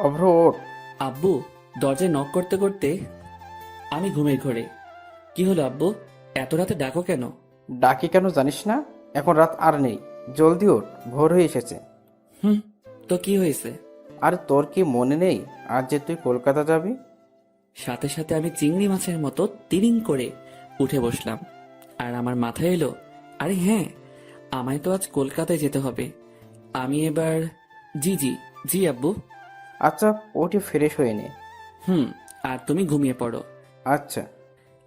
অভ্র ওঠ। আব্বু দরজায় নক করতে করতে আমি ঘুমের ঘোরে। কি হলো আব্বু, এত রাতে ডাকো কেন? ডাকি কেন জানিস না? এখন রাত আর নেই, জলদি ওঠ, ভোর হয়ে এসেছে। হুম, তো কি হয়েছে? আর তোর কি মনে নেই আজ যে তুই কলকাতা যাবি? সাথে সাথে আমি চিংড়ি মাছের মতো তিরিং করে উঠে বসলাম। আর আমার মাথায় এলো, আরে হ্যাঁ, আমায় তো আজ কলকাতায় যেতে হবে। আমি এবার জি জি জি আব্বু। আচ্ছা, ওঠে ফ্রেশ হয়ে নে। হুম, আর তুমি ঘুমিয়ে পড়ো। আচ্ছা।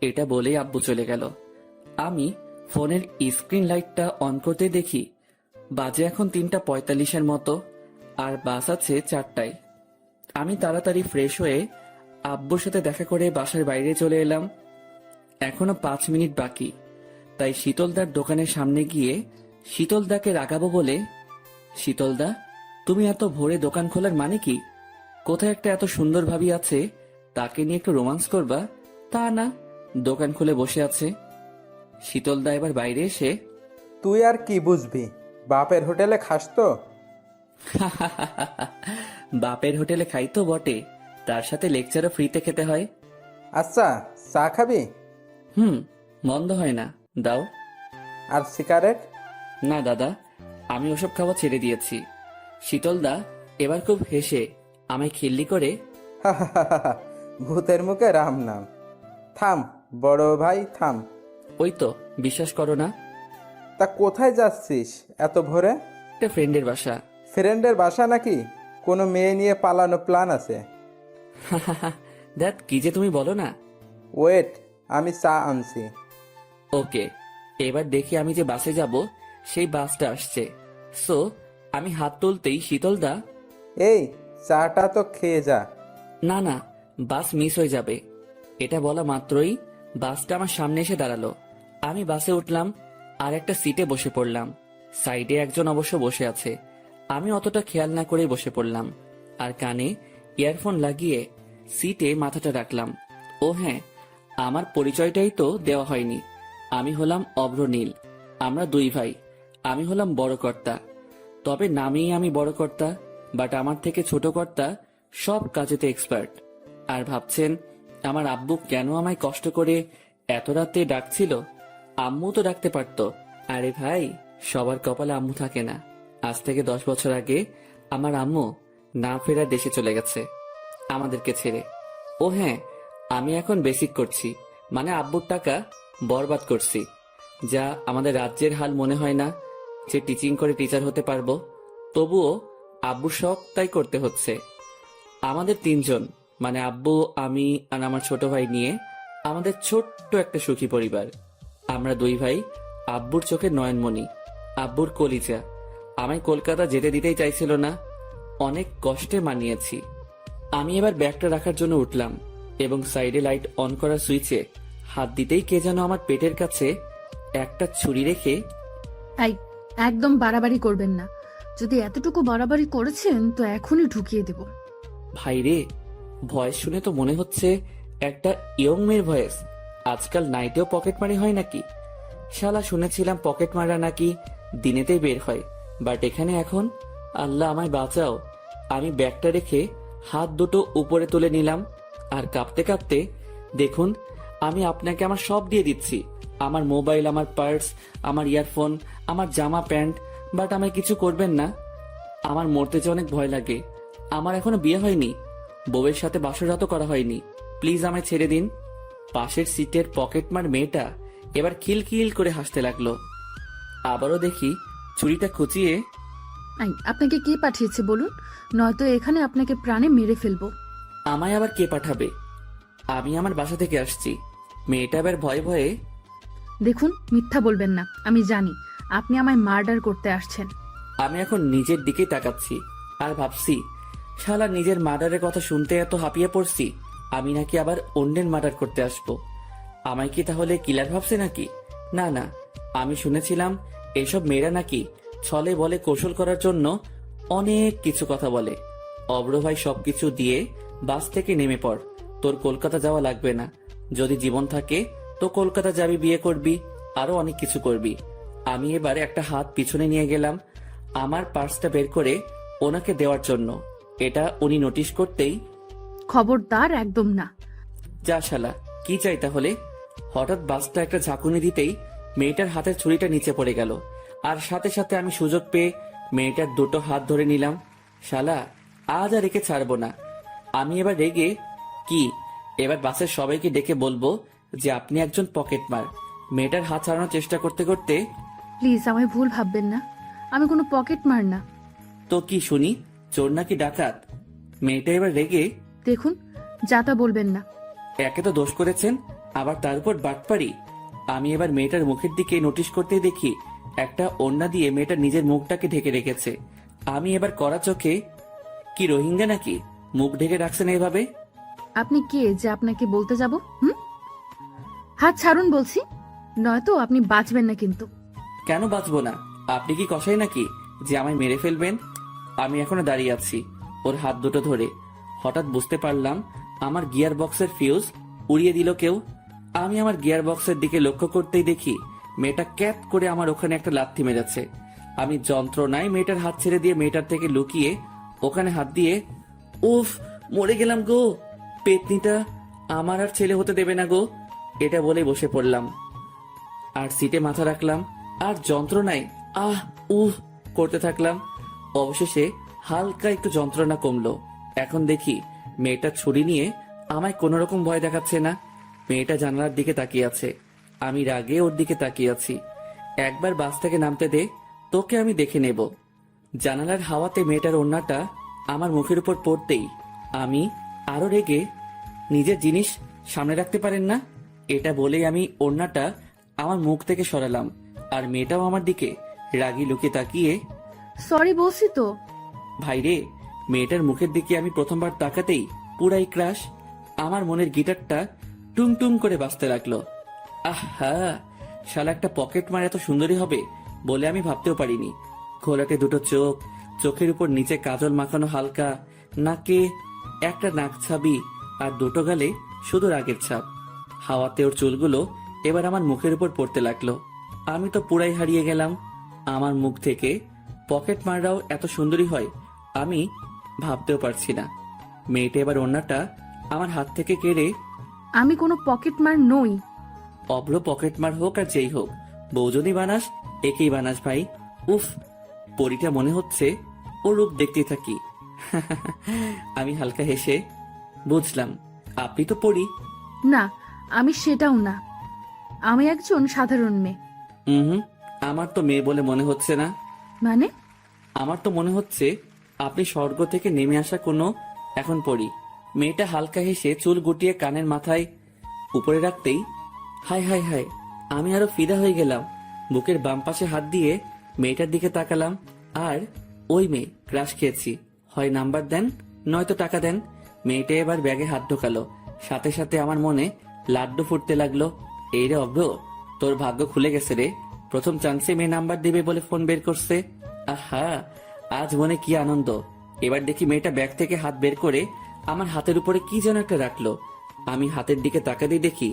এটা বলেই আব্বু চলে গেল। আমি ফোনের স্ক্রিন লাইটটা অন করতে দেখি বাজে এখন 3:45 মতো, আর বাস আছে 4টায়। আমি তাড়াতাড়ি ফ্রেশ হয়ে আব্বুর সাথে দেখা করে বাসার বাইরে চলে এলাম। এখনো 5 মিনিট বাকি, তাই শীতলদার দোকানের সামনে গিয়ে শীতলদাকে রাগাবো বলে, শীতলদা, তুমি এত ভোরে দোকান খোলার মানে কি? কোথায় একটা এত সুন্দর ভাবি আছে, তাকে নিয়ে একটু রোমান্স করবা, তা না, দোকান খুলে বসে আছে। শীতলদা এবার বাইরে এসে তুই আর কি বুঝবি, বাপের হোটেলে খাস তো। বাপের হোটেলে খাই তো বটে, তার সাথে লেকচারও ফ্রিতে খেতে হয়। আচ্ছা, চা খাবি? হুম, মন্দ হয় না, দাও। আর সিগারেট? না দাদা, আমি ওসব খাওয়া ছেড়ে দিয়েছি। শীতলদা এবার খুব হেসে আমায় খিল্লি করে, ভূতের মুখে রাম নাম। থাম বড় ভাই, থাম। ওই তো, বিশ্বাস করো না, তা কোথায় যাচ্ছিস এত ভোরে? একটা ফ্রেন্ডের বাসা। ফ্রেন্ডের বাসা নাকি? কোনো মেয়ে নিয়ে পালানো প্ল্যান আছে? দেখ কি যে তুমি বলো না। ওয়েট, আমি চা আনছি। ওকে, এবার দেখি আমি যে বাসে যাব সেই বাসটা আসছে। সো আমি হাত তুলতেই শীতলদা, এই চাটা তো খেয়ে যা। না না, বাস মিস হয়ে যাবে। এটা বলা মাত্রই বাসটা আমার সামনে এসে দাঁড়ালো। আমি বাসে উঠলাম আর একটা সিটে বসে পড়লাম। সাইডে একজন অবশ্য বসে আছে। আমি অতটা খেয়াল না করে বসে পড়লাম আর কানে ইয়ারফোন লাগিয়ে সিটে মাথাটা রাখলাম। ও হ্যাঁ, আমার পরিচয়টাই তো দেওয়া হয়নি। আমি হলাম অভ্র নীল। আমরা দুই ভাই। আমি হলাম বড় কর্তা, তবে নামেই আমি বড় কর্তা, বাট আমার থেকে ছোট কর্তা সব কাজেতে এক্সপার্ট। আর ভাবছেন আমার আব্বু কেন আমায় কষ্ট করে এত রাতে ডাকছিল? আম্মু তো ডাকতে পারতো। আরে ভাই, সবার কপালে আম্মু থাকে না। আজ থেকে 10 বছর আগে আমার আম্মু না ফেরার দেশে চলে গেছে আমাদেরকে ছেড়ে। ও হ্যাঁ, আমি এখন বেসিক করছি, মানে আব্বুর টাকা বরবাদ করছি। যা আমাদের রাজ্যের হাল মনে হয় না যে টিচিং করে টিচার হতে পারবো। তবুও আব্বুর শখ তাই করতে হচ্ছে। আমাদের তিনজন, মানে আব্বু, আমি আর আমার ছোট ভাই নিয়ে আমাদের ছোট্ট একটা সুখী পরিবার। আমরা দুই ভাই আব্বুর চোখে নয়নমণি, আব্বুর কলিজা। আমায় কলকাতা যেতে দিতেই চাইছিল না, অনেক কষ্টে মানিয়েছি। আমি এবার ব্যাগটা রাখার জন্য উঠলাম এবং সাইডে লাইট অন করা সুইচে হাত দিতেই কে যেন আমার পেটের কাছে একটা ছুরি রেখে, এই, একদম বাড়াবাড়ি করবেন না। যদি এতটুকু বাড়াবাড়ি করেছেন তো এখনই ঢুকিয়ে দেব। ভাই রে, ভয়েস শুনে তো মনে হচ্ছে একটা ইয়ং মেয়ের ভয়েস। আজকাল নাইটেও পকেট মারি হয় নাকি? শালা শুনেছিলাম পকেট মারা নাকি দিনেতেই বের হয়, বাট এখানে এখন, আল্লাহ আমায় বাঁচাও। আমি ব্যাগটা রেখে হাত দুটো উপরে তুলে নিলাম আর কাঁপতে কাঁপতে, দেখুন, আমি আপনাকে আমার সব দিয়ে দিচ্ছি, আমার মোবাইল, আমার পার্স, আমার ইয়ারফোন, আমার জামা প্যান্ট, বাট আমায় কিছু করবেন না। আমার মরতে যে অনেক ভয় লাগে। আমার এখনো বিয়ে হয়নি, বউয়ের সাথে বাসরাতও করা হয়নি, প্লিজ আমায় ছেড়ে দিন। পাশের সিটের পকেটমার মেয়েটা এবার খিলখিল করে হাসতে লাগলো। আবারও দেখি ছুরিটা খুঁচিয়ে, এই, আপনাকে কে পাঠিয়েছে বলুন, নয়তো এখানে আপনাকে প্রাণে মেরে ফেলবো। আমায় আবার কে পাঠাবে? আমি আমার বাসা থেকে আসছি। মেয়েটা এবার ভয়ে ভয়ে, দেখুন, মিথ্যা বলবেন না, আমি জানি আপনি আমায় মার্ডার করতে আসছেন। আমি এখন নিজের দিকেই তাকাচ্ছি আর ভাবছি, শালা নিজের মার্ডারের কথা শুনতে এত হাঁপিয়ে পড়ছি, আমি নাকি আবার অন্যের মার্ডার করতে আসবো। আমায় কি তাহলে কিলার ভাবছে নাকি? না না, আমি শুনেছিলাম এসব মেয়েরা নাকি ছলে বলে কৌশল করার জন্য অনেক কিছু কথা বলে। অব্র ভাই সবকিছু দিয়ে বাস থেকে নেমে পড়, তোর কলকাতা যাওয়া লাগবে না। যদি জীবন থাকে তো কলকাতা যাবি, বিয়ে করবি, আরো অনেক কিছু করবি। আমি এবার একটা হাত পিছনে নিয়ে গেলাম আমার পার্সটা বের করে ওনাকে দেওয়ার জন্য। এটা উনি নোটিশ করতেই, খবরদার, একদম না। যা শালা, কি চাই তাহলে? হঠাৎ বাসটা একটা ঝাঁকুনি দিতেই মেয়েটার হাতের ছুরিটা নিচে পড়ে গেল, আর সাথে সাথে আমি সুযোগ পেয়ে মেয়েটার দুটো হাত ধরে নিলাম। শালা, আজ আর একে ছাড়বো না। আমি এবার রেগে, কি এবার বাসের সবাইকে ডেকে বলবো যে আপনি একজন পকেটমার? মেয়েটার হাত ছাড়ানোর চেষ্টা করতে করতে, প্লিজ আমায় ভুল ভাববেন না, আমি কোনো পকেট মার না। তো কি শুনি, চোর নাকি ডাকাত? মেয়েটা এবার রেগে, দেখুন, যা তা বলবেন না। একে তো দোষ করেছেন, আবার তার উপর বাটপারি। আমি এবার মেয়েটার মুখের দিকে নোটিশ করতেই দেখি একটা ওড়না দিয়ে মেয়েটা নিজের মুখটাকে ঢেকে রেখেছে। আমি এবার কড়া চোখে, কি রোহিঙ্গা নাকি মুখ ঢেকে রাখছেন এভাবে? আপনি কে যে আপনাকে বলতে যাব? হাত ছাড়ুন বলছি, নয়তো আপনি বাঁচবেন না কিন্তু। কেন বাঁচবো না? আপনি কি কসাই নাকি যে আমায় মেরে ফেলবেন? আমি এখনো দাঁড়িয়ে আছি ওর হাত দুটো ধরে। হঠাৎ বুঝতে পারলাম আমার গিয়ার বক্সের ফিউজ উড়িয়ে দিল কেউ। আমি আমার গিয়ার বক্সের দিকে লক্ষ্য করতেই দেখি মেয়েটা ক্যাপ করে আমার ওখানে একটা লাথি মেরেছে। আমি যন্ত্রণায় মেয়েটার হাত ছেড়ে দিয়ে মেয়েটার থেকে লুকিয়ে ওখানে হাত দিয়ে, উফ, মরে গেলাম গো, পেতনিটা আমার আর ছেলে হতে দেবে না গো, এটা বলে বসে পড়লাম আর সিটে মাথা রাখলাম আর যন্ত্রণায় আহ উহ করতে থাকলাম। অবশেষে হালকা একটু যন্ত্রণা কমলো। এখন দেখি মেয়েটা ছুরি নিয়ে আমায় কোনো রকম ভয় দেখাচ্ছে না। মেয়েটা জানালার দিকে তাকিয়ে আছে, আমি রাগে ওর দিকে তাকিয়ে আছি। একবার বাস থেকে নামতে দে, তোকে আমি দেখে নেব। জানালার হাওয়াতে মেয়েটার ওড়নাটা আমার মুখের উপর পড়তেই আমি আরো রেগে, নিজের জিনিস সামনে রাখতে পারেন না? এটা বলেই আমি ওড়নাটা আমার মুখ থেকে সরালাম আর মেয়েটাও আমার দিকে রাগি লুকে তাকিয়ে, সরি বলছি তো। ভাইরে, মেয়েটার মুখের দিকে আমি প্রথমবার তাকাতেই পুরাই ক্রাশ। আমার মনের গিটারটা টুং টুং করে বাজতে লাগলো। আহা, শালা একটা পকেট মার এত সুন্দরী হবে বলে আমি ভাবতেও পারিনি। ঘোলাটে দুটো চোখ, চোখের উপর নিচে কাজল মাখানো হালকা, নাকে একটা নাক ছাবি আর দুটো গালে শুধু রাগের ছাপ। হাওয়াতে ওর চুলগুলো এবার আমার মুখের উপর পড়তে লাগলো। আমি তো পুরাই হারিয়ে গেলাম। আমার মুখ থেকে পকেট মাররাও এত সুন্দরী হয় আমি ভাবতেও পারছি না। মেয়েটা এবার ওড়নাটা আমার হাত থেকে কেড়ে, আমি কোনো পকেট মার নই। অব্র পকেট মার হোক আর যেই হোক, বউ যদি বানাস একেই বানাস ভাই। উফ, পরিটা মনে হচ্ছে, ও রূপ দেখতেই থাকি। আমি হালকা হেসে, বুঝলাম আপনি তো পরি। না, আমি সেটাও না, আমি একজন সাধারণ মেয়ে। হুম, আমার তো মেয়ে বলে মনে হচ্ছে না। মানে? আমার তো মনে হচ্ছে আপনি স্বর্গ থেকে নেমে আসা কোনো এখন পড়ি। মেয়েটা হালকা হেসে চুল গুটিয়ে কানের মাথায় উপরে রাখতেই, হাই হাই হাই, আমি আরো ফিদা হয়ে গেলাম। বুকের বাম পাশে হাত দিয়ে মেয়েটার দিকে তাকালাম আর ওই মেয়ে, ক্রাশ খেয়েছি, হয় নাম্বার দেন নয়তো টাকা দেন। মেয়েটা এবার ব্যাগে হাত ঢোকালো, সাথে সাথে আমার মনে লাড্ডু ফুটতে লাগলো। এই রে অভ্র, তোর ভাগ্য খুলে গেছে রে, প্রথম চান্সে মেয়ে নাম্বার দিবে বলে ফোন বের করছে। আহা, আজ মনে কি আনন্দ। এবার দেখি মেয়েটা ব্যাগ থেকে হাত বের করে আমার হাতের উপরে কি যেন একটা রাখলো। আমি হাতের দিকে তাকাতেই দেখি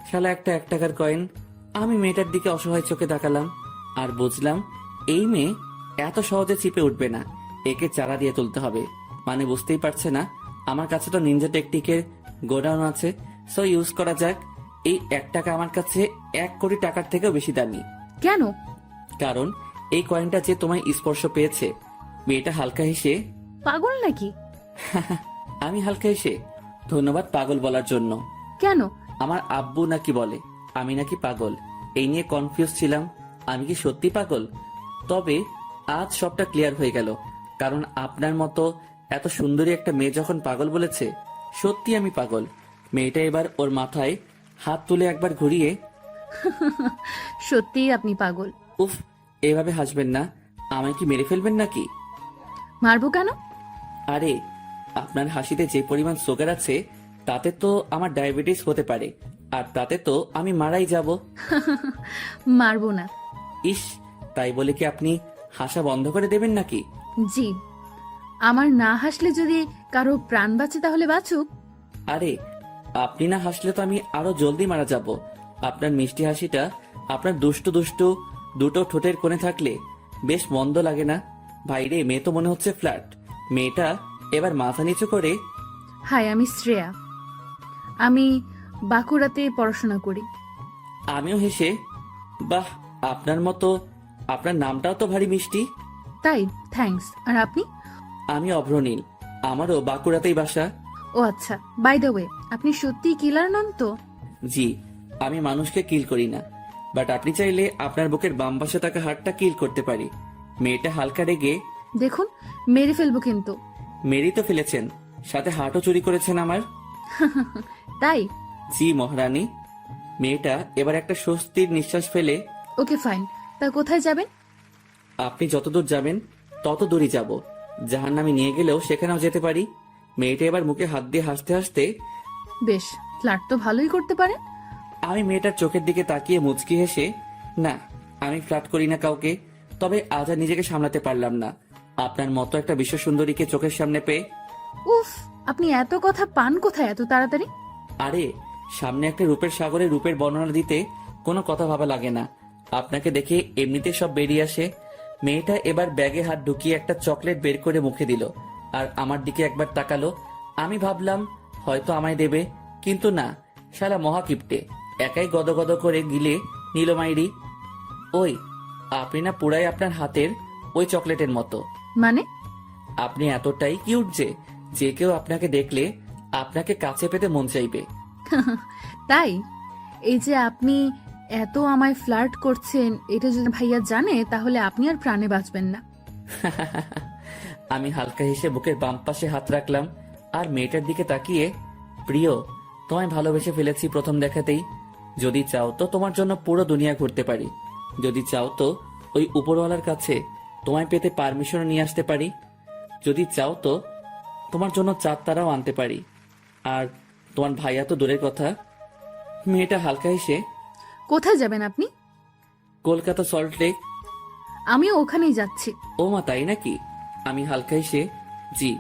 শালা একটা 1 টাকার কয়েন। আমি মেয়েটার দিকে অসহায় চোখে তাকালাম আর বুঝলাম এই মেয়ে এত সহজে চিপে উঠবে না, একে চারা দিয়ে তুলতে হবে। মানে বুঝতেই পারছে না আমার কাছে তো নিনজা টেকটিকের গোডাউন আছে, সো ইউজ করা যাক। এই 1 টাকা আমার কাছে 1 কোটি টাকার থেকেও বেশি দামি। কেন? কারণ এই কয়েনটা যে তোমায় স্পর্শ পেয়েছে। মেয়েটা হালকা হেসে, পাগল নাকি? আমি হালকা হেসে, ধন্যবাদ পাগল বলার জন্য। কেন? আমার আব্বু নাকি বলে আমি নাকি পাগল, এই নিয়ে কনফিউজ ছিলাম। আমি কি সত্যি পাগল? তবে আজ সবটা ক্লিয়ার হয়ে গেল, কারণ আপনার মতো এত সুন্দরী একটা মেয়ে যখন পাগল বলেছে, সত্যি আমি পাগল। মেয়েটা এবার ওর মাথায় হাত তুলে একবার ঘুরিয়ে, সত্যিই আপনি পাগল। উফ, এভাবে হাসবেন না, আমায় কি মেরে ফেলবেন নাকি? মারবো কেন? আরে, আপনার হাসিতে যে পরিমাণ সুগার আছে তাতে তো আমার ডায়াবেটিস হতে পারে, আর তাতে তো আমি মারাই যাব। মারবো না। ইস, তাই বলে কি আপনি হাসা বন্ধ করে দেবেন নাকি? জি, আমার না হাসলে যদি কারো প্রাণ বাঁচে তাহলে বাঁচুক। আরে, আপনি না হাসলে তো আমি আরো জলদি মারা যাব। আপনার মিষ্টি হাসিটা আপনার দুষ্টু দুষ্টু দুটো ঠোঁটের কোণে থাকলে বেশ মন্দ লাগে না। ভাইরে, মেয়ে তো মনে হচ্ছে ফ্ল্যাট। মেয়েটা এবার মাথা নিচু করে হাই, আমি শ্রেয়া। আমি বাঁকুড়াতে পড়াশোনা করি। আমিও হেসে, বাহ, আপনার মতো, আপনার নামটাও তো ভারী মিষ্টি। তাই? থ্যাঙ্কস। আর আপনি? আমি অভ্রনীল, আমারও বাঁকুড়াতেই বাসা। ও আচ্ছা, বাই দ্য ওয়ে, আপনি সত্যিই কিলার নন তো? জি, আমি মানুষকে কিল করি না, বাট আপনি চাইলে আপনার বুকের বাম পাশে থাকা হাড়টা কিল করতে পারি। মেয়েটা হালকা রেগে, দেখুন, মেরে ফেলবো কিন্তু। মেরেই তো ফেলেছেন, সাথে হার্টও চুরি করেছেন আমার। তাই? জি মহারানী। মেয়েটা এবার একটা স্বস্তির নিঃশ্বাস ফেলে, ওকে ফাইন, তা কোথায় যাবেন? আপনি যতদূর যাবেন তত দূরই যাব। জাহান্নামে নিয়ে গেলেও সেখানেও যেতে পারি। মেয়েটা এবার মুখে হাত দিয়ে হাসতে হাসতে, বেশ, ফ্ল্যাট তো ভালোই করতে পারেন। আমি মেয়েটার চোখের দিকে তাকিয়ে মুচকি হেসে, না, আমি ফ্লার্ট করি না কাউকে, তবে আজ আর নিজেকে সামলাতে পারলাম না আপনার মতো একটা বিশ্ব সুন্দরীকে চোখের সামনে পেয়ে। উফ, আপনি এত কথা পান কোথায় এত তাড়াতাড়ি? আরে, সামনে একটা রূপের সাগরে রূপের বর্ণনা দিতে কোনো কথা ভাবা লাগে না, আপনাকে দেখে এমনিতে সব বেরিয়ে আসে। মেয়েটা এবার ব্যাগে হাত ঢুকিয়ে একটা চকলেট বের করে মুখে দিল আর আমার দিকে একবার তাকালো। আমি ভাবলাম হয়তো আমায় দেবে, কিন্তু না, শালা মহাকিপ্টে একাই গদগদ করে গিলে নিল মাইরি। ওই, আপনি না পুরাই আপনার হাতের ওই চকলেটের মতো। মানে? আপনি এতটাই কিউট যে কেউ আপনাকে দেখলে আপনাকে কাছে পেতে মন চাইবে। তাই? এই যে আপনি এত আমায় ফ্লার্ট করছেন, এটা যদি ভাইয়া জানে তাহলে আপনি আর প্রাণে বাঁচবেন না। আমি হালকা হেসে বুকের বাম পাশে হাত রাখলাম আর মেয়েটার দিকে তাকিয়ে, প্রিয়, তোমায় ভালোবেসে ফেলেছি প্রথম দেখাতেই। যদি চাও তো তোমার জন্য পুরো দুনিয়া ঘুরতে পারি। যদি চাও তো ওই উপরওয়ালার কাছে তোমায় পেতে পারমিশনও নিয়ে আসতে পারি। যদি চাও তো তোমার জন্য চাঁদ তারাও আনতে পারি। আর তোমার ভাইয়া তো দূরের কথা। মেয়েটা হালকা হেসে, কোথায় যাবেন আপনি? Kolkata salt lake. আমিও ওখানেই যাচ্ছি। ও মা, তাই নাকি? আমি হালকা হেসে, জি।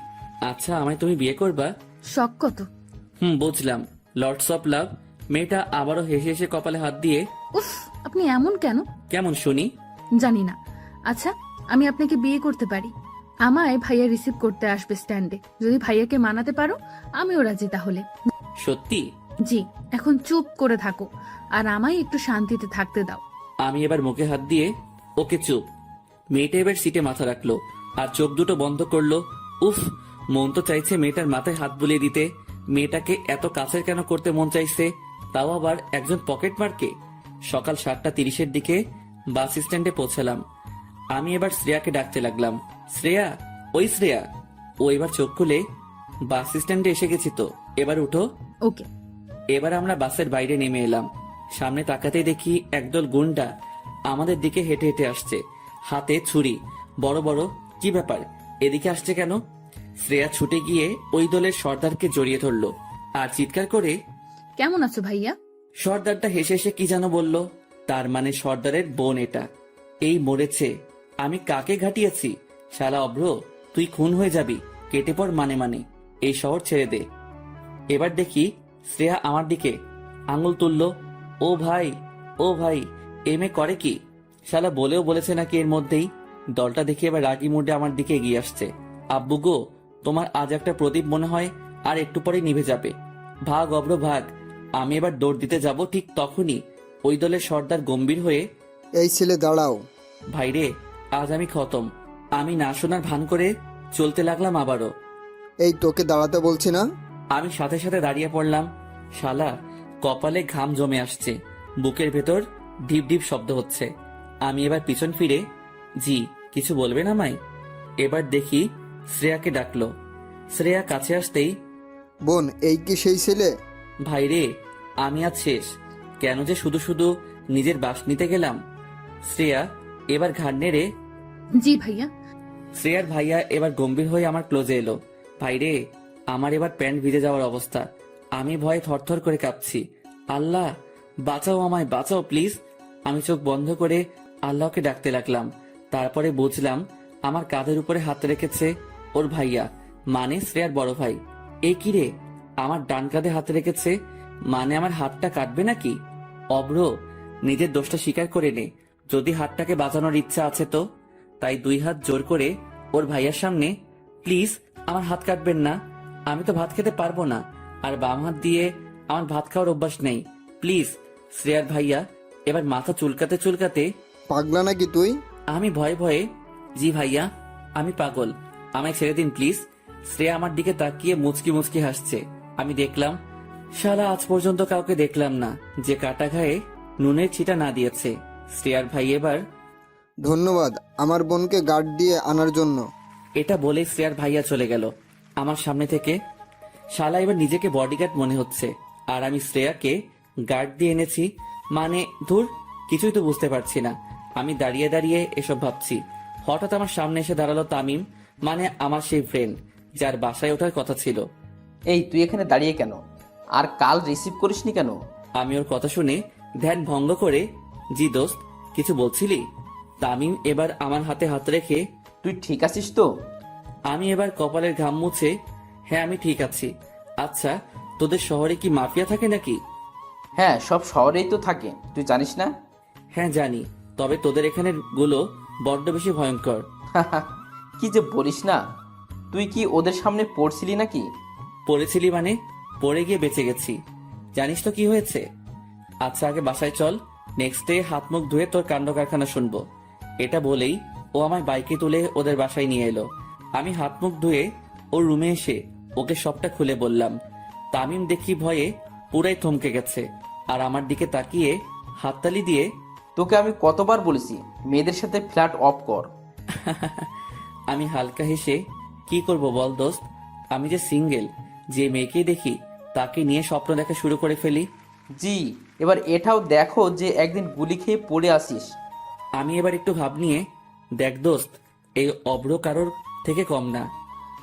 আচ্ছা, আমায় তুমি বিয়ে করবা? শখ কত? বুঝলাম, লর্ডস অফ লাভ। মেয়েটা আবারও হেসে হেসে কপালে হাত দিয়ে, উফ, আপনি এমন কেন? কেমন শুনি? জানি না। আচ্ছা, আমি আপনাকে বিয়ে করতে পারি। আমায় ভাইয়া রিসিভ করতে আসবে স্ট্যান্ডে। যদি ভাইয়াকে মানাতে পারো আমিও রাজি তাহলে। সত্যি? জি, এখন চুপ করে থাকো আর আমায় একটু শান্তিতে থাকতে দাও। আমি এবার মুখে হাত দিয়ে, ওকে চুপ। মেয়েটা এবার সিটে মাথা রাখলো আর চোখ দুটো বন্ধ করলো। উফ, মন তো চাইছে মেয়েটার মাথায় হাত বুলিয়ে দিতে। মেয়েটাকে এত কাছের কেন করতে মন চাইছে, তাও আবার একজন পকেট মারকে। সকাল 7:30 দিকে বাস স্ট্যান্ডে পৌঁছালাম। আমি এবার শ্রেয়াকে ডাকতে লাগলাম, শ্রেয়া, ওই শ্রেয়া। ও এবার চোখ খুলে, বাস স্ট্যান্ডে এসে গেছি তো, এবার উঠো। ওকে। এবার আমরা বাসের বাইরে নেমে এলাম। সামনে তাকাতেই দেখি একদল গুন্ডা আমাদের দিকে হেঁটে হেঁটে আসছে, হাতে ছুরি বড় বড়। কি ব্যাপার, এদিকে আসছে কেন? শ্রেয়া ছুটে গিয়ে ওই দলের সর্দারকে জড়িয়ে ধরলো আর চিৎকার করে, কেমন আছো ভাইয়া? সর্দারটা হেসে হেসে কি যেন বলল। তার মানে সর্দারের বোন এটা। এই মরেছে, আমি কাকে ঘাটিয়েছি? শালা অভ্র, তুই খুন হয়ে যাবি, কেটে পড় মানে মানে, এই শহর ছেড়ে দে। এবার দেখি শ্রেয়া আমার দিকে আঙুল তুললো। ও ভাই, ও ভাই, এ মেয়ে করে কি? শালা বলেও বলেছে নাকি এর মধ্যেই। দলটা দেখে এবার রাগি মুডে আমার দিকে এগিয়ে আসছে। আব্বু গো, তোমার আজ একটা প্রদীপ মনে হয় আর একটু পরে নিভে যাবে। ভাগ অভ্র ভাগ। আমি এবার দৌড় দিতে যাব, ঠিক তখনই ওই দলের সর্দার গম্ভীর হয়ে, এই ছেলে দাঁড়াও। ভাইরে, আজ আমি খতম। আমি না শোনার ভান করে চলতে লাগলাম আবারও। এই তোকে দাঁড়াতে বলছি না? আমি সাথে সাথে দাঁড়িয়ে পড়লাম। শালা, কপালে ঘাম জমে আসছে, বুকের ভেতর ঢিপ ঢিপ শব্দ হচ্ছে। আমি এবার পিছন ফিরে, জি, কিছু বলবেন আমায়? এবার দেখি শ্রেয়াকে ডাকলো। শ্রেয়া কাছে আসতেই, বোন, এই কি সেই ছেলে? ভাইরে, আমি আজ শেষ। কেন যে শুধু শুধু নিজের বাস নিতে গেলাম। শ্রেয়া এবার ঘাড় নেড়ে, জি ভাইয়া। শ্রেয়ার ভাইয়া এবার গম্ভীর হয়ে আমার ক্লোজে এলো। ভাইরে, আমার এবার প্যান্ট ভিজে যাওয়ার অবস্থা। আমি ভয়ে থরথর করে কাঁপছি। আল্লাহ, বাঁচাও আমায়, বাঁচাও প্লিজ। আমি চোখ বন্ধ করে আল্লাহকে ডাকতে লাগলাম। তারপরে বুঝলাম আমার কাঁধের উপরে হাত রেখেছে ওর ভাইয়া, মানে শ্রেয়ার বড় ভাই। এ কি রে, আমার ডান কাঁধে হাত রেখেছে, মানে আমার হাতটা কাটবে নাকি? অব্র, নিজের দোষটা স্বীকার করে নে, যদি হাতটাকে বাঁচানোর ইচ্ছা আছে তো। তাই 2 হাত জোর করে ওর ভাইয়ার সামনে, প্লিজ আমার হাত কাটবেন না, আমি তো ভাত খেতে পারবো না, আর বাম হাত দিয়ে আমার ভাত খাওয়ার অভ্যাস নেই। প্লিজ শ্রেয়ার ভাইয়া। এবার মাথা চুলকাতে চুলকাতে পাগলা নাকি তুই? আমি ভয়ে ভয়ে, জি ভাইয়া আমি পাগল, আমায় ছেড়ে দিন প্লিজ। শ্রেয়া আমার দিকে তাকিয়ে মুচকি মুচকি হাসছে। আমি দেখলাম, শালা আজ পর্যন্ত কাউকে দেখলাম না যে কাটা ঘায়ে নুনের ছিটা না দিয়েছে। শ্রেয়ার ভাই এবার ধন্যবাদ আমার বোনকে গার্ড দিয়ে আনার জন্য। এটা বলে শ্রেয়ার ভাইয়া চলে গেল আমার সামনে থেকে। শালা এবার নিজেকে বডিগার্ড মনে হচ্ছে, আর আমি শ্রেয়াকে গার্ড দিয়ে এনেছি। মানে ধুর, কিছুই তো বুঝতে পারছি না। আমি দাঁড়িয়ে দাঁড়িয়ে এসব ভাবছি, হঠাৎ আমার সামনে এসে দাঁড়ালো তামিম, মানে আমার সেই ফ্রেন্ড যার বাসায় ওঠার কথা ছিল। এই তুই এখানে দাঁড়িয়ে কেন? আর কাল রিসিভ করিসনি কেন? আমি ওর কথা শুনে ধ্যান ভঙ্গ করে, জি দোস্ত কিছু বলছিলি? তামিম এবার আমার হাতে হাত রেখে, তুই ঠিক আছিস তো? আমি এবার কপালের ঘাম মুছে, হ্যাঁ আমি ঠিক আছি। আচ্ছা, তোদের শহরে কি মাফিয়া থাকে নাকি? হ্যাঁ, সব শহরেই তো থাকে, তুই জানিস না? হ্যাঁ জানি, তবে তোদের এখানে গুলো বড্ড বেশি ভয়ঙ্কর। কি যে বলিস না, তুই কি ওদের সামনে পড়ছিলি নাকি? পড়েছিলি মানে? পড়ে গিয়ে বেঁচে গেছি। জানিস তো কি হয়েছে? আচ্ছা আগে বাসায় চল, নেক্সট ডে হাত মুখ ধুয়ে তোর কাণ্ড কারখানা শুনবো। এটা বলেই ও আমায় বাইকে তুলে ওদের বাসায় নিয়ে এলো। আমি হাত মুখ ধুয়ে ওর রুমে এসে ওকে সবটা খুলে বললাম। তামিম দেখি ভয়ে পুরাই থমকে গেছে, আর আমার দিকে তাকিয়ে হাততালি দিয়ে, তোকে আমি কতবার বলেছি মেয়েদের সাথে ফ্ল্যাট অফ কর। আমি হালকা হেসে, কি করব বল দোস্ত, আমি যে সিঙ্গেল, যে মেয়েকেই দেখি তাকে নিয়ে স্বপ্ন দেখা শুরু করে ফেলি। জি, এবার এটাও দেখো যে একদিন গুলি খেয়ে পড়ে আসিস। আমি এবার একটু ভাব নিয়ে, দেখ দোস্ত, এই অব্র কারোর থেকে কম না।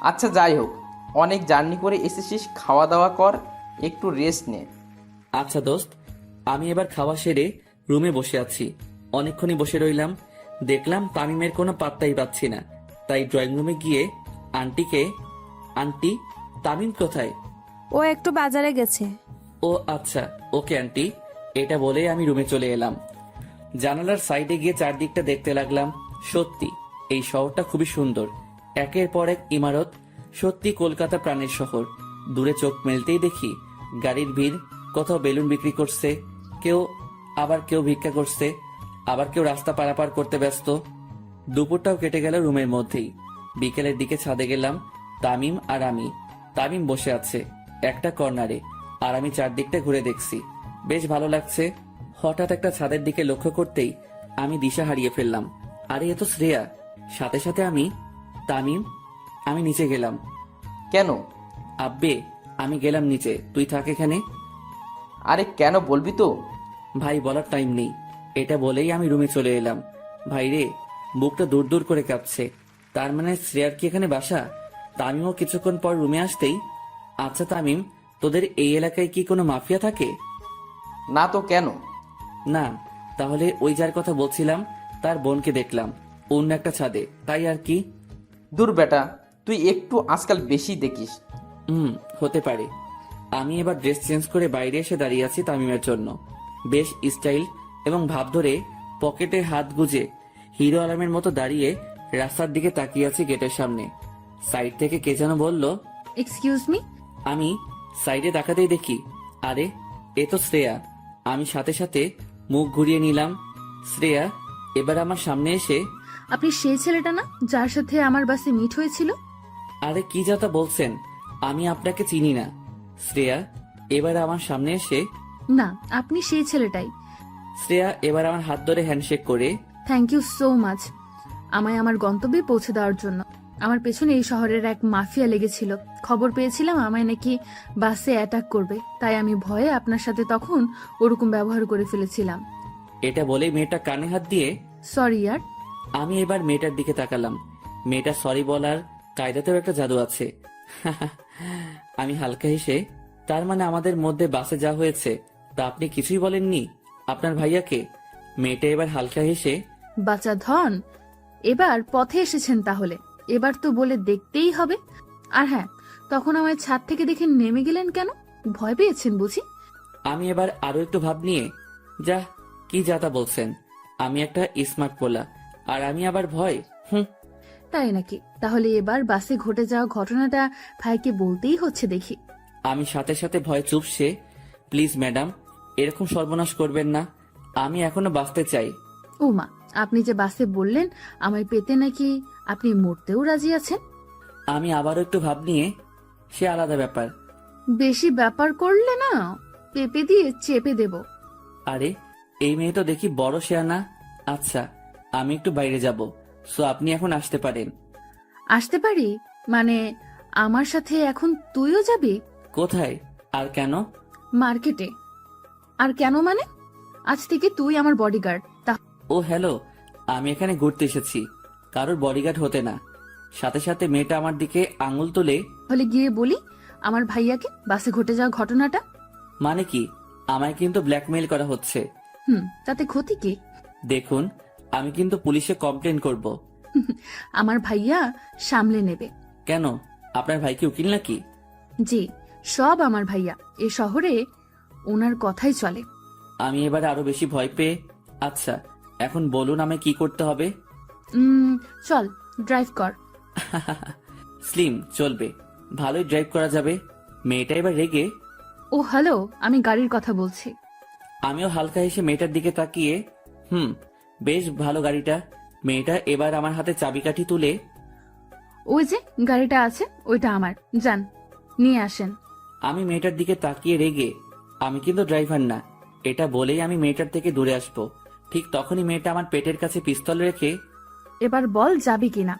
আচ্ছা যাই হোক, অনেক জার্নি করে এসেছিস, খাওয়া দাওয়া কর, একটু রেস্ট নে। আচ্ছা দোস্ত। আমি এবার খাওয়া সেরে রুমে বসে আছি। অনেকক্ষণই বসে রইলাম, দেখলাম তামিমের কোনো পাত্তাই পাচ্ছি না। তাই ড্রয়িং রুমে গিয়ে আন্টিকে, আন্টি তামিম কোথায়? ও একটু বাজারে গেছে। ও আচ্ছা, ওকে আন্টি, এটা বলে আমি রুমে চলে এলাম। জানালার সাইডে গিয়ে চারদিকটা দেখতে লাগলাম। সত্যি এই শহরটা খুবই সুন্দর, একের পর এক ইমারত, সত্যি কলকাতা প্রাণের শহর। দূরে চোখ মেলতেই দেখি গাড়ির ভিড়, কোথাও বেলুন বিক্রি করছে কেউ, আবার কেউ ভিক্ষা করছে, আবার কেউ রাস্তা পারাপার করতে ব্যস্ত। দুপুরটাও কেটে গেল রুমের মধ্যেই। বিকেলের দিকে ছাদে গেলাম, তামিম আর আমি। তামিম বসে আছে একটা কর্নারে, আর আমি চারদিকটা ঘুরে দেখছি, বেশ ভালো লাগছে। হঠাৎ একটা ছাদের দিকে লক্ষ্য করতেই আমি দিশা হারিয়ে ফেললাম। আরে এ তো শ্রেয়া। সাথে সাথে আমি, তামিম, আমি নিচে গেলাম। কেন? আব্বে আমি গেলাম নিচে, তুই থাক এখানে। আরে কেন বলবি তো? ভাই বলার টাইম নেই, এটা বলেই আমি রুমে চলে এলাম। ভাই রে, বুকটা দূর দূর করে কাঁপছে। তার মানে শ্রেয়ার কি এখানে বাসা? তামিমও কিছুক্ষণ পর রুমে আসতেই, আচ্ছা তামিম, তোদের এই এলাকায় কি কোনো মাফিয়া থাকে? না তো, কেন? না, তাহলে ওই যার কথা বলছিলাম তার বোনকে দেখলাম অন্য একটা ছাদে, তাই আর কি। দূর বেটা, তুই একটু আজকাল বেশি দেখিস। হতে পারে। আমি এবার ড্রেস চেঞ্জ করে বাইরে এসে দাঁড়িয়ে আছি তামিমের জন্য। বেশ স্টাইল এবং ভাব ধরে পকেটে হাত গুজে হিরো আলমের মতো দাঁড়িয়ে রাস্তার দিকে তাকিয়ে আছি গেটের সামনে। সাইড থেকে কে যেন বলল, এক্সকিউজ মি। আমি সাইডে তাকাতেই দেখি, আরে এ তো শ্রেয়া। আমি সাথে সাথে মুখ ঘুরিয়ে নিলাম। শ্রেয়া এবার আমার সামনে এসে, আপনি সেই ছেলেটা না যার সাথে আমার বাসে মিট হয়েছিল? আরে কি যাতা বলছেন, আমি আপনাকে চিনি না। শ্রেয়া এবার আমার সামনে এসে, না, আপনি সেই ছেলেটাই। শ্রেয়া এবার আমার হাত ধরে হ্যান্ডশেক করে, থ্যাংক ইউ সো মাচ আমায় আমার গন্তব্যে পৌঁছে দেওয়ার জন্য। আমার পেছনে এই শহরের এক মাফিয়া লেগেছিল। খবর পেয়েছিলাম আমায় নাকি বাসে অ্যাটাক করবে, তাই আমি ভয়ে আপনার সাথে তখন ওরকম ব্যবহার করে ফেলেছিলাম। এটা বলে মেয়েটা কানে হাত দিয়ে, সরি ইয়ার। আমি এবার মেয়েটার দিকে তাকালাম। মেয়েটা সরি বলার কায়দাতেও একটা জাদু আছে। আমি হালকা হেসে, তার মানে আমাদের মধ্যে বাসে যা হয়েছে তা আপনি কিছুই বলেননি আপনার ভাইয়াকে? মেয়েটা এবার হালকা হেসে, বাচ্চা ধন, এবার পথে এসেছেন তাহলে, এবার তো বলে দেখতেই হবে। আর হ্যাঁ, তখন আমায় ছাদ থেকে দেখে নেমে গেলেন কেন? ভয় পেয়েছেন বুঝি? আমি এবার আরো একটু ভাব নিয়ে, যা কি যাতা বলছেন, আমি একটা স্মার্ট পোলা, আর আমি আবার ভয়? তাই নাকি? তাহলে এবার বাসে ঘটে যাওয়া ঘটনাটা ভাইকে বলতেই হচ্ছে দেখি। আমি সাথে সাথে ভয় চুপসে, প্লিজ ম্যাডাম, এরকম সর্বনাশ করবেন না, আমি এখনো বাঁচতে চাই। ও মা, আপনি যে বাসে বললেন আমায় পেতে নাকি আপনি মরতেও রাজি আছেন। আমি আবারও একটু ভাব নিয়ে, সে আলাদা ব্যাপার। বেশি ব্যাপার করলে না পেপে দিয়ে চেপে দেব। আরে এই মেয়ে তো দেখি বড় শেয়ানা। আচ্ছা, আমি একটু বাইরে যাব, সো আপনি এখন আসতে পারেন। আসতে পারি মানে আমার সাথে এখন তুইও যাবি? কোথায় আর কেন? মার্কেটে। আর কেন মানে? আজ থেকে তুই আমার বডিগার্ড। ও হ্যালো, আমি এখানে ঘুরতে এসেছি, কারোর বডিগার্ড হতে না। সাথে সাথে মেয়েটা আমার দিকে আঙুল তুলে, তাহলে গিয়ে বলি আমার ভাইয়াকে বাসে ঘটে যাওয়া ঘটনাটা। মানে কি, আমায় কিন্তু ব্ল্যাকমেইল করা হচ্ছে। তাতে ক্ষতি কি? দেখুন, আমি কিন্তু পুলিশে কমপ্লেন করব। আমার ভাইয়া সামলে নেবে। কেন, আপনার ভাই কি উকিল নাকি? জি, সব আমার ভাইয়া। এ শহরে ওনার কথাই চলে। আমি এবার আরো বেশি ভয় পেয়ে, আচ্ছা এখন বলুন আমায় কি করতে হবে? চল ড্রাইভ কর। স্লিম চলবে, ভালোই ড্রাইভ করা যাবে। মেয়েটা এবার রেগে, ও হ্যালো, আমি গাড়ির কথা বলছি। আমিও হালকা হেসে মেয়েটার দিকে তাকিয়ে, বেশ ভালো গাড়িটা। মেয়েটা এবার আমার হাতে চাবিকাঠি তুলে, ওই যে গাড়িটা আছে ওইটা আমার, যান নিয়ে আসেন। আমি মেয়েটার দিকে তাকিয়ে রেগে, আমি কিন্তু ড্রাইভার না, এটা বলেই আমি মেয়েটার থেকে দূরে আসবো। ঠিক তখনই মেয়েটা আমার পেটের কাছে পিস্তল রেখে, এবার বল যাবি কিনা।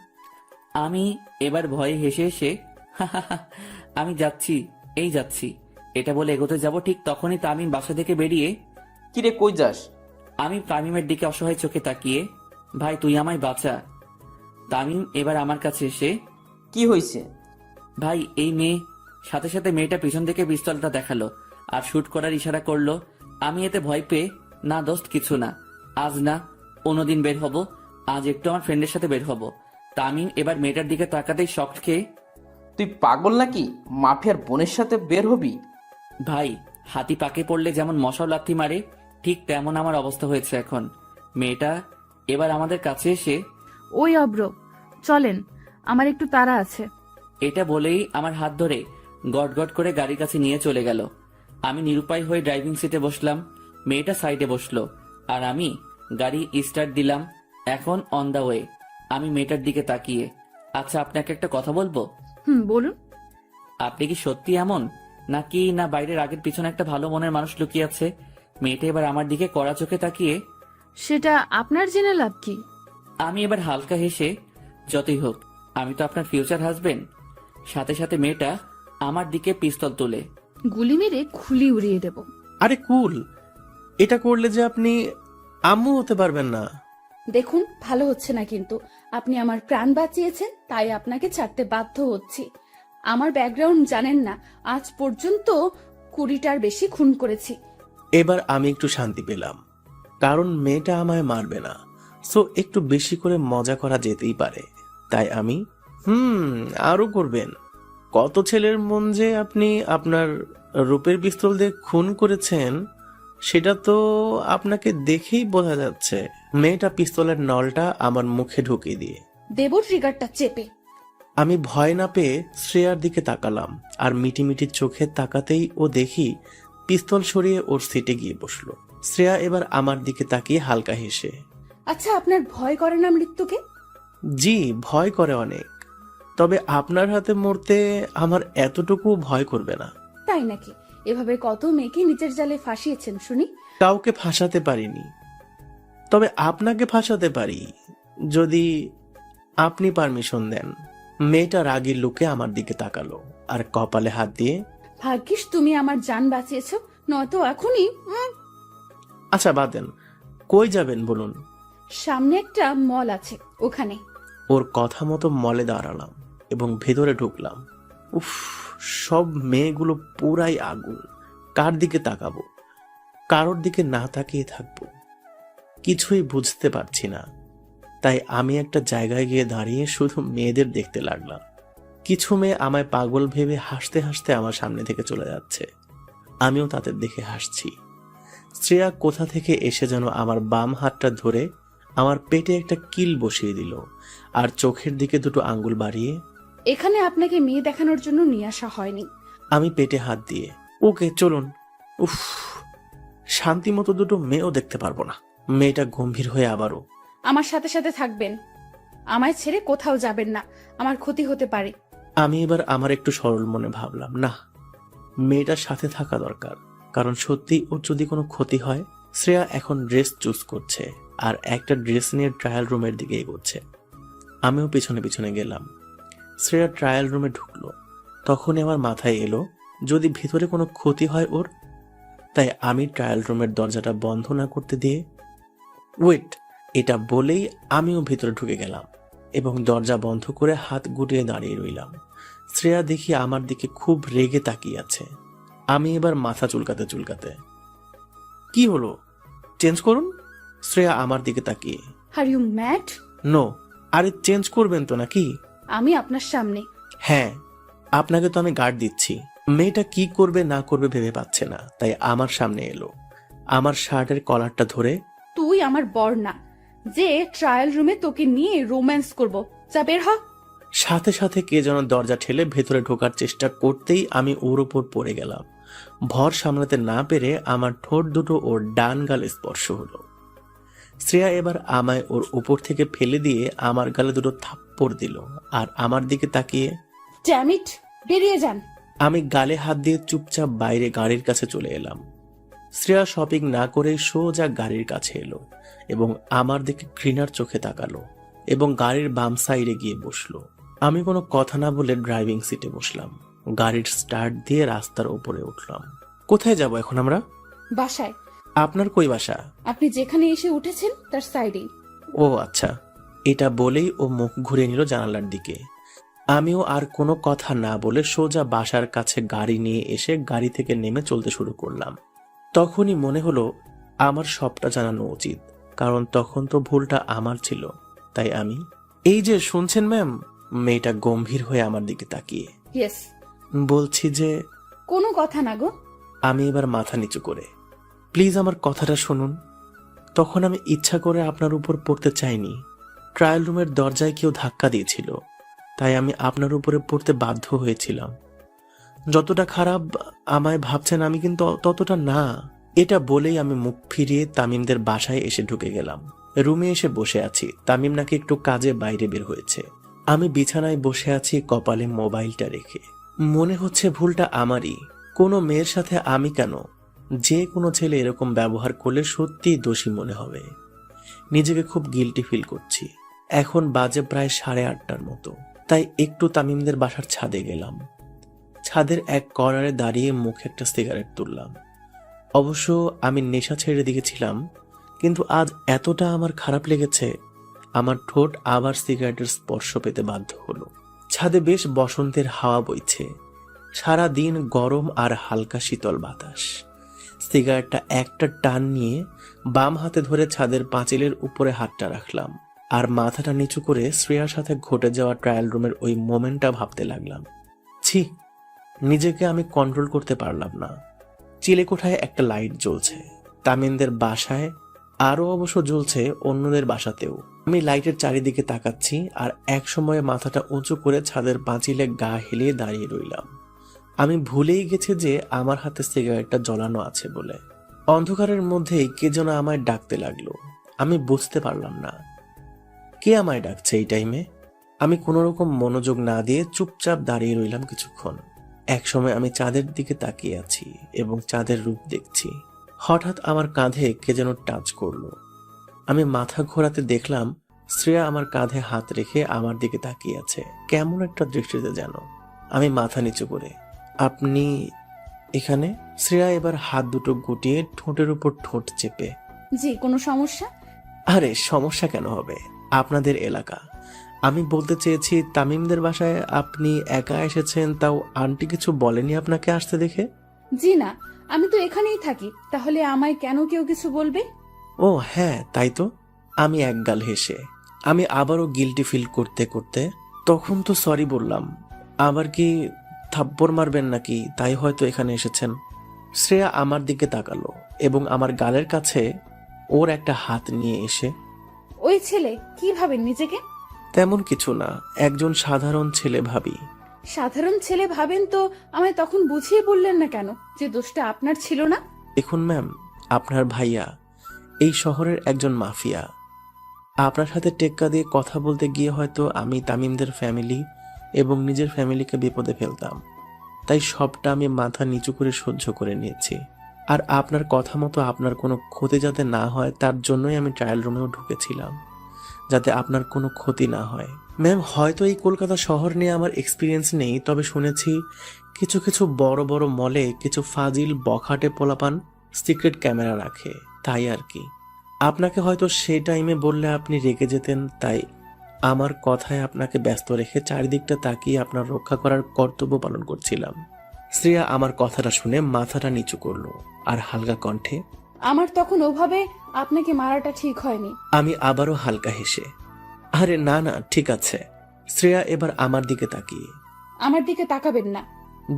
আমি এবার ভয়ে হেসে হেসে, আমি যাচ্ছি, এই যাচ্ছি, এটা বলে এগোতে যাব। ঠিক তখনই তামিম বাসা থেকে বেরিয়ে, কিরে কই যাস? আমি তামিমের দিকে অসহায় চোখে তাকিয়ে, ভাই তুই আমায় বাঁচা। তামিম এবার আমার কাছে এসে, কি হয়েছে? ভাই এই মেয়ে। সাথে সাথে মেয়েটা পিছন থেকে পিস্তলটা দেখালো আর শুট করার ইশারা করলো। আমি এতে ভয় পেয়ে, না দোস্ত কিছু না, আজ না অন্যদিন বের হব, আজ একটু আমার ফ্রেন্ডের সাথে বের হব। তামিম এবার মেয়েটার দিকে তাকাতেই শক খেয়ে, তুই পাগল নাকি? মাফিয়ার বোনের সাথে বের হবি? ভাই হাতি পাকে পড়লে যেমন মশাও লাথি মারে, ঠিক তেমন আমার অবস্থা হয়েছে এখন। মেয়েটা এবার আমাদের কাছে এসে, ওই অব্র, চলেন, আমার একটু তাড়া আছে। এটা বলেই আমার হাত ধরে গট করে গাড়ির কাছে নিয়ে চলে গেল। আমি নিরুপায় হয়ে ড্রাইভিং সিটে বসলাম, মেয়েটা সাইডে বসলো, আর আমি গাড়ি স্টার্ট দিলাম। এখন অন দা ওয়ে। আমি মেয়েটার দিকে তাকিয়ে, আচ্ছা আপনাকে একটা কথা বলবো? বলুন। আপনি কি সত্যি এমন, নাকি না বাইরের আগের পিছনে একটা ভালো মনের মানুষ লুকিয়ে আছে? মেয়েটা এবার আমার দিকে কড়া চোখে তাকিয়ে, সেটা আপনার জেনে লাভ কি? আমি এবার হালকা হেসে, যতই হোক আমি তো আপনার ফিউচার হাজবেন্ড। সাথে সাথে মেয়েটা আমার দিকে পিস্তল তুলে, গুলি মেরে খুলি উড়িয়ে দেব। আরে কুল, এটা করলে যে আপনি আম্মু হতে পারবেন না। দেখুন, ভালো হচ্ছে না, কিন্তু আপনি আমার প্রাণ বাঁচিয়েছেন, তাই আপনাকে ছাড়তে বাধ্য হচ্ছি। আমার ব্যাকগ্রাউন্ড জানেন না, আজ পর্যন্ত 20টার বেশি খুন করেছি। এবার আমি একটু শান্তি পেলাম, কারণ মেয়েটা আমায় মারবে না, সো একটু বেশি করে মজা করা যেতেই পারে। তাই আমি আরো করবেন। কত ছেলের মন যে আপনি আপনার রূপের পিস্তল দিয়ে খুন করেছেন, সেটা তো আপনাকে দেখেই বোঝা যাচ্ছে। মেয়েটা পিস্তলের নলটা আমার মুখে ঢুকিয়ে দিয়ে, দেব ট্রিগারটা চেপে। আমি ভয় না পেয়ে শ্রেয়ার দিকে তাকালাম, আর মিটি মিটি চোখে তাকাতেই ও দেখি পিস্তল সরিয়ে ওর সিটে গিয়ে বসলো। শ্রেয়া এবার আমার দিকে তাকিয়ে হালকা হেসে, আচ্ছা, আপনার ভয় করে না মৃত্যুকে? জি ভয় করে অনেক, তবে আপনার হাতে মরতে আমার এতটুকু ভয় করবে না। তাই নাকি? এভাবে কত মেয়েকে নিচের জালে ফাঁসিয়েছেন শুনি। কাউকে ফাঁসাতে পারিনি, তবে আপনাকে ফাঁসাতে পারি যদি আপনি পারমিশন দেন। মেয়েটা রাগী লুকে আমার দিকে তাকালো আর কপালে হাত দিয়ে, ভাগ্যিস তুমি আমার জান বাঁচিয়েছো, নয়তো এখনই। আচ্ছা বাদ দেন, কই যাবেন বলুন? সামনে একটা মল আছে, ওখানে। ওর কথা মতো মলে দাঁড়ালাম এবং ভেতরে ঢুকলাম। উফ, সব মেয়েগুলো পুরাই আগুন। কার দিকে তাকাবো, কারোর দিকে না তাকিয়ে থাকবো, কিছুই বুঝতে পারছি না। তাই আমি একটা জায়গায় গিয়ে দাঁড়িয়ে শুধু মেয়েদের দেখতে লাগলাম। কিছু মেয়ে আমায় পাগল ভেবে হাসতে হাসতে আমার সামনে থেকে চলে যাচ্ছে, আমিও তাদের দেখে হাসছি। শ্রেয়া কোথা থেকে এসে যেন আমার বাম হাতটা ধরে আমার পেটে একটা কিল বসিয়ে দিল আর চোখের দিকে দুটো আঙ্গুল বাড়িয়ে এখানে আপনাকে মেয়ে দেখানোর জন্য নিয়ে আসা হয়নি। আমি পেটে হাত দিয়ে, ওকে চলুন। উফ, শান্তি মতো দুটো মেয়েও দেখতে পারবো না। মেয়েটা গম্ভীর হয়ে আবারও, আমার সাথে সাথে থাকবেন, আমায় ছেড়ে কোথাও যাবেন না, আমার ক্ষতি হতে পারে। আমি এবার আমার একটু সরল মনে ভাবলাম, না, মেয়েটার সাথে থাকা দরকার, কারণ সত্যি ওর যদি কোনো ক্ষতি হয়। শ্রেয়া এখন ড্রেস চুজ করছে আর একটা ড্রেস নিয়ে ট্রায়াল রুমের দিকে এগোচ্ছে। আমিও পিছনে পিছনে গেলাম। শ্রেয়া ট্রায়াল রুমে ঢুকলো, তখনই আমার মাথায় এলো যদি ভিতরে কোনো ক্ষতি হয় ওর। তাই আমি ট্রায়াল রুমের দরজাটা বন্ধ না করতে দিয়ে ওয়েট, এটা বলেই আমিও ভিতরে ঢুকে গেলাম এবং দরজা বন্ধ করে হাত গুটিয়ে দাঁড়িয়ে রইলাম। শ্রেয়া দেখি আমার দিকে খুব রেগে তাকিয়ে আছে। আমি এবার মাথা চুলকাতে চুলকাতে, কি হলো, চেঞ্জ করুন। শ্রেয়া আমার দিকে তাকিয়ে, আর ইউ ম্যাড? নো। আরে চেঞ্জ করবেন তো নাকি? আমি আপনার সামনে। হ্যাঁ, আপনাকে তো আমি গার্ড দিচ্ছি। মেয়েটা কি করবে না করবে ভেবে পাচ্ছে না, তাই আমার সামনে এলো। আমার শার্টের কলারটা ধরে, তুই আমার বর না যে ট্রায়াল রুমে তোকে নিয়ে রোম্যান্স করব, যা বের হ। সাথে সাথে কে যেন দরজা ঠেলে ভেতরে ঢোকার চেষ্টা করতেই আমি ওর উপর পড়ে গেলাম। ভর সামলাতে না পেরে আমার ঠোঁট দুটো ওর ডান গালে স্পর্শ হলো। শ্রেয়া এবার আমায় ওর উপর থেকে ফেলে দিয়ে আমার গালে দুটো থাপ্পড় দিল আর আমার দিকে তাকিয়ে, ড্যাম ইট, বেরিয়ে যান। আমি গালে হাত দিয়ে চুপচাপ বাইরে গাড়ির কাছে চলে এলাম। শ্রেয়া শপিং না করে সোজা গাড়ির কাছে এলো এবং আমার দিকে ঘৃণার চোখে তাকালো এবং গাড়ির বাম সাইডে গিয়ে বসলো। আমি কোনো কথা না বলে ড্রাইভিং সিটে বসলাম। গাড়ির স্টার্ট দিয়ে রাস্তার উপরে উঠলাম। কোথায় যাব এখন আমরা? বাসায়। আপনার কই বাসা? আপনি যেখানে এসে উঠেছেন তার সাইডেই। ও আচ্ছা। এটা বলেই ও মুখ ঘুরে নিল জানালার দিকে। আমিও আর কোনো কথা না বলে সোজা বাসার কাছে গাড়ি নিয়ে এসে গাড়ি থেকে নেমে চলতে শুরু করলাম। তখনই মনে হলো আমার সবটা জানানো উচিত, কারণ তখন তো ভুলটা আমার ছিল। তাই আমি, এই যে শুনছেন ম্যাম? মেয়েটা গম্ভীর হয়ে আমার দিকে তাকিয়ে, ইয়েস। বলছি যে, কোনো কথা না গো। আমি এবার মাথা নিচু করে, প্লিজ আমার কথাটা শুনুন। তখন আমি ইচ্ছা করে আপনার উপর পড়তে চাইনি। ট্রায়াল রুমের দরজায় কেউ ধাক্কা দিয়েছিল, তাই আমি আপনার উপরে পড়তে বাধ্য হয়েছিলাম। যতটা খারাপ আমায় ভাবছেন আমি কিন্তু ততটা না। এটা বলেই আমি মুখ ফিরিয়ে তামিমদের বাসায় এসে ঢুকে গেলাম। রুমে এসে বসে আছি। তামিম নাকি একটু কাজে বাইরে বের হয়েছে। আমি বিছানায় বসে আছি কপালে মোবাইলটা রেখে। মনে হচ্ছে ভুলটা আমারই। কোনো মেয়ের সাথে আমি কেন? যে কোনো ছেলে এরকম ব্যবহার করলে সত্যিই দোষী মনে হবে। নিজেকে খুব গিল্টি ফিল করছি। এখন বাজে প্রায় 8:30টার মতো। তাই একটু তামিমদের বাসার ছাদে গেলাম। ছাদের এক কর্নারে দাঁড়িয়ে মুখে একটা সিগারেট তুললাম। অবশ্য আমি নেশা ছেড়ে দিয়েছিলাম, কিন্তু আজ এতটা আমার খারাপ লেগেছে, আমার ঠোঁট আবার সিগারেটের স্পর্শ পেতে বাধ্য হলো। ছাদে বেশ বসন্তের হাওয়া বইছে। সারা দিন গরম আর হালকা শীতল বাতাস। সিগারেটটা একটা টান নিয়ে বাম হাতে ধরে ছাদের পাঁচিলের উপরে হাতটা রাখলাম আর মাথাটা নিচু করে শ্রেয়ার সাথে ঘটে যাওয়া ট্রায়াল রুমের ওই মোমেন্টটা ভাবতে লাগলাম। ছি, নিজেকে আমি কন্ট্রোল করতে পারলাম না। চিলেকোঠায় একটা লাইট জ্বলছে, তামিমদের বাসায় আরো অবশ্য জ্বলছে অন্যদের বাসাতেও। আমি লাইটের চারিদিকে তাকাচ্ছি আর এক সময়ে মাথাটা উঁচু করে ছাদের পাঁচিলে গা হেলিয়ে দাঁড়িয়ে রইলাম। আমি ভুলেই গেছি যে আমার হাতে সিগারেটটা জ্বলানো আছে বলে। অন্ধকারের মধ্যেই কে যেন আমায় ডাকতে লাগলো। আমি বুঝতে পারলাম না কে আমায় ডাকছে এই টাইমে। আমি কোনো রকম মনোযোগ না দিয়ে চুপচাপ দাঁড়িয়ে রইলাম কিছুক্ষণ। একসময় আমি চাঁদের দিকে তাকিয়ে আছি এবং চাঁদের রূপ দেখছি। হঠাৎ আমার কাঁধে কে যেন টাচ করলো। আমি মাথা ঘোরাতে দেখলাম শ্রেয়া আমার কাঁধে হাত রেখে আমার দিকে তাকিয়ে আছে, কেমন একটা দৃষ্টিতে যেন। আমি মাথা নিচু করে, আপনি এখানে? শ্রেয়া এবার হাত দুটো গুটিয়ে ঠোঁটের উপর ঠোঁট চেপে, জি, কোনো সমস্যা? আরে সমস্যা কেন হবে, আপনাদের এলাকা। আমি বলতে চেয়েছি তামিমদের বাসায় আপনি একা এসেছেন, তাও আন্টি কিছু বলেনি আপনাকে আসতে দেখে? জি না, আমি তো এখানেই থাকি, তাহলে আমায় কেন কেউ কিছু বলবে? ও হ্যাঁ, তাই তো। আমি একগাল হেসে, আমি আবারও গিল্টি ফিল করতে করতে, তখন তো সরি বললাম, আবার কি থাপ্পড় মারবেন নাকি, তাই হয়তো এখানে এসেছেন। শ্রেয়া আমার দিকে তাকালো এবং আমার গালের কাছে ওর একটা হাত নিয়ে এসে, ওই ছেলে কি ভাবেন নিজেকে? তেমন কিছু না, একজন সাধারণ ছেলে ভাবি। সাধারণ ছেলে ভাবেন তো আমায় তখন বুঝিয়ে বললেন না কেন যে দোষটা আপনার ছিল না? দেখুন ম্যাম, আপনার ভাইয়া এই শহরের একজন মাফিয়া। আপনার সাথে টেক্কা দিয়ে কথা বলতে গিয়ে হয়তো আমি তামিমদের ফ্যামিলি এবং নিজের ফ্যামিলিকে বিপদে ফেলতাম, তাই সবটা আমি মাথা নিচু করে সহ্য করে নিয়েছি। আর আপনার কথা মতো আপনার কোনো ক্ষতি যাতে না হয় তার জন্যই আমি ট্রায়াল রুমেও ঢুকেছিলাম, যাতে আপনার কোনো ক্ষতি না হয়। ম্যাম, হয়তো এই কলকাতা শহর নিয়ে আমার এক্সপিরিয়েন্স নেই, তবে শুনেছি কিছু কিছু বড় বড় মলে কিছু ফাজিল বখাটে পোলাপান সিক্রেট ক্যামেরা রাখে, তাই আর কি। আপনাকে হয়তো সেই টাইমে বললে আপনি রেগে যেতেন, তাই আমার কথায় আপনাকে ব্যস্ত রেখে চারিদিকটা তাকিয়ে আপনার রক্ষা করার কর্তব্য পালন করছিলাম। শ্রেয়া আমার কথাটা শুনে মাথাটা নিচু করলো আর হালকা কণ্ঠে, আমার তখন ওভাবে আপনাকে মারাটা ঠিক হয়নি। আমি আবারও হালকা হেসে, আরে না না, ঠিক আছে। শ্রেয়া এবার আমার দিকে তাকিয়ে, আমার দিকে তাকাবেন না।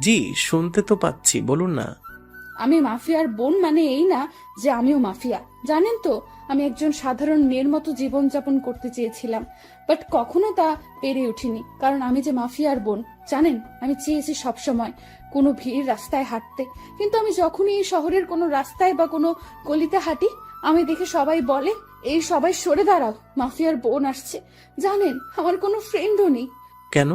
জি শুনতে তো পাচ্ছি, বলুন না। আমি মাফিয়ার বোন মানে এই না যে আমিও মাফিয়া। জানেন তো, আমি একজন সাধারণ মেয়ের মতো জীবনযাপন করতে চেয়েছিলাম, বাট কখনো তা পেরে উঠিনি, কারণ আমি যে মাফিয়ার বোন। জানেন, আমি চেয়েছি সবসময় কোনো ভিড় রাস্তায় হাঁটতে, কিন্তু আমি যখনই এই শহরের কোনো রাস্তায় বা কোনো গলিতে হাঁটি, আমি দেখে সবাই বলে, এই সবাই সরে দাঁড়াও, মাফিয়ার বোন আসছে। জানেন, আমার কোনো ফ্রেন্ডও নেই। কেন?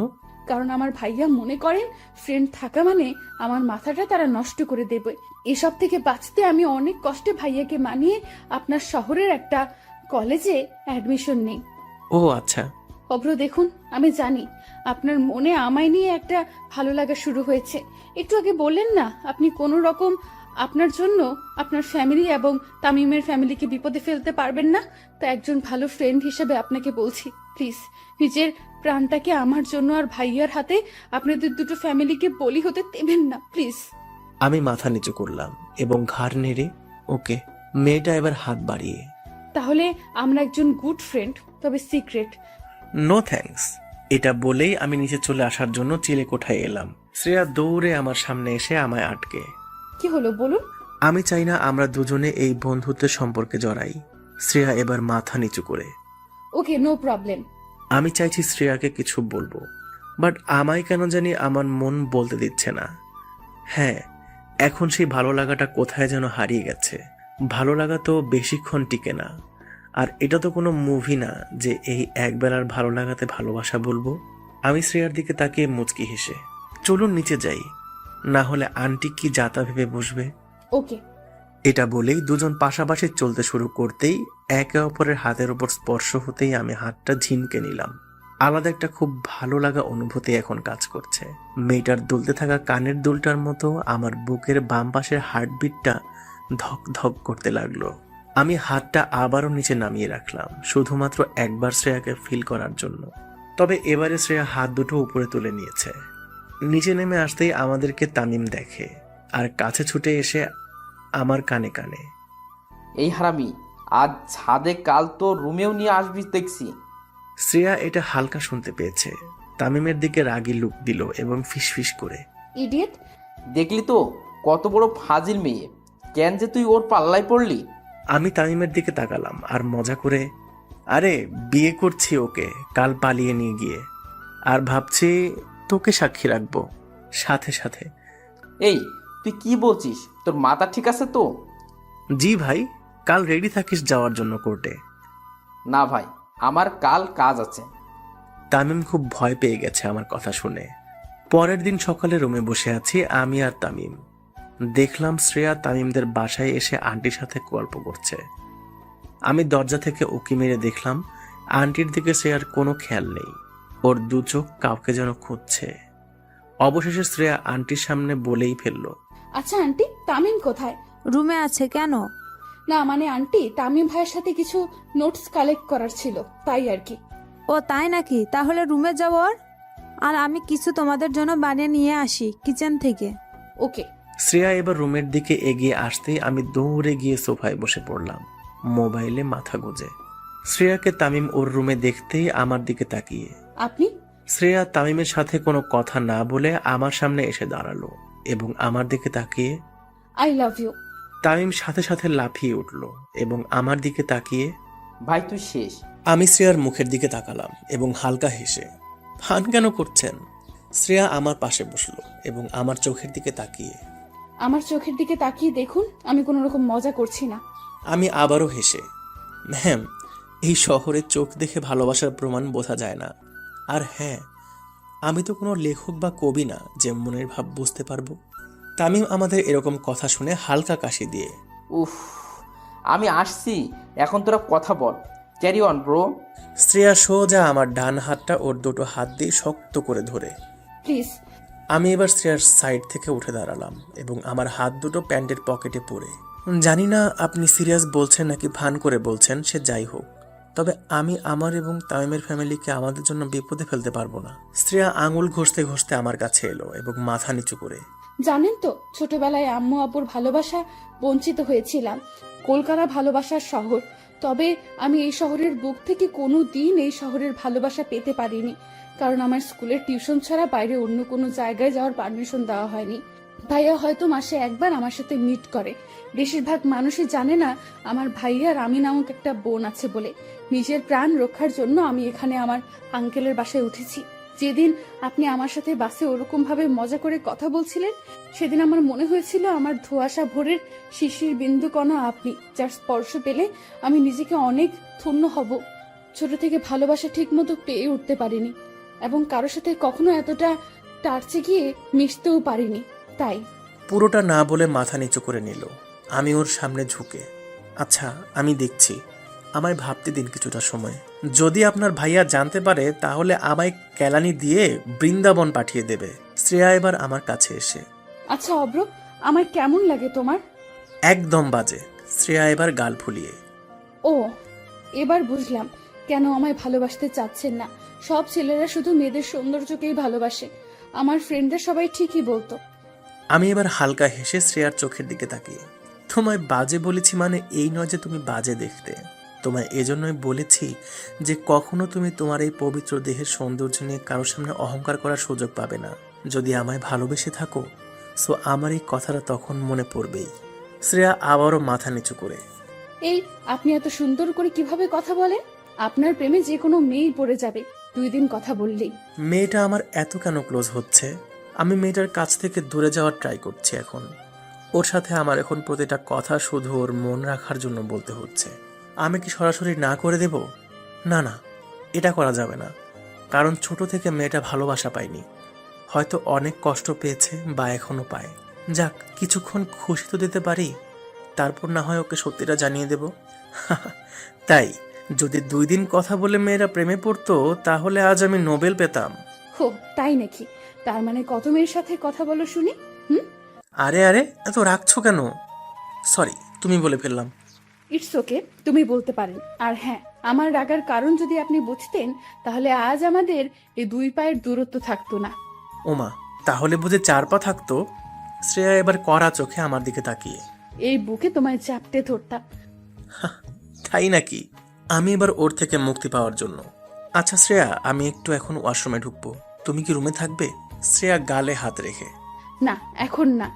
কারণ আমার ভাইয়া মনে করেন ফ্রেন্ড থাকা মানে আমার মাথাটা তারা নষ্ট করে দেবে। এসব থেকে বাঁচতে আমি অনেক কষ্টে ভাইয়াকে মানিয়ে আপনার শহরের একটা কলেজে অ্যাডমিশন নেই। ও আচ্ছা। অভ্র, দেখুন, আমি জানি আপনার মনে আমায় নিয়ে একটা ভালো লাগা শুরু হয়েছে। একটু আগে বললেন না আপনি কোনো রকম আপনার জন্য আপনার ফ্যামিলি এবং তামিমের ফ্যামিলিকে বিপদে ফেলতে পারবেন না। তা একজন ভালো ফ্রেন্ড হিসেবে আপনাকে বলছি, প্লিজ নিজের প্রাণটাকে আমার জন্য আর ভাইয়ার হাতে আপনাদের দুটো ফ্যামিলিকে বলি হতে দেবেন না, প্লিজ। আমি মাথা নিচু করলাম এবং ঘাড় নেড়ে, ওকে। মেয়েটা এবার হাত বাড়িয়ে, তাহলে আমরা একজন গুড ফ্রেন্ড, তবে সিক্রেট। No thanks. এটা বলেই আমি নিচে চলে আসার জন্য চিলে কোঠায় এলাম। শ্রেয়া দৌড়ে আমার সামনে এসে আমায় আটকে। কি হলো বলুন? আমি চাই না আমরা দুজনে এই বন্ধুত্বের সম্পর্কে জড়াই। শ্রেয়া এবার মাথা নিচু করে, ওকে, নো প্রবলেম। আমি চাইছি শ্রেয়াকে কিছু বলবো, বাট আমায় কেন জানি আমার মন বলতে দিচ্ছে না। হ্যাঁ, এখন সেই ভালো লাগাটা কোথায় যেন হারিয়ে গেছে। ভালো লাগা তো বেশিক্ষণ টিকে না, আর এটা তো কোনো মুভি না যে এই একবেলার ভালো লাগাতে ভালোবাসা বলবো। আমি শ্রেয়ার দিকে তাকিয়ে মুচকি হেসে, চলুন নিচে যাই, না হলে আন্টি কি যাতা ভেবে বসবে। ওকে। এটা বলেই দুজন পাশাপাশি চলতে শুরু করতেই একে অপরের হাতের ওপর স্পর্শ হতেই আমি হাতটা ঝিনকে নিলাম। আলাদা একটা খুব ভালো লাগা অনুভূতি এখন কাজ করছে। মেয়েটার দুলতে থাকা কানের দুলটার মতো আমার বুকের বাম পাশের হার্টবিটটা ধক ধক করতে লাগলো। আমি হাতটা আবারও নিচে নামিয়ে রাখলাম, শুধুমাত্র একবার শ্রেয়াকে ফিল করার জন্য। তবে এবারে শ্রেয়া হাত দুটো উপরে তুলে নিয়েছে। নিচে নেমে আসতেই আমাদেরকে তামিম দেখে আর কাছে ছুটে এসে আমার কানে কানে, এই হারামি, আজ ছাদে কাল তো রুমেও নিয়ে আসবি দেখছি। শ্রেয়া এটা হালকা শুনতে পেয়েছে। তামিমের দিকে রাগী লুক দিল এবং ফিসফিস করে, ইডিয়েট। দেখলি তো কত বড় ফাজিল মেয়ে, কেন যে তুই ওর পাল্লায় পড়লি? আমি তামিমের দিকে তাকালাম আর মজা করে, আরে বিয়ে করছি ওকে কাল পালিয়ে নিয়ে গিয়ে, আর ভাবছি তোকে সাক্ষী রাখবো সাথে সাথে। এই তুই কি বলছিস? তোর মাথা ঠিক আছে তো? জি ভাই, কাল রেডি থাকিস যাওয়ার জন্য কোর্টে। না ভাই, আমার কাল কাজ আছে। তামিম খুব ভয় পেয়ে গেছে আমার কথা শুনে। পরের দিন সকালে রুমে বসে আছি আমি আর তামিম। দেখলাম শ্রেয়া তামিমদের বাসায় এসে আন্টির সাথে গল্প করছে। আমি দরজা থেকে উকি মেরে দেখলাম আন্টির দিকে শ্রেয়ার কোনো খেয়াল নেই, ওর দু চোখ কাউকে যেন খুঁজছে। অবশেষে শ্রেয়া আন্টির সামনে বলেই ফেললো, আচ্ছা আন্টি, তামিম কোথায়? রুমে আছে। কেন? না মানে আন্টি, তামিম ভাইয়ের সাথে কিছু নোটস কালেক্ট করার ছিল, তাই আর কি। ও তাই নাকি? তাহলে রুমে যাও ওর, আর আমি কিছু তোমাদের জন্য বানিয়ে নিয়ে আসি কিচেন থেকে। ওকে। শ্রেয়া এবার রুমের দিকে এগিয়ে আসতেই আমি দৌড়ে গিয়ে সোফায় বসে পড়লাম, মোবাইলে মাথা গুঁজে। শ্রেয়াকে তামিম ওর রুমে দেখতেই আমার দিকে তাকিয়ে। আপনি? শ্রেয়া তামিমের সাথে কোনো কথা না বলে আমার সামনে এসে দাঁড়ালো এবং আমার দিকে তাকিয়ে, আই লাভ ইউ। তামিম সাথে সাথে লাফিয়ে উঠল এবং আমার দিকে তাকিয়ে, ভাই তুই শেষ, আমি শ্রেয়ার মুখের দিকে তাকালাম এবং হালকা হেসে, ফান কেন করছেন? শ্রেয়া আমার পাশে বসলো এবং আমার চোখের দিকে তাকিয়ে। আমার চোখের দিকে তাকিয়ে দেখুন, আমি কোনো রকম মজা করছি না। আমি আবারও হেসে, ম্যাম, এই শহরে চোখ দেখে ভালোবাসার প্রমাণ বোঝা যায় না। আর হ্যাঁ, আমি তো কোনো লেখক বা কবি না যে মনের ভাব বুঝতে পারবো। তামিম আমাদের এরকম কথা শুনে হালকা কাশি দিয়ে, উফ, আমি আসছি, এখন তোরা কথা বল। Carry on bro. শ্রেয়া সোজা আমার ডান হাতটা ওর দুটো হাত দিয়ে শক্ত করে ধরে। প্লিজ। আমি এবার শ্রেয়ার সাইড থেকে উঠে দাঁড়ালাম এবং আমার হাত দুটো প্যান্টের পকেটে পরে। জানি না আপনি সিরিয়াস বলছেন নাকি ভান করে বলছেন, সে যাই হোক, তবে আমি আমার এবং তামিমের ফ্যামিলিকে আমাদের জন্য বিপদে ফেলতে পারবো না। শ্রেয়া আঙুল ঘষতে ঘষতে আমার কাছে এলো এবং মাথা নিচু করে। জানেন তো, ছোটবেলায় আম্মু আব্বুর ভালোবাসা বঞ্চিত হয়েছিলাম। কলকাতা ভালোবাসার শহর, তবে আমি এই শহরের বুক থেকে কোনো দিন এই শহরের ভালোবাসা পেতে পারিনি, কারণ আমার স্কুলের টিউশন ছাড়া বাইরে অন্য কোনো জায়গায় যাওয়ার পারমিশন দেওয়া হয়নি। ভাইয়া হয়তো মাসে একবার আমার সাথে মিট করে। বেশিরভাগ মানুষই জানে না আমার ভাইয়ার আমি নামক একটা বোন আছে বলে। নিজের প্রাণ রক্ষার জন্য আমি এখানে আমার আঙ্কেলের বাসায় উঠেছি। যেদিন আপনি আমার সাথে বাসে ওরকম ভাবে মজা করে কথা বলছিলেন, সেদিন আমার মনে হয়েছিল আমার ধোঁয়াশা ভোরের শিশির বিন্দু কণা আপনি, যার স্পর্শ পেলে আমি নিজেকে অনেক ধন্য হব। ছোট থেকে ভালোবাসা ঠিক মতো পেয়ে উঠতে পারিনি এবং কারোর সাথে কখনো এতটা টার্চে গিয়ে মিশতেও পারিনি। তাই পুরোটা না বলে মাথা নিচু করে নিল। আমি ওর সামনে ঝুঁকে, আচ্ছা আমি দেখছি, আমায় ভাবতে দিন কিছুটা সময়। যদি আপনার ভাইয়া জানতে পারে তাহলে আমায় কেলানি দিয়ে বৃন্দাবন পাঠিয়ে দেবে। শ্রেয়া এবার আমার কাছে এসে, আচ্ছা অব্র, আমার কেমন লাগে তোমার? একদম বাজে। শ্রেয়া এবার গাল ফুলিয়ে, ও, এবার বুঝলাম কেন আমায় ভালোবাসতে চাচ্ছেন না। সব ছেলেরা শুধু মেয়েদের সৌন্দর্যকেই ভালোবাসে। আমার ফ্রেন্ডরা সবাই ঠিকই বলতো। আমি এবার হালকা হেসে শ্রেয়ার চোখের দিকে তাকিয়ে, তোমায় বাজে বলেছি মানে এই নয় যে তুমি বাজে দেখতে। তোমায় এজন্যই বলেছি যে কখনো তুমি তোমার এই পবিত্র দেহের সৌন্দর্য নিয়ে কারোর সামনে অহংকার করার সুযোগ পাবে না। যদি আমায় ভালোবেসে থাকো, সো আমার এই কথাটা তখন মনে পড়বেই। শ্রেয়া আবারও মাথা নিচু করে, এই, আপনি এত সুন্দর করে কিভাবে কথা বলেন? আপনার প্রেমে যে কোনো মেয়েই পড়ে যাবে 2 দিন কথা বললেই। মেয়েটা আমার এত কেন ক্লোজ হচ্ছে? আমি মেয়েটার কাছ থেকে দূরে যাওয়ার ট্রাই করছি এখন। ওর সাথে আমার এখন প্রতিটা কথা শুধু ওর মন রাখার জন্য বলতে হচ্ছে। আমি কি সরাসরি না করে দেব? না না, এটা করা যাবে না, কারণ ছোট থেকে মেয়েটা ভালোবাসা পায়নি। হয়তো অনেক কষ্ট পেয়েছে বা এখনো পায়। যাক, কিছুক্ষণ খুশি তো দিতে পারি, তারপর না হয় ওকে সত্যিটা জানিয়ে দেব। তাই যদি 2 দিন কথা বলে মেয়েরা প্রেমে পড়তো তাহলে আজ আমি নোবেল পেতাম। হো, তাই নাকি? তার মানে কত মেয়ের সাথে কথা বলো শুনি? আরে আরে, এত রাখছো কেন? সরি, তুমি বলে ফেললাম। ইটস ওকে, তুমি বলতে পারেন। আর হ্যাঁ, আমার রাগার কারণ যদি আপনি বুঝতেন তাহলে আজ আমাদের এই 2 পায়ের দূরত্ব থাকতো না। ওমা, তাহলে বুঝে 4 পা থাকতো। শ্রেয়া এবার কড়া চোখে আমার দিকে তাকিয়ে, এই বুকে তোমায় চাপটে ধরতাম। তাই নাকি? আমি এবার ওর থেকে মুক্তি পাওয়ার জন্য, আচ্ছা শ্রেয়া, আমি একটু এখন ওয়াশরুমে ঢুকবো, তুমি কি রুমে থাকবে? শ্রেয়া গালে হাত রেখে, না, এখন না,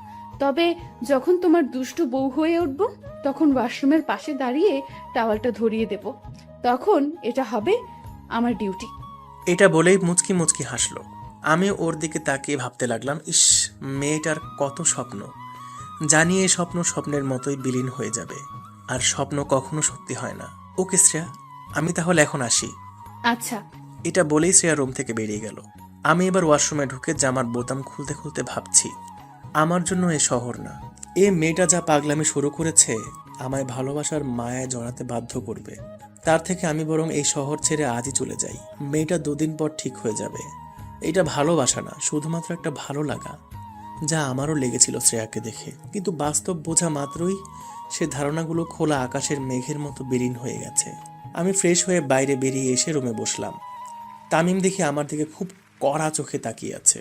তবে যখন তোমার দুষ্টু বউ হয়ে উঠব তখন ওয়াশরুমের পাশে দাঁড়িয়ে টাওয়ালটা ধরিয়ে দেব। তখন এটা হবে আমার ডিউটি। এটা বলেই মুচকি মুচকি হাসলো। আমি ওর দিকে তাকিয়ে ভাবতে লাগলাম, ইস, মেয়েটার কত স্বপ্ন। জানি এই স্বপ্ন স্বপ্নের মতোই বিলীন হয়ে যাবে, আর স্বপ্ন কখনো সত্যি হয় না। ওকে শ্রেয়া, আমি তাহলে এখন আসি। আচ্ছা। এটা বলেই শ্রেয়া রুম থেকে বেরিয়ে গেল। আমি এবার ওয়াশরুমে ঢুকে জামার বোতাম খুলতে খুলতে ভাবছি, আমার জন্য এ শহর না। এ মেয়েটা যা পাগলামি শুরু করেছে আমায় ভালোবাসার মায়ায় জড়াতে বাধ্য করবে। তার থেকে আমি বরং এই শহর ছেড়ে আজই চলে যাই। মেয়েটা 2 দিন পর ঠিক হয়ে যাবে। এটা ভালোবাসা না, শুধুমাত্র একটা ভালো লাগা, যা আমারও লেগেছিল শ্রেয়াকে দেখে। কিন্তু বাস্তব বোঝা মাত্রই সে ধারণাগুলো খোলা আকাশের মেঘের মতো বিলীন হয়ে গেছে। আমি ফ্রেশ হয়ে বাইরে বেরিয়ে এসে রুমে বসলাম। তামিম দেখে আমার দিকে খুব কড়া চোখে তাকিয়ে আছে।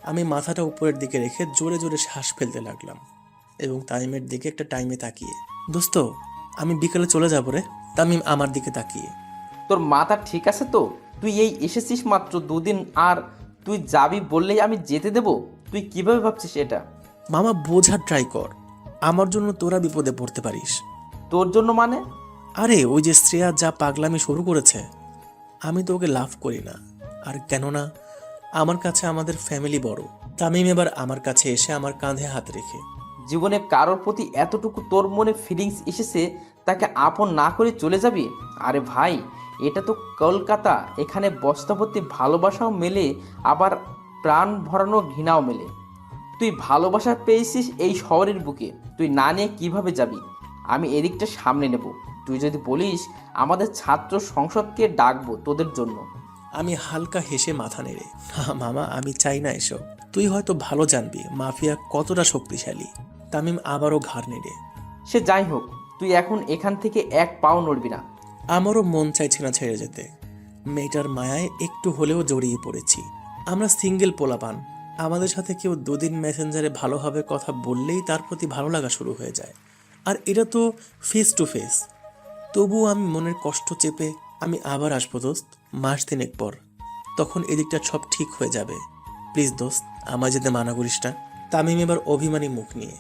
আমি মাথাটা উপরের দিকে রেখে জোরে জোরে শ্বাস ফেলতে লাগলাম এবং তামিমের দিকে একটা টাইমে তাকিয়ে, দোস্ত, আমি বিকেলে চলে যাবো রে। তামিম আমার দিকে তাকিয়ে, তোর মাথা ঠিক আছে তো? তুই এই এসেছিস মাত্র 2 দিন, আর তুই যাবি বললেই আমি যেতে দেব? তুই কিভাবে ভাবছিস এটা? মামা বোঝার ট্রাই কর, আমার জন্য তোরা বিপদে পড়তে পারিস। তোর জন্য মানে? আরে ওই যে শ্রেয়া যা পাগলামি শুরু করেছে, আমি তো ওকে লাভ করি না। আর কেননা আমার কাছে আমাদের ফ্যামিলি বড়। তামিম এবার আমার কাছে এসে আমার কাঁধে হাত রেখে, জীবনে কারোর প্রতি এতটুকু তোর মনে ফিলিংস এসেছে, তাকে আপন না করে চলে যাবি? আরে ভাই, এটা তো কলকাতা, এখানে বস্তাভর্তি ভালোবাসাও মেলে, আবার প্রাণ ভরানো ঘৃণাও মেলে। তুই ভালোবাসা পেয়েছিস এই শহরের বুকে, তুই না নিয়ে কিভাবে যাবি? আমি এদিকটা সামনে নেব। তুই যদি বলিস আমাদের ছাত্র সংসদকে ডাকবো তোদের জন্য। আমি হালকা হেসে মাথা নেড়ে, মামা আমি চাই না এসব। তুই হয়তো ভালো জানবি মাফিয়া কতটা শক্তিশালী। তামিম আবারও ঘাড় নেড়ে, সে যাই হোক, তুই এখন এখান থেকে এক পাও নড়বি না। আমারও মন চাইছে না ছেড়ে যেতে। মেয়েটার মায়ায় একটু হলেও জড়িয়ে পড়েছি। আমরা সিঙ্গেল পোলাপান, আমাদের সাথে কেউ দুদিন মেসেঞ্জারে ভালোভাবে কথা বললেই তার প্রতি ভালো লাগা শুরু হয়ে যায়। আর এটা তো ফেস টু ফেস। তবুও আমি মনের কষ্ট চেপে, আমি আবার আসবো দোস্ত, মাস 3 পর। তখন এদিকটা সব ঠিক হয়ে যাবে। প্লিজ দোস্ত, আমার যেতে মানা করিস না। তামিম এবার অভিমানী মুখ নিয়ে,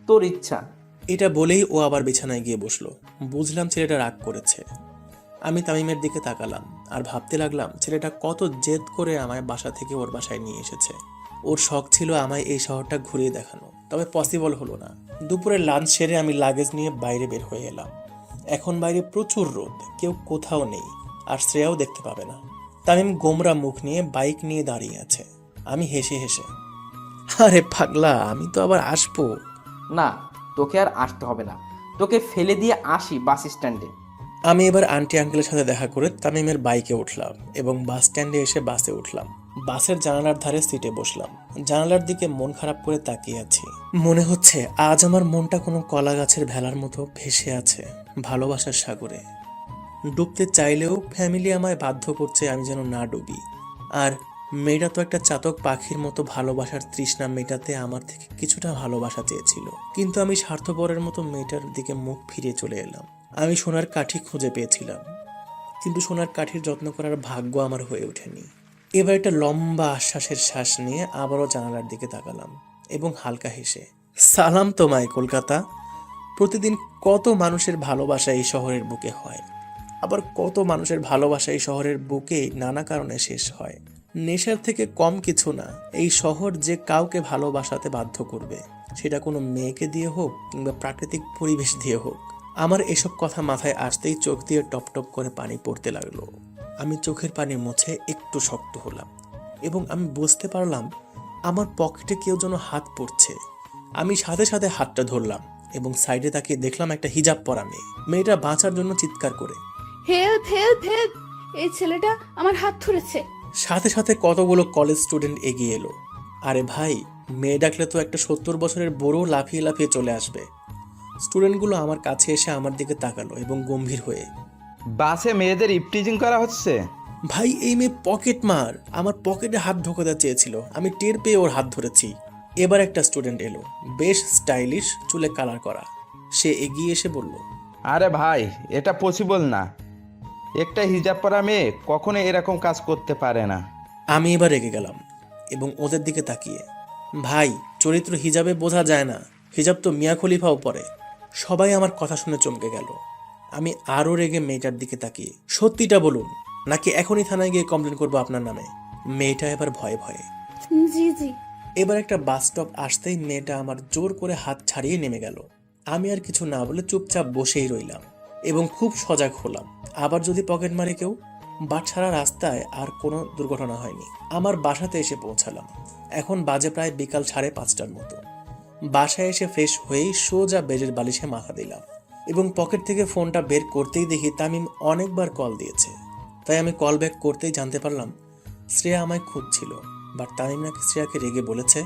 তোর ইচ্ছা। এটা বলেই ও আবার বিছানায় গিয়ে বসলো। বুঝলাম ছেলেটা রাগ করেছে। আমি তামিমের দিকে তাকালাম আর ভাবতে লাগলাম ছেলেটা কত জেদ করে আমায় বাসা থেকে ওর বাসায় নিয়ে এসেছে। ওর শখ ছিল আমায় এই শহরটা ঘুরিয়ে দেখানো, তবে পসিবল হলো না। দুপুরে লাঞ্চ সেরে আমি লাগেজ নিয়ে বাইরে বের হয়ে এলাম। এখন বাইরে প্রচুর রোদ, কেউ কোথাও নেই, আর শ্রেয়াও দেখতে পাবে না। তামিম গোমরা মুখ নিয়ে বাইক নিয়ে দাঁড়িয়ে আছে। আমি হেসে হেসে, আরে পাগলা, আমি তো আবার আসবো। না, তোকে আর আসতে হবে না, তোকে ফেলে দিয়ে আসি বাস স্ট্যান্ডে। আমি এবার আন্টি আঙ্কেলের সাথে দেখা করে তামিমের বাইকে উঠলাম এবং বাস স্ট্যান্ডে এসে বাসে উঠলাম। বাসের জানালার ধারে সিটে বসলাম। জানালার দিকে মন খারাপ করে তাকিয়ে আছি। মনে হচ্ছে আজ আমার মনটা কোনো কলা গাছের ভেলার মতো ভেসে আছে ভালোবাসার সাগরে। ডুবতে চাইলেও ফ্যামিলি আমায় বাধ্য করছে আমি যেন না ডুবি। আর মেয়েটা তো একটা চাতক পাখির মতো ভালোবাসার তৃষ্ণা মেটাতে আমার থেকে কিছুটা ভালোবাসা চেয়েছিল, কিন্তু আমি স্বার্থপরের মতো মেয়েটার দিকে মুখ ফিরিয়ে চলে এলাম। আমি সোনার কাঠি খুঁজে পেয়েছিলাম, কিন্তু সোনার কাঠির যত্ন করার ভাগ্য আমার হয়ে ওঠেনি। এবার একটা লম্বা আশ্বাসের শ্বাস নিয়ে আবারও জানালার দিকে তাকালাম এবং হালকা হেসে, সালাম তোমায় কলকাতা। প্রতিদিন কত মানুষের ভালোবাসা এই শহরের বুকে হয়, আবার কত মানুষের ভালোবাসা এই শহরের বুকে নানা কারণে শেষ হয়। নেশার থেকে কম কিছু না এই শহর যে কাউকে ভালোবাসাতে বাধ্য করবে, সেটা কোনো মেয়েকে দিয়ে হোক কিংবা প্রাকৃতিক পরিবেশ দিয়ে হোক। আমার এসব কথা মাথায় আসতেই চোখ দিয়ে টপ টপ করে পানি পড়তে লাগলো। আমি চোখের পানি মুছে একটু শক্ত হলাম এবং আমি বুঝতে পারলাম আমার পকেটে কেউ যেন হাত পড়ছে। আমি সাথে সাথে হাতটা ধরলাম এবং সাইডে তাকিয়ে দেখলাম একটা হিজাব পরা মেয়ে। মেয়েটা বাঁচার জন্য চিৎকার করে, হেল্প হেল্প হেল্প, এই ছেলেটা আমার হাত ধরেছে। সাথে সাথে কতগুলো কলেজ স্টুডেন্ট এগিয়ে এলো। আরে ভাই, মেয়ে ডাকলে তো একটা 70 বছরের বুড়ো লাফিয়ে লাফিয়ে চলে আসবে। স্টুডেন্টগুলো আমার কাছে এসে আমার দিকে তাকালো এবং গম্ভীর হয়ে, বাসে মেয়েদের ইপটিজিং করা হচ্ছে। ভাই এই মেয়ে পকেট মার, আমার পকেটে হাত ঢোকাতে চেয়েছিল, আমি টের পেয়ে ওর হাত ধরেছি। এবার একটা স্টুডেন্ট এলো, বেশ স্টাইলিশ, চুলে কালার করা। সে এগিয়ে এসে বলল, আরে ভাই, এটা পসিবল না, একটা হিজাব পরা মেয়ে কখনো এরকম কাজ করতে পারে না। আমি এবার রেগে গেলাম এবং ওদের দিকে তাকিয়ে, ভাই চরিত্র হিজাবে বোঝা যায় না, হিজাব তো মিয়া খলিফাও পরে। সবাই আমার কথা শুনে চমকে গেল। আমি আরও রেগে মেয়েটার দিকে তাকিয়ে, সত্যিটা বলুন নাকি এখনই থানায় গিয়ে কমপ্লেন করবো আপনার নামে। মেয়েটা এবার ভয়ে ভয়ে। জি জি। এবার একটা বাস স্টপ আসতেই মেয়েটা আমার জোর করে হাত ছাড়িয়ে নেমে গেল। আমি আর কিছু না বলে চুপচাপ বসেই রইলাম এবং খুব সজাগ হলাম, আবার যদি পকেট মারে কেউ। বাটছাড়া রাস্তায় আর কোনো দুর্ঘটনা হয়নি। আমার বাসাতে এসে পৌঁছালাম। এখন বাজে প্রায় বিকাল 5:30টার মতো। বাসায় এসে ফ্রেশ হয়েই সোজা বেডের বালিশে মাথা দিলাম এবং পকেট থেকে ফোনটা বের করতেই দেখি তামিম অনেকবার কল দিয়েছে। তাই আমি কল ব্যাক করতেই জানতে পারলাম শ্রেয়া আমায় খুঁজছিল, বাট তামিম নাকি শ্রেয়াকে রেগে বলেছে,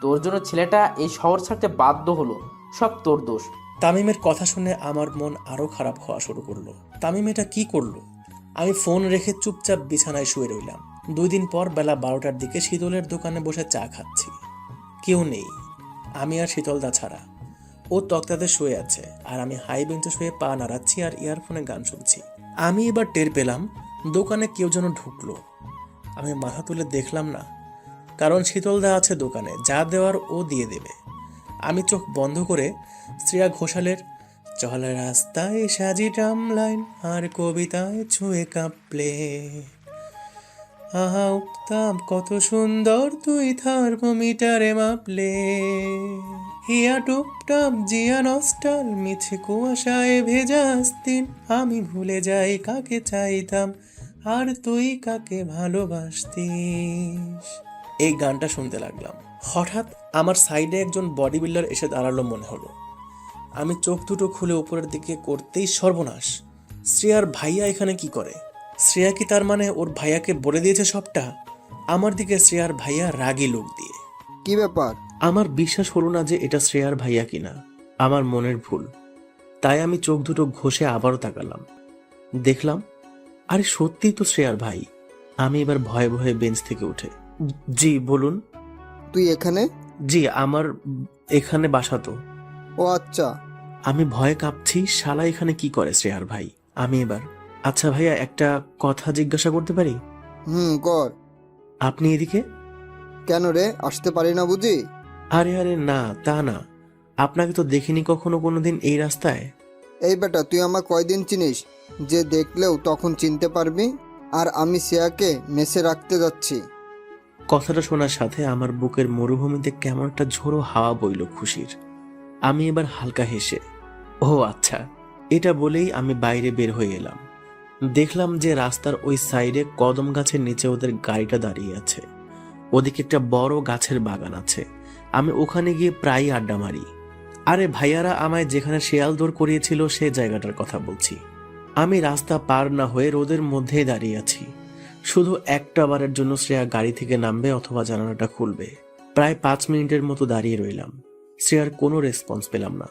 তোর জন্য ছেলেটা এই শহর ছাড়তে বাধ্য হলো, সব তোর দোষ। তামিমের কথা শুনে আমার মন আরো খারাপ হওয়া শুরু করলো। তামিম এটা কি করলো? আমি ফোন রেখে চুপচাপ বিছানায় শুয়ে রইলাম। 2 দিন পর বেলা 12টার দিকে শীতলের দোকানে বসে চা খাচ্ছি। কেউ নেই, আমি আর শীতলদা ছাড়া। ও তক্তাতে শুয়ে আছে আর আমি হাই বেঞ্চে শুয়ে পা নাড়াচ্ছি আর ইয়ারফোনে গান শুনছি। আমি এবার টের পেলাম দোকানে কেউ যেন ঢুকলো। আমি মাথা তুলে দেখলাম না, কারণ শীতলদা আছে দোকানে, যা দেওয়ার ও দিয়ে দেবে। আমি চোখ বন্ধ করে শ্রেয়া ঘোষালের চল রাস্তায় সাজি ড্রাম লাইন আর কবিতায় ছুঁয়ে কাঁপলে আহা উত্তাপ কত সুন্দর তুই থার্মোমিটারে মাপলে হিয়া টুপটাপ জিয়া নস্টাল মিছে কুয়াশায় ভেজা দিন আমি ভুলে যাই কাকে চাইতাম আর তুই কাকে ভালোবাসতিস। এই গানটা শুনতে লাগলাম। হঠাৎ আমার সাইডে একজন বডি বিল্ডার এসে দাঁড়ালো মনে হলো। আমি চোখ দুটো খুলে উপরের দিকে করতেই সর্বনাশ, শ্রেয়ার ভাইয়া এখানে কি করে? শ্রেয়া কি তার মানে ওর ভাইয়াকে বলে দিয়েছে সবটা? আমার দিকে শ্রেয়ার ভাইয়া রাগী লোক দিয়ে। কি ব্যাপার? আমার বিশ্বাস হলো না যে এটা শ্রেয়ার ভাইয়া কিনা। আমার মনের ভুল। তাই আমি চোখ দুটো ঘষে আবারও তাকালাম। দেখলাম আরে সত্যিই তো শ্রেয়ার ভাই। আমি এবার ভয়ে ভয়ে বেঞ্চ থেকে উঠে, জি বলুন। তুই এখানে? জি আমার এখানে বাসা তো। ও আচ্ছা। আমি ভয়ে কাঁপছি, শালা এখানে কি করে শ্রেয়ার ভাই। আমি এবার, আচ্ছা ভাইয়া একটা কথা জিজ্ঞাসা করতে পারি? কর। আপনি এদিকে কেন রে, আসতে পারি না বুঝি? আরে আরে না তা না, আপনাকে তো দেখিনি কখনো কোনোদিন এই রাস্তায়। এই বেটা, তুই আমার কয়দিন চিনিস যে দেখলেও তখন চিনতে পারবি? আর আমি শ্রেয়াকে মেসে রাখতে যাচ্ছি। কথাটা শোনার সাথে আমার বুকের মরুভূমিতে কেমন একটা ঝোড়ো হাওয়া বইল খুশির। আমি এবার হালকা হেসে, ও আচ্ছা, এটা বলেই আমি বাইরে বের হয়ে এলাম। দেখলাম যে রাস্তার ওই সাইডে কদম গাছের নিচে ওদের গাড়িটা দাঁড়িয়ে আছে। ওদিকে একটা বড় গাছের বাগান আছে। আমি ওখানে গিয়ে প্রায় আড্ডা মারি। আরে ভাইয়ারা আমায় যেখানে শেয়াল দৌড় করিয়েছিল সে জায়গাটার কথা বলছি। আমি রাস্তা পার না হয়ে রোদের মধ্যেই দাঁড়িয়ে আছি। শুধু একটা বারের জন্য শ্রেয়া গাড়ি থেকে নামবে অথবা জানালাটা খুলবে। প্রায় 5 মিনিটের মতো দাঁড়িয়ে রইলাম। শ্রেয়ার কোনো রেসপন্স পেলাম না।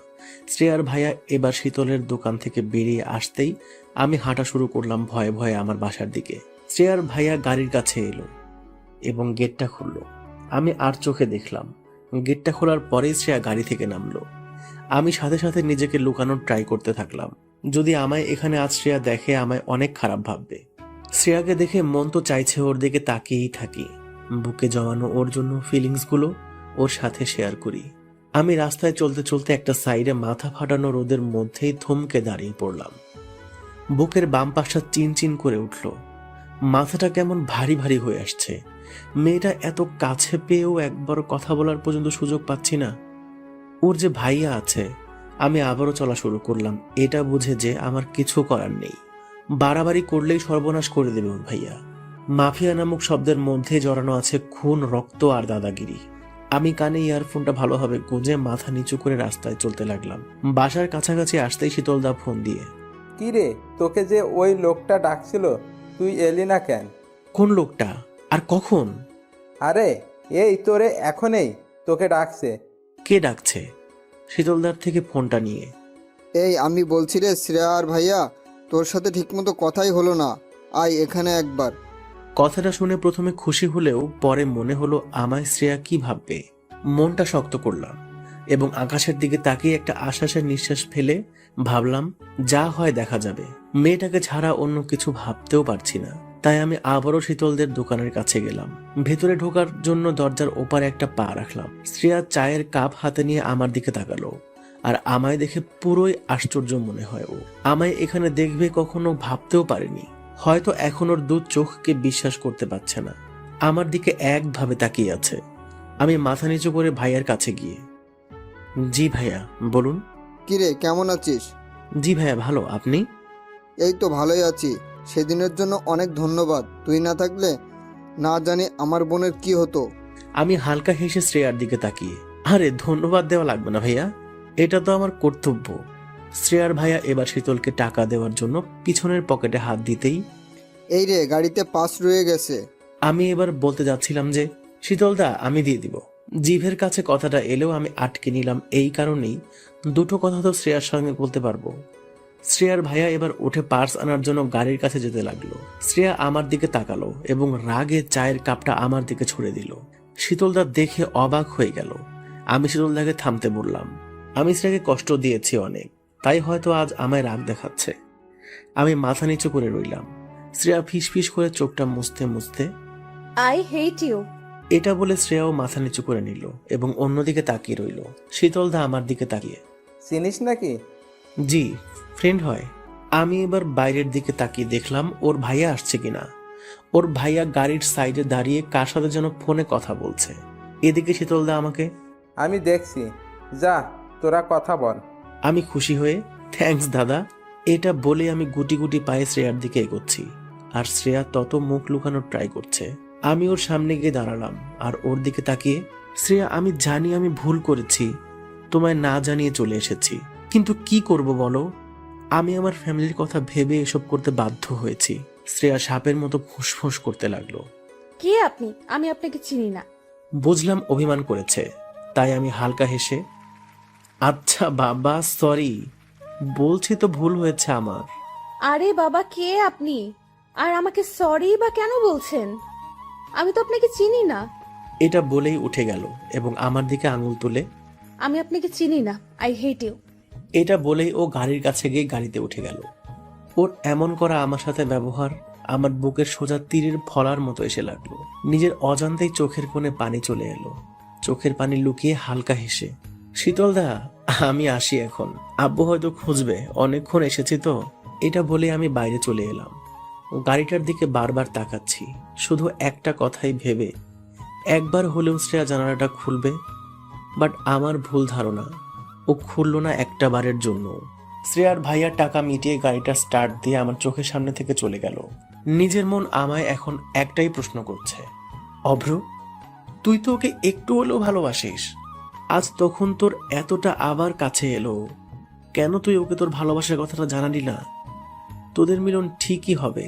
শ্রেয়ার ভাইয়া এবার শীতলের দোকান থেকে বেরিয়ে আসতেই আমি হাঁটা শুরু করলাম ভয়ে ভয়ে আমার বাসার দিকে। শ্রেয়ার ভাইয়া গাড়ির কাছে এলো এবং গেটটা খুললো। আমি আর চোখে দেখলাম। গেটটা খোলার পরেই শ্রেয়া গাড়ি থেকে নামলো। আমি সাথে সাথে নিজেকে লুকানোর ট্রাই করতে থাকলাম। যদি আমায় এখানে আজ শ্রেয়া দেখে আমায় অনেক খারাপ ভাববে। শ্রেয়াকে দেখে মন তো চাইছে ওর দিকে তাকিয়েই থাকি, বুকে জমানো ওর জন্য ফিলিংসগুলো ওর সাথে শেয়ার করি। আমি রাস্তায় চলতে চলতে একটা সাইডে মাথা ফাটানো রোদের মধ্যেই থমকে দাঁড়িয়ে পড়লাম। বুকের বাম পাশটা চিনচিন করে উঠল। মাথাটা কেমন ভারী ভারী হয়ে আসছে। মেয়েটা এত কাছে পেয়েও একবার কথা বলার পর্যন্ত সুযোগ পাচ্ছি না। ওর যে ভাইয়া আছে। আমি আবারও চলা শুরু করলাম, এটা বুঝে যে আমার কিছু করার নেই। বাড়াবাড়ি করলেই সর্বনাশ করে দেবে ওর ভাইয়া। মাফিয়া নামক শব্দের মধ্যে জড়ানো আছে খুন, রক্ত আর দাদাগিরি। আমি কানে ইয়ারফোনটা ভালোভাবে গুঁজে মাথা নিচু করে রাস্তায় চলতে লাগলাম। বাসার কাছাকাছি আসতেই শীতলদা ফোন দিয়ে, কি রে, তোকে যে ওই লোকটা ডাকছিল, তুই এলি না কেন? কোন লোকটা আর কখন? আরে এই তোরে এখনই তোকে ডাকছে। কে ডাকছে? শীতলদার থেকে ফোনটা নিয়ে, এই আমি বলছি রে শ্রেয়া আর ভাইয়া, তোর সাথে ঠিকমতো কথাই হলো না, আয় এখানে একবার। কথাটা শুনে প্রথমে খুশি হলেও পরে মনে হলো আমায় শ্রেয়া কি ভাববে। মনটা শক্ত করলাম এবং আকাশের দিকে তাকিয়ে একটা আশ্বাসের নিঃশ্বাস ফেলে ভাবলাম যা হয় দেখা যাবে। মেয়েটাকে ছাড়া অন্য কিছু ভাবতেও পারছি না। তাই আমি আবারও শীতলদের দোকানের কাছে গেলাম। ভেতরে ঢোকার জন্য দরজার ওপারে একটা পা রাখলাম। শ্রেয়া চায়ের কাপ হাতে নিয়ে আমার দিকে তাকালো আর আমায় দেখে পুরোই আশ্চর্য মনে হয়। ও আমায় এখানে দেখবে কখনো ভাবতেও পারেনি। হয়তো এখন ওর দু চোখকে বিশ্বাস করতে পারছে না। আমার দিকে একভাবে তাকিয়ে আছে। আমি মাথা নিচু করে ভাইয়ার কাছে গিয়ে, জি ভাইয়া বলুন। কিরে, কেমন আছিস? জি ভাইয়া ভালো, আপনি? এই তো ভালোই আছি। সেদিনের জন্য অনেক ধন্যবাদ। তুই না থাকলে না জানি আমার বোনের কি হতো। আমি হালকা হেসে শ্রেয়ার দিকে তাকিয়ে, আরে ধন্যবাদ দেওয়া লাগবে না ভাইয়া, এটা তো আমার কর্তব্য। শ্রেয়ার ভাইয়া এবার শীতলকে টাকা দেওয়ার জন্য পিছনের পকেটে হাত দিতেই, এই রে, গাড়িতে পাস রয়ে গেছে। আমি এবার বলতে যাচ্ছিলাম যে শীতলদা আমি দিয়ে দিব। জিভের কাছে কথাটা এলেও আমি আটকে নিলাম এই কারণেই, দুটো কথা তো শ্রেয়ার সঙ্গে বলতে পারবো। শ্রেয়ার ভাইয়া এবার উঠে পার্স আনার জন্য গাড়ির কাছে যেতে লাগলো। শ্রেয়া আমার দিকে তাকালো এবং রাগে চায়ের কাপটা আমার দিকে ছুড়ে দিল। শীতলদা দেখে অবাক হয়ে গেল। আমি শীতলদাকে থামতে বললাম, আমি শ্রেয়াকে কষ্ট দিয়েছি অনেক, তাই হয়তো আজ আমায় রাগ দেখাচ্ছে। আমি মাথা নিচু করে রইলাম। শ্রেয়া ফিসফিস করে চোখটা মুছতে মুছতে, আই হেট ইউ, এটা বলে শ্রেয়াও মাথা নিচু করে নিল এবং অন্যদিকে তাকিয়ে রইল। শীতলদা আমার দিকে তাকিয়ে, চিনিস নাকি জি, ফ্রেন্ড হয়। আমি এবার বাইরের দিকে তাকিয়ে দেখলাম ওর ভাইয়া আসছে কিনা। ওর ভাইয়া গাড়ির সাইডে দাঁড়িয়ে কার সাথে যেন ফোনে কথা বলছে। এদিকে শীতলদা আমাকে। আমি দেখছি, যা তোরা কথা বল। আমি খুশি হয়ে থ্যাঙ্কস দাদা এটা বলে আমি গুটি গুটি পায়ে শ্রেয়ার দিকে এগোচ্ছি, আর শ্রেয়া তত মুখ লুকানোর ট্রাই করছে। আমি ওর সামনে গিয়ে দাঁড়ালাম আর ওর দিকে তাকিয়ে, শ্রেয়া আমি জানি আমি ভুল করেছি, তোমায় না জানিয়ে চলে এসেছি, কিন্তু কি করব বলো, আমি আমার ফ্যামিলির কথা ভেবে এসব করতে বাধ্য হয়েছি। শ্রেয়া সাপের মতো ফুসফুস করতে লাগলো। কে আপনি? আমি আপনাকে চিনি না। বুঝলাম অভিমান করেছে, তাই আমি হালকা হেসে, আচ্ছা বাবা সরি, বলছি তো ভুল হয়েছে আমার। আরে বাবা, কে আপনি? আর আমাকে সরি বা কেন বলছেন? আমি তো আপনাকে চিনি না। এটা বলেই উঠে গেল এবং আমার দিকে আঙুল তুলে, আমি আপনাকে চিনি না। I hate you. এটা বলেই ও গাড়ির কাছে গিয়ে গাড়িতে উঠে গেল। ওর এমন করা আমার সাথে ব্যবহার আমার বুকের সোজা তীরের ফলার মতো এসে লাগলো। নিজের অজান্তেই চোখের কোণে পানি চলে এলো। চোখের পানি লুকিয়ে হালকা হেসে, শীতলদা আমি আসি এখন, আব্বু হয়তো খুঁজবে, অনেকক্ষণ এসেছি তো। এটা বলে আমি বাইরে চলে এলাম। গাড়িটার দিকে বারবার তাকাচ্ছি, শুধু একটা কথাই ভেবে, একবার হলেও শ্রেয়া জানালাটা খুলবে। বাট আমার ভুল ধারণা, ও খুলল না একটা বারের জন্য। শ্রেয়ার ভাইয়ার টাকা মিটিয়ে গাড়িটা স্টার্ট দিয়ে আমার চোখের সামনে থেকে চলে গেল। নিজের মন আমায় এখন একটাই প্রশ্ন করছে, অভ্র তুই তো ওকে একটু হলেও ভালোবাসিস, আজ তখন তোর এতটা আবার কাছে এলো, কেন তুই ওকে তোর ভালোবাসার কথাটা জানালি না? তোদের মিলন ঠিকই হবে,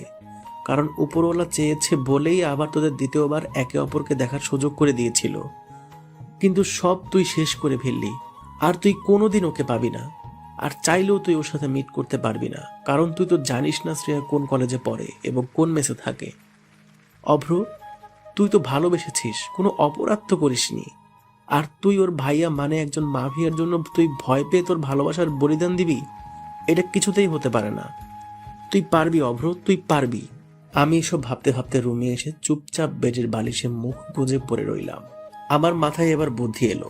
কারণ উপরওয়ালা চেয়েছে বলেই আবার তোদের দ্বিতীয়বার একে অপরকে দেখার সুযোগ করে দিয়েছিল। কিন্তু সব তুই শেষ করে ফেললি, আর তুই কোনোদিন ওকে পাবি না, আর চাইলেও তুই ওর সাথে মিট করতে পারবি না, কারণ তুই তো জানিস না শ্রেয়া কোন কলেজে পড়ে এবং কোন মেসে থাকে। অভ্র তুই তো ভালোবেসেছিস, কোনো অপরাধ তো করিসনি, আর তুই ওর ভাইয়া মানে একজন মাফিয়ার জন্য তুই ভয় পেয়ে তোর ভালোবাসার বলিদান দিবি? এটা কিছুতেই হতে পারে না। তুই পারবি অভ্র, তুই পারবি। আমি এসব ভাবতে ভাবতে রুমে এসে চুপচাপ বেডের বালিশে মুখ গুজে পড়ে রইলাম। আমার মাথায় এবার বুদ্ধি এলো,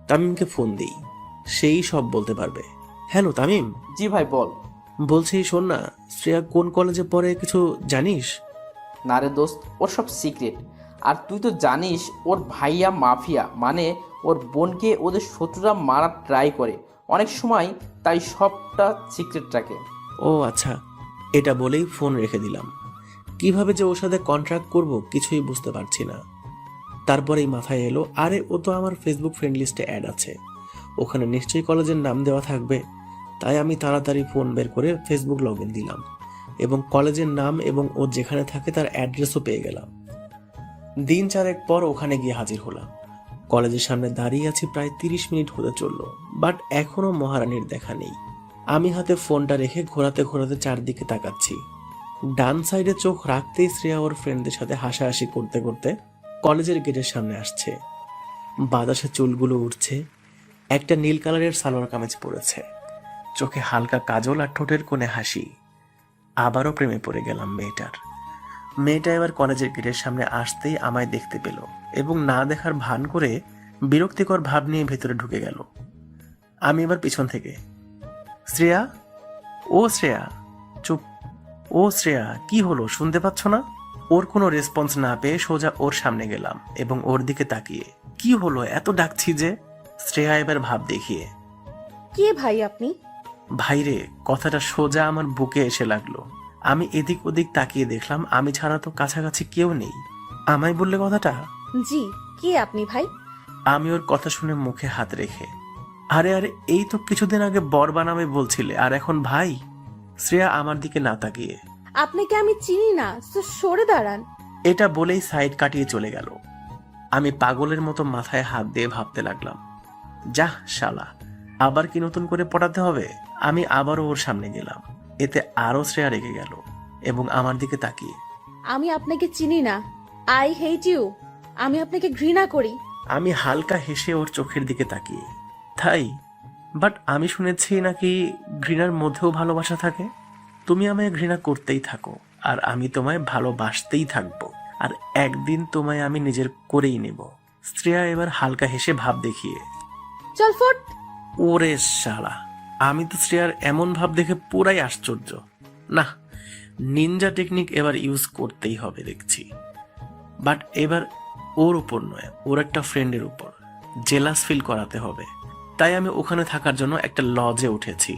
তামিমকে ফোন দিই, সেই সব বলতে পারবে। হ্যালো তামিম। জি ভাই বল। বলছি শোন না, শ্রেয়া কোন কলেজে পড়ে কিছু জানিস? না রে দোস্ত, ওর সব সিক্রেট। আর তুই তো জানিস ওর ভাইয়া মাফিয়া, মানে ওর বোনকে ওদের শত্রুরা মারার ট্রাই করে অনেক সময়, তাই সবটা সিক্রেট রাখে। ও আচ্ছা, এটা বলেই ফোন রেখে দিলাম। কিভাবে যে ওর সাথে কন্ট্রাক্ট করব কিছুই বুঝতে পারছি না। তারপরেই মাথায় এলো, আরে ও তো আমার ফেসবুক ফ্রেন্ড লিস্টে অ্যাড আছে, ওখানে নিশ্চয়ই কলেজের নাম দেওয়া থাকবে। তাই আমি তাড়াতাড়ি ফোন বের করে ফেসবুক লগ ইন দিলাম এবং কলেজের নাম এবং ও যেখানে থাকে তার অ্যাড্রেসও পেয়ে গেলাম। দিন চারেক পর ওখানে গিয়ে হাজির হলাম। কলেজের সামনে দাঁড়িয়ে আছি, প্রায় 30 মিনিট হতে চললো, বাট এখনো মহারানীর দেখা নেই। আমি হাতে ফোনটা রেখে ঘোরাতে ঘোরাতে চারদিকে তাকাচ্ছি। ডান সাইডে চোখ রাখতেই শ্রেয়া ওর ফ্রেন্ডদের সাথে হাসাহাসি করতে করতে কলেজের গেটের সামনে আসছে। বাতাসে চুলগুলো উঠছে, একটা নীল কালারের সালোয়ার কামিজ পরেছে, চোখে হালকা কাজল আর ঠোঁটের কোণে হাসি। আবারও প্রেমে পড়ে গেলাম মেয়েটা এবার কলেজের গেটের সামনে আসতেই আমায় দেখতে পেল এবং না দেখার ভান করে বিরক্তিকর ভাব নিয়ে ভেতরে ঢুকে গেল। আমি এবার পিছন থেকে, শ্রেয়া, ও শ্রেয়া, চুপ, ও শ্রেয়া, কি হলো শুনতে পাচ্ছ না? ওর কোনো রেসপন্স না পেয়ে সোজা ওর সামনে গেলাম এবং ওর দিকে তাকিয়ে, কি হলো এত ডাকছি যে? শ্রেয়া এবার ভাব দেখিয়ে, কে ভাই আপনি? ভাইরে, কথাটা সোজা আমার বুকে এসে লাগলো। আমি এদিক ওদিক তাকিয়ে দেখলাম আমি ছাড়া তো কাছাকাছি কেউ নেই। আমায় বললে কথাটা? জি, কে আপনি ভাই? আমি ওর কথা শুনে মুখে হাত রেখে, আরে আরে এই তো কিছুদিন আগে বর বানাবে বলছিলে, আর এখন ভাই? শ্রেয়া আমার দিকে না তাকিয়ে, আপনাকে আমি চিনি না, তো সরে দাঁড়ান। এটা বলেই সাইড কাটিয়ে চলে গেল। আমি পাগলের মতো মাথায় হাত দিয়ে ভাবতে লাগলাম, যাহ শালা, আবার কি নতুন করে পটাতে হবে? আমি আবারও ওর সামনে গেলাম, এতে আরো শ্রেয়া রেগে গেল এবং আমার দিকে তাকিয়ে, আমি আপনাকে চিনি না। I hate you. আমি আপনাকে ঘৃণা করি। আমি হালকা হেসে ওর চোখের দিকে তাকিয়ে, তাই? বাট আমি শুনেছি নাকি ঘৃণার মধ্যেও ভালোবাসা থাকে। তুমি আমায় ঘৃণা করতেই থাকো আর আমি তোমায় ভালোবাসতেই থাকবো, আর একদিন তোমায় আমি নিজের করেই নেব। শ্রেয়া এবার হালকা হেসে ভাব দেখিয়ে, চল ফট। ওরে শালা, আমি তো শ্রেয়ার এমন ভাব দেখে পুরাই আশ্চর্য। না, নিনজা টেকনিক এবার ইউজ করতেই হবে দেখছি। বাট এবার ওর উপর নয়, ওর একটা ফ্রেন্ডের উপর জেলাস ফিল করাতে হবে। তাই আমি ওখানে থাকার জন্য একটা লজে উঠেছি।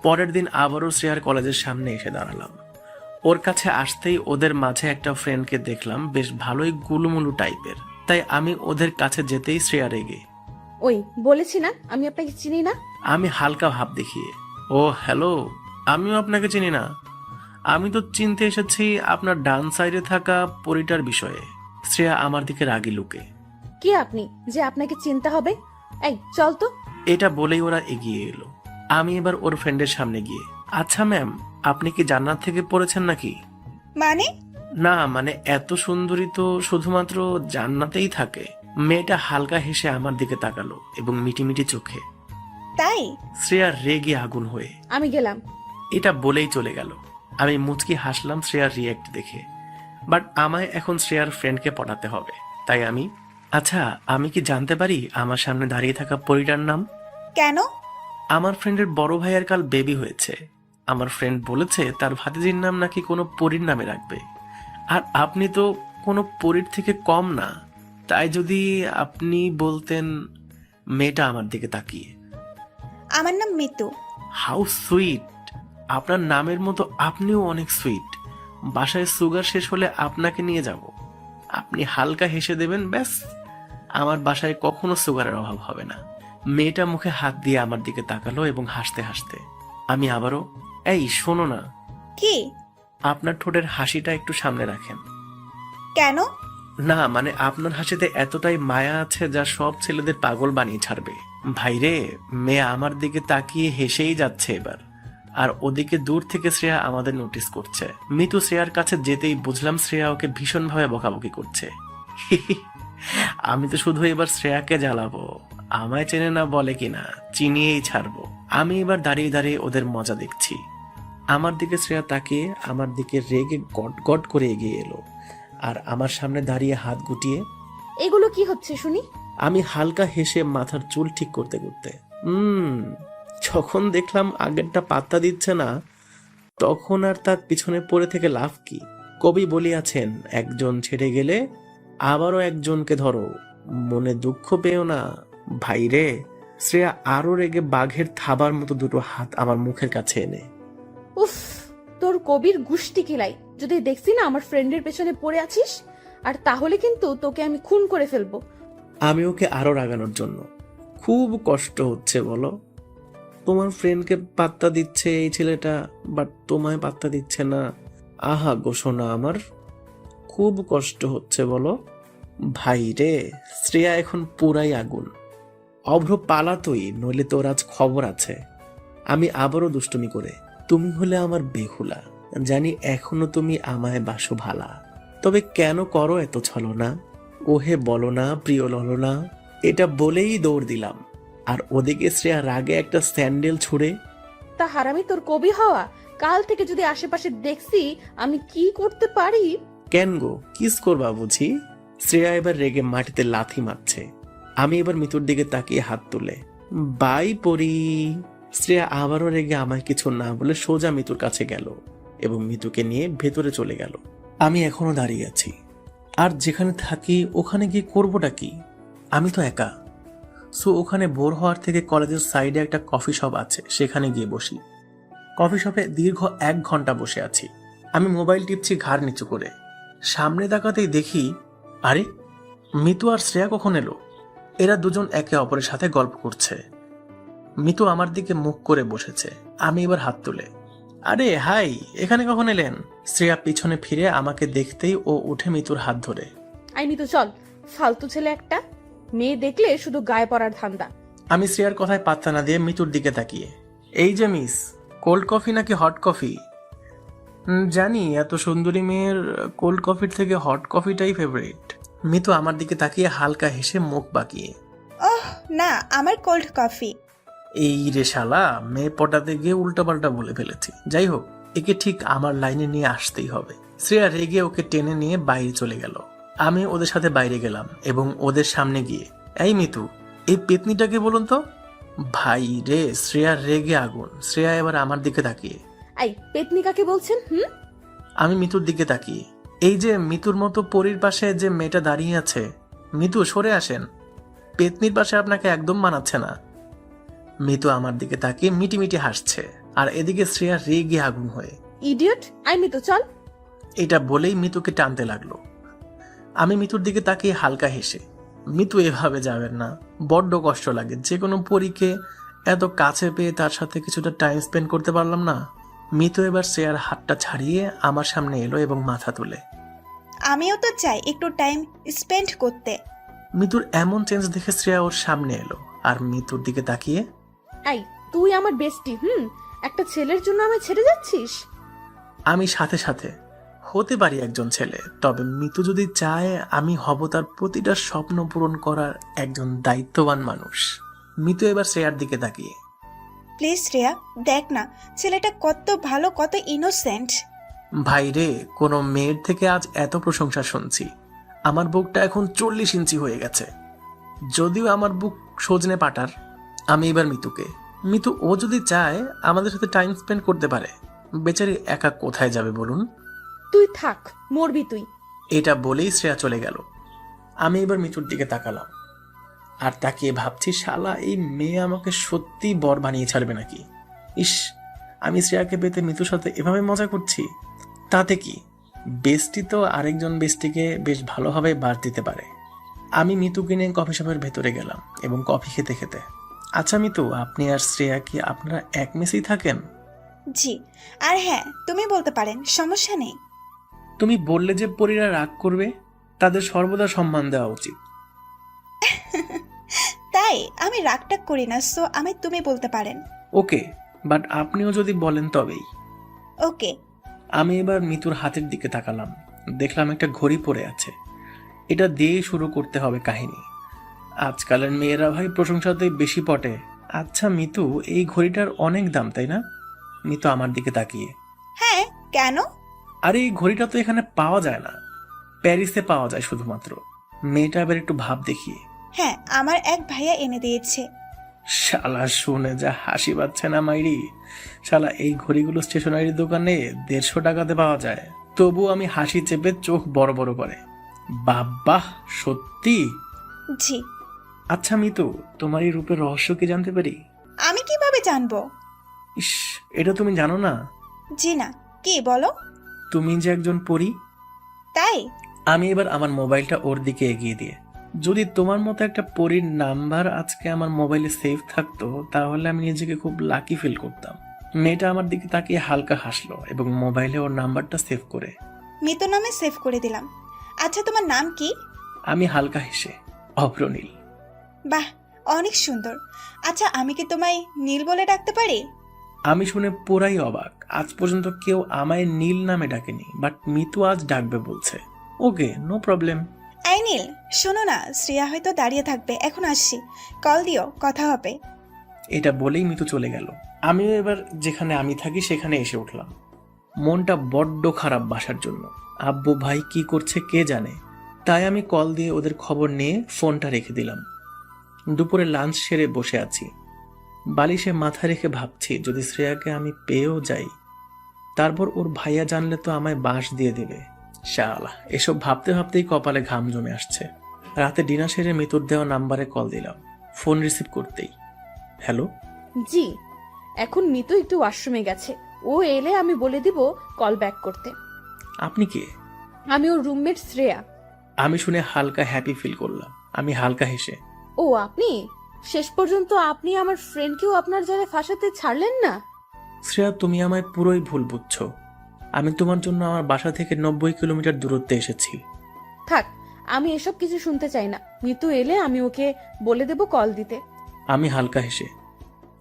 পরের দিন আবারও শ্রেয়ার কলেজের সামনে এসে দাঁড়ালাম। ওর কাছে আসতেই ওদের মাঝে একটা ফ্রেন্ডকে দেখলাম, বেশ ভালোই গুলুমুলু টাইপের। তাই আমি ওদের কাছে যেতেই শ্রেয়া রেগে। ওই বলেছি না আমি আপনাকে চিনি না। আমি হালকা ভাব দেখিয়ে, ও হ্যালো, আমিও আপনাকে চিনি না। আমি তো চিনতে এসেছি আপনার ডান সাইডে থাকা পরিটার বিষয়ে। শ্রেয়া আমার দিকে রাগি লুকে। কে আপনি যে আপনাকে চিনতে হবে? এই চল তো। এটা বলেই ওরা এগিয়ে এলো। আমি এবার ওর ফ্রেন্ডের সামনে গিয়ে, আচ্ছা ম্যাম, আপনি কি জান্নাত থেকে পড়েছেন নাকি? মানে? না মানে এত সুন্দরী তো শুধুমাত্র জান্নাতেই থাকে। মেয়েটা হালকা হেসে আমার দিকে তাকালো এবং মিটিমিটি চোখে। তাই? শ্রেয়া রেগে আগুন হয়ে আমি গেলাম। এটা বলেই চলে গেল। আমি মুচকি হাসলাম শ্রেয়ার রিয়েক্ট দেখে। বাট আমায় এখন শ্রেয়ার ফ্রেন্ডকে পটাতে হবে। তাই আমি, আচ্ছা আমি কি জানতে পারি আমার সামনে দাঁড়িয়ে থাকা পরিটার নাম? কেন? আমার ফ্রেন্ডের বড় ভাইয়ের কাল বেবি হয়েছে। আমার ফ্রেন্ড বলেছে তার ভাতিজির নাম নাকি কোনো পরীর নামে রাখবে। আর আপনি তো কোনো পরীর থেকে কম না। তাই যদি আপনি বলতেন। মেয়েটা আমার দিকে তাকিয়ে, আমার নাম মিতু। How sweet! আপনার নামের মতো আপনিও অনেক সুইট। বাসায় সুগার শেষ হলে আপনাকে নিয়ে যাব। আপনি হালকা হেসে দেবেন, ব্যাস আমার বাসায় কখনো সুগারের অভাব হবে না। মেয়েটা মুখে হাত দিয়ে আমার দিকে তাকালো এবং হাসতে হাসতে আমি আবারও, এই শোনো না। কি? আপনার ঠোঁটের হাসিটা একটু সামনে রাখেন। কেন? না মানে আপনার হাসিতে এতটাই মায়া আছে যা সব ছেলেদের পাগল বানিয়ে ছাড়বে। ভাইরে, মেয়ে আমার দিকে তাকিয়ে হেসেই যাচ্ছে এবার। আর ওদিকে দূর থেকে শ্রেয়া আমাদের নোটিস করছে। মিতু শ্রেয়ার কাছে যেতেই বুঝলাম শ্রেয়া ওকে ভীষণভাবে বকাবকি করছে। আমি তো শুধু এবার শ্রেয়াকে জ্বালাবো। আমায় চেনে না বলে কিনা, চিনিয়েই ছাড়বো। আমি এবার দাঁড়িয়ে দাঁড়িয়ে ওদের মজা দেখছি। আমার দিকে শ্রেয়া তাকিয়ে আমার দিকে রেগে গট গট করে এগিয়ে এলো আর আমার সামনে দাঁড়িয়ে হাত গুটিয়ে, এগুলো কি হচ্ছে শুনি? আমি হালকা হেসে মাথার চুল ঠিক করতে করতে, যখন দেখলাম আগেরটা পাত্তা দিচ্ছে না, তখন আর তার পিছনে পড়ে থেকে লাভ কি? কবি বলিয়াছেন, একজন ছেড়ে গেলে আবারও একজনকে ধরো, মনে দুঃখ পেও না। ভাইরে, শ্রেয়া আরো রেগে বাঘের থাবার মতো দুটো হাত আমার মুখের কাছে এনে, উফ, তোর কবির গুষ্টি কিলাই। যদি দেখছি না আমার ফ্রেন্ডের পেছনে পড়ে আছিস, আর তাহলে কিন্তু তোকে আমি খুন করে ফেলবো। আমি ওকে আরো রাগানোর জন্য, খুব কষ্ট হচ্ছে বলো? তোমার ফ্রেন্ডকে পাত্তা দিচ্ছে এই ছেলেটা, বাট তোমায় পাত্তা দিচ্ছে না। আহা গোসনা, আমার খুব কষ্ট হচ্ছে বলো? ভাই রে, শ্রেয়া এখন পুরাই আগুন। অভ্র পালাতই, নইলে তোর আজ খবর আছে। আমি আবারও দুষ্টুমি করে, তুমি হলে আমার বেহুলা, জানি এখনো তুমি আমায় বাসো ভালা, তবে কেন করো এত ছলনা? ওহে বলো না প্রিয় ললনা। এটা বলেই দৌড় দিলাম। আর ওদিকে শ্রেয়া রাগে একটা স্যান্ডেল ছুঁড়ে, তা হারামি তোর কবি হওয়া, কাল থেকে যদি আশেপাশে দেখছি আমি কি করতে পারি। কেন গো, কিস করবা বুঝি? শ্রেয়া এবার রেগে মাটিতে লাথি মারছে। আমি এবার মিতুর দিকে তাকিয়ে হাত তুলে, বাই পরি। শ্রেয়া আবারও রেগে আমায় কিছু না বলে সোজা মিতুর কাছে গেল এবং মিতুকে নিয়ে ভেতরে চলে গেল। আমি এখনো দাঁড়িয়ে আছি। আর যেখানে থাকি ওখানে গিয়ে করবোটা কি? আমি তো একা। সো ওখানে বোর হওয়ার থেকে কলেজের সাইডে একটা কফি শপ আছে, সেখানে গিয়ে বসি। কফি শপে দীর্ঘ 1 ঘন্টা বসে আছি। আমি মোবাইল টিপছি ঘাড় নিচু করে। সামনে তাকাতেই দেখি, আরে মিতু আর শ্রেয়া কখন এলো? এরা দুজন একে অপরের সাথে গল্প করছে। মিতু আমার দিকে মুখ করে বসেছে। আমি এবার হাত তুলে, আরে হাই, এখানে কখন এলেন? শ্রেয়া পিছনে ফিরে আমাকে দেখতেই ও উঠে মিতুর হাত ধরে, আই মিতু চল, ফালতু ছেলে একটা, মেয়ে দেখলে শুধু গায়ে পড়ার ধান্দা। আমি শ্রেয়ার কথায় পাত্তা না দিয়ে মিতুর দিকে তাকিয়ে, এই যে মিস, কোল্ড কফি নাকি হট কফি? জানি এত সুন্দরী মেয়ের কোল্ড কফির থেকে হট কফিটাই ফেভারিট। মিতু আমার দিকে তাকিয়ে হালকা হেসে মুখ বাঁকিয়ে, ওহ না, আমার কোল্ড কফি। এই রে শালা, মেয়ে পটাতে গিয়ে উল্টাপাল্টা বলে ফেলেছি। যাই হোক, একে ঠিক আমার লাইনে নিয়ে আসতেই হবে। শ্রেয়া রেগে ওকে টেনে নিয়ে বাইরে চলে গেল। আমি ওদের সাথে বাইরে গেলাম এবং ওদের সামনে গিয়ে, এই মিতু, এই পেতনিটাকে বলুন তো। ভাই রে, শ্রেয়া রেগে আগুন। শ্রেয়া এবার আমার দিকে তাকিয়ে। এই পেতনি কাকে বলছেন? আমি মিতুর দিকে তাকিয়ে। এই যে মিতুর মতো পরীর পাশে যে মেয়েটা দাঁড়িয়ে আছে, মিতু সরে আসেন, পেতনির পাশে আপনাকে একদম মানাচ্ছে না। মিতু আমার দিকে তাকিয়ে মিটিমিটি হাসছে, আর এদিকে শ্রেয়া রেগে আগুন হয়ে। ইডিয়ট! আই মিতু চল। এটা বলেই মিতুকে টানতে লাগলো। আমি মিতুর দিকে তাকিয়ে হালকা হেসে, মিতু এভাবে যাবেন না, বড্ড কষ্ট লাগে। যে কোনো পরীকে এত কাছে পেয়ে তার সাথে কিছুটা টাইম স্পেন্ড করতে পারলাম না। মিতু এবার শ্রেয়ার হাতটা ছাড়িয়ে আমার সামনে এলো এবং মাথা তুলে। আমিও তো চাই একটু টাইম স্পেন্ড করতে। মিতুর এমন চেঞ্জ দেখে শ্রেয়া ওর সামনে এলো আর মিতুর দিকে তাকিয়ে। এই তুই আমার বেস্টি, একটা ছেলের জন্য আমি ছেড়ে যাচ্ছিস? আমি সাথে সাথে হতে পারি একজন ছেলে, তবে মিতু যদি চায় আমি হব তার প্রতিটা স্বপ্ন পূরণ করার একজন দায়িত্ববান মানুষ। মিতু এবার শ্রেয়ার দিকে তাকিয়ে। প্লিজ শ্রেয়া, দেখ না ছেলেটা কত ভালো, কত ইনোসেন্ট। ভাই রে, কোনো মেয়ের থেকে আজ এত প্রশংসা শুনছি। আমার বুকটা এখন 40 ইঞ্চি হয়ে গেছে। যদিও আমার বুক সজনে পাটার। আমি এবার মিতু ও যদি চায় আমাদের সাথে টাইম স্পেন্ড করতে পারে। বেচারি একা কোথায় যাবে বলুন? তুই থাক, মরবি তুই। এটা বলেই শ্রেয়া চলে গেল। আমি এবার মিতুর দিকে তাকালাম আর তাকিয়ে ভাবছি, শালা এই মেয়ে আমাকে সত্যি বর বানিয়ে ছাড়বে নাকি। ইস, আমি শ্রেয়াকে পেতে মিতুর সাথে এভাবে মজা করছি, তাতে কি বেস্টি তো আরেকজন বেস্টিকে বেশ ভালোভাবে বাদ দিতে পারে। আমি মিতুকে নিয়ে কফি শপের ভেতরে গেলাম এবং কফি খেতে খেতে, আচ্ছা মিতু, আপনি আর শ্রেয়া কি আপনারা এক মেসেই থাকেন? জি, আর হ্যাঁ তুমি বলতে পারেন, সমস্যা নেই। তুমি বললে যে পরীরা রাগ করবে, তাদের সর্বদা সম্মান দেওয়া উচিত। তাই আমি রাগটাগ করি না, সো আমি তুমি বলতে পারেন। ওকে, বাট আপনিও যদি বলেন তবেই। ওকে। আমি এবার মিতুর হাতের দিকে তাকালাম, দেখলাম একটা ঘড়ি পড়ে আছে। এটা দিয়েই শুরু করতে হবে কাহিনী। আজকালের মেয়েরা ভাই প্রশংসাতেই বেশি পটে। আচ্ছা মিতু, এই ঘড়িটার অনেক দাম তাই না? মিতু আমার দিকে তাকিয়ে। হ্যাঁ, কেন? আরে এই ঘড়িটা তো এখানে পাওয়া যায় না, প্যারিসে পাওয়া যায় শুধুমাত্র। মেয়েটা এবার একটু ভাব দেখিয়ে। হ্যাঁ, আমার এক ভাইয়া এনে দিয়েছে। শালা শুনে যা হাসি পাচ্ছে না মাইরি। শালা এই ঘড়িগুলো স্টেশনারি দোকানে 150 টাকাতে পাওয়া যায়। তবু আমি হাসি চেপে চোখ বড় বড় করে। বাবা, সত্যি? জি। আচ্ছা মিতু, তোমার এই রূপের রহস্য কি জানতে পারি? আমি কিভাবে জানবো? ইস, এটা তুমি জানো না? জি না, কি বলো? তুমি যে একজন পরী। তাই? আমি এবার আমার মোবাইলটা ওর দিকে এগিয়ে দিয়ে, যদি তোমার মতো একটা পরীর নাম্বার আজকে আমার মোবাইলে সেভ থাকতো তাহলে আমি নিজেকে খুব লাকি ফিল করতাম। মেয়েটা আমার দিকে তাকিয়ে হালকা হাসলো এবং মোবাইলে ওর নাম্বারটা সেভ করে মিতু নামে সেভ করে দিলাম। আচ্ছা, তোমার নাম কি? আমি হালকা হেসে, অভ্রনীল। বাহ, অনেক সুন্দর। আচ্ছা, আমি কি তোমায় নীল বলে ডাকতে পারি? আমি শুনে পুরাই অবাক। আজ পর্যন্ত কেউ আমায় নীল নামে ডাকেনি, বাট মিতু আজ ডাকবে বলছে। ওকে, নো প্রবলেম। এই নীল, শোনো না, শ্রেয়া হয়তো দাঁড়িয়ে থাকবে, এখন আসছি, কল দিও, কথা হবে। এটা বলেই মিতু চলে গেল। আমিও এবার যেখানে আমি থাকি সেখানে এসে উঠলাম। মনটা বড্ড খারাপ বাসার জন্য। আব্বু ভাই কি করছে কে জানে। তাই আমি কল দিয়ে ওদের খবর নিয়ে ফোনটা রেখে দিলাম। দুপুরে লাঞ্চ সেরে বসে আছি, বালিশে মাথা রেখে ভাবছি যদি শ্রেয়াকে আমি পেয়েও যাই, তারপর ওর ভাইয়া জানলে তো আমায় বাঁশ দিয়ে দেবে। শালা, এসব ভাবতে ভাবতেই কপালে ঘাম জমে আসছে। রাতে ডিনার সেরে মিতুর দেওয়া নাম্বারে কল দিলাম। ফোন রিসিভ করতেই, হ্যালো। জি, এখন মিতু একটু ওয়াশরুমে গেছে, ও এলে আমি বলে দিব কল ব্যাক করতে। আপনি কে? আমি ওর রুমমেট শ্রেয়া। আমি শুনে হালকা হ্যাপি ফিল করলাম। আমি হালকা হেসে, ও আপনি? শেষ পর্যন্ত আপনি আমার ফ্রেন্ডকেও আপনার জালে ফাঁসাতে ছাড়লেন না। শ্রেয়া, তুমি আমায় পুরোই ভুল বুঝছো। আমি তোমার জন্য আমার বাসা থেকে 90 কিলোমিটার দূরত্বে এসেছি। থাক, আমি এসব কিছু শুনতে চাই না। মিতু এলে আমি ওকে বলে দেব কল দিতে। আমি হালকা হেসে,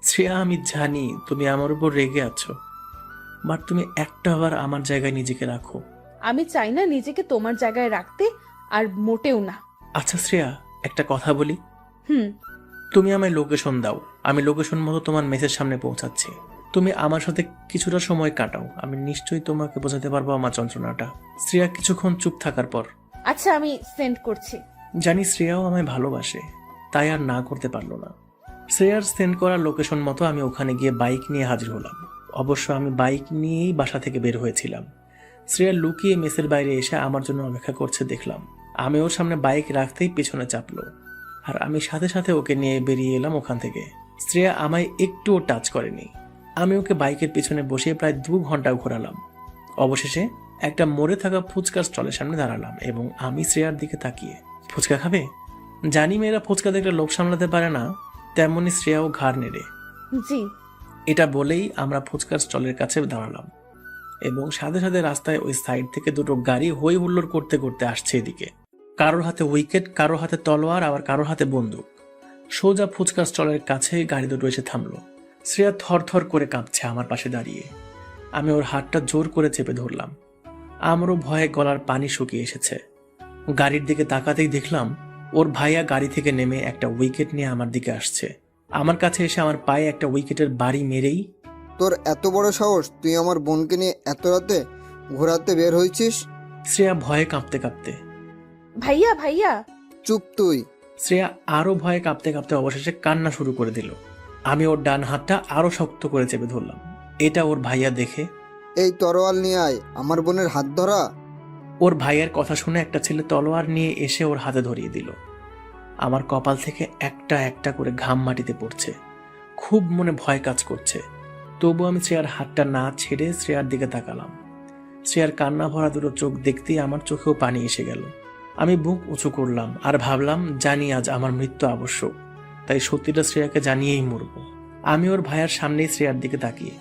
শ্রেয়া আমি জানি তুমি আমার উপর রেগে আছো, বাট তুমি একটাবার আমার জায়গায় নিজেকে রাখো। আমি চাই না নিজেকে তোমার জায়গায় রাখতে, আর মোটেও না। আচ্ছা শ্রেয়া, একটা কথা বলি। হুম। তুমি আমায় লোকেশন দাও, আমি লোকেশন মতো তোমার মেসের সামনে পৌঁছাচ্ছি। তুমি আমার সাথে কিছুটা সময় কাটাও, আমি নিশ্চয়ই তোমাকে বোঝাতে পারবো আমার যন্ত্রণাটা। শ্রেয়া কিছুক্ষণ চুপ থাকার পর, আচ্ছা আমি সেন্ড করছি। জানি শ্রেয়াও আমায় ভালোবাসে, তাই আর না করতে পারলো না। শ্রেয়ার সেন্ড করা লোকেশন মতো আমি ওখানে গিয়ে বাইক নিয়ে হাজির হলাম। অবশ্য আমি বাইক নিয়েই বাসা থেকে বের হয়েছিলাম। শ্রেয়া লুকিয়ে মেসের বাইরে এসে আমার জন্য অপেক্ষা করছে দেখলাম। আমি ওর সামনে বাইক রাখতেই পেছনে চাপলো, আর আমি সাথে সাথে ওকে নিয়ে বেরিয়ে এলাম ওখান থেকে। শ্রেয়া আমায় একটুও টাচ করেনি। আমি ওকে বাইকের পেছনে বসিয়ে প্রায় 2 ঘন্টা ঘোরালাম। অবশেষে একটা মরে থাকা ফুচকার স্টলের সামনে দাঁড়ালাম এবং আমি শ্রেয়ার দিকে তাকিয়ে, ফুচকা খাবে? জানি মেয়েরা ফুচকা দেখলে লোক সামলাতে পারে না, তেমনি শ্রেয়াও ঘাড় নেড়ে জি। এটা বলেই আমরা ফুচকার স্টলের কাছে দাঁড়ালাম এবং সাথে সাথে রাস্তায় ওই সাইড থেকে 2টো গাড়ি হই হুল্লোড় করতে করতে আসছে এদিকে। কারোর হাতে উইকেট, কারোর হাতে তলোয়ার, আবার কারোর হাতে বন্দুক। সোজা ফুচকার স্টলের কাছে গাড়ি দুটো এসে থামলো। শ্রেয়া থরথর করে কাঁপছে আমার পাশে দাঁড়িয়ে। আমি ওর হাতটা জোর করে চেপে ধরলাম। আমারও ভয়ে গলার পানি শুকিয়ে এসেছে। গাড়ির দিকে তাকাতেই দেখলাম ওর ভাইয়া গাড়ি থেকে নেমে একটা উইকেট নিয়ে আমার দিকে আসছে। আমার কাছে এসে আমার পায়ে একটা উইকেটের বাড়ি মেরেই, তোর এত বড় সাহস, তুই আমার বোনকে নিয়ে এত রাতে ঘোরাতে বের হয়েছিস? শ্রেয়া ভয়ে কাঁপতে কাঁপতে, ভাইয়া ভাইয়া। চুপ তুই। শ্রেয়া আরো ভয়ে কাঁপতে কাঁপতে অবশেষে কান্না শুরু করে দিল। আমি ওর ডান হাতটা আরো শক্ত করে চেপে ধরলাম। এটা ওর ভাইয়া দেখে, এই তরোয়াল নিয়ে আয়, আমার বোনের হাত ধরা। ওর ভাইয়ের কথা শুনে একটা ছেলে তলোয়ার নিয়ে এসে ওর হাতে ধরিয়ে দিল। আমার কপাল থেকে একটা একটা করে ঘাম মাটিতে পড়ছে। খুব মনে ভয় কাজ করছে। তবু আমি শ্রেয়ার হাতটা না ছেড়ে শ্রেয়ার দিকে তাকালাম। শ্রেয়ার কান্না ভরা 2টো চোখ দেখতেই আমার চোখেও পানি এসে গেল। আমি বুক উঁচু করলাম আর ভাবলাম, জানি আজ আমার মৃত্যু আবশ্যক, তাই সত্যিটা শ্রেয়াকে জানিয়েই মরব। আমি ওর ভাইয়ার সামনেই শ্রেয়ার দিকে তাকিয়ে,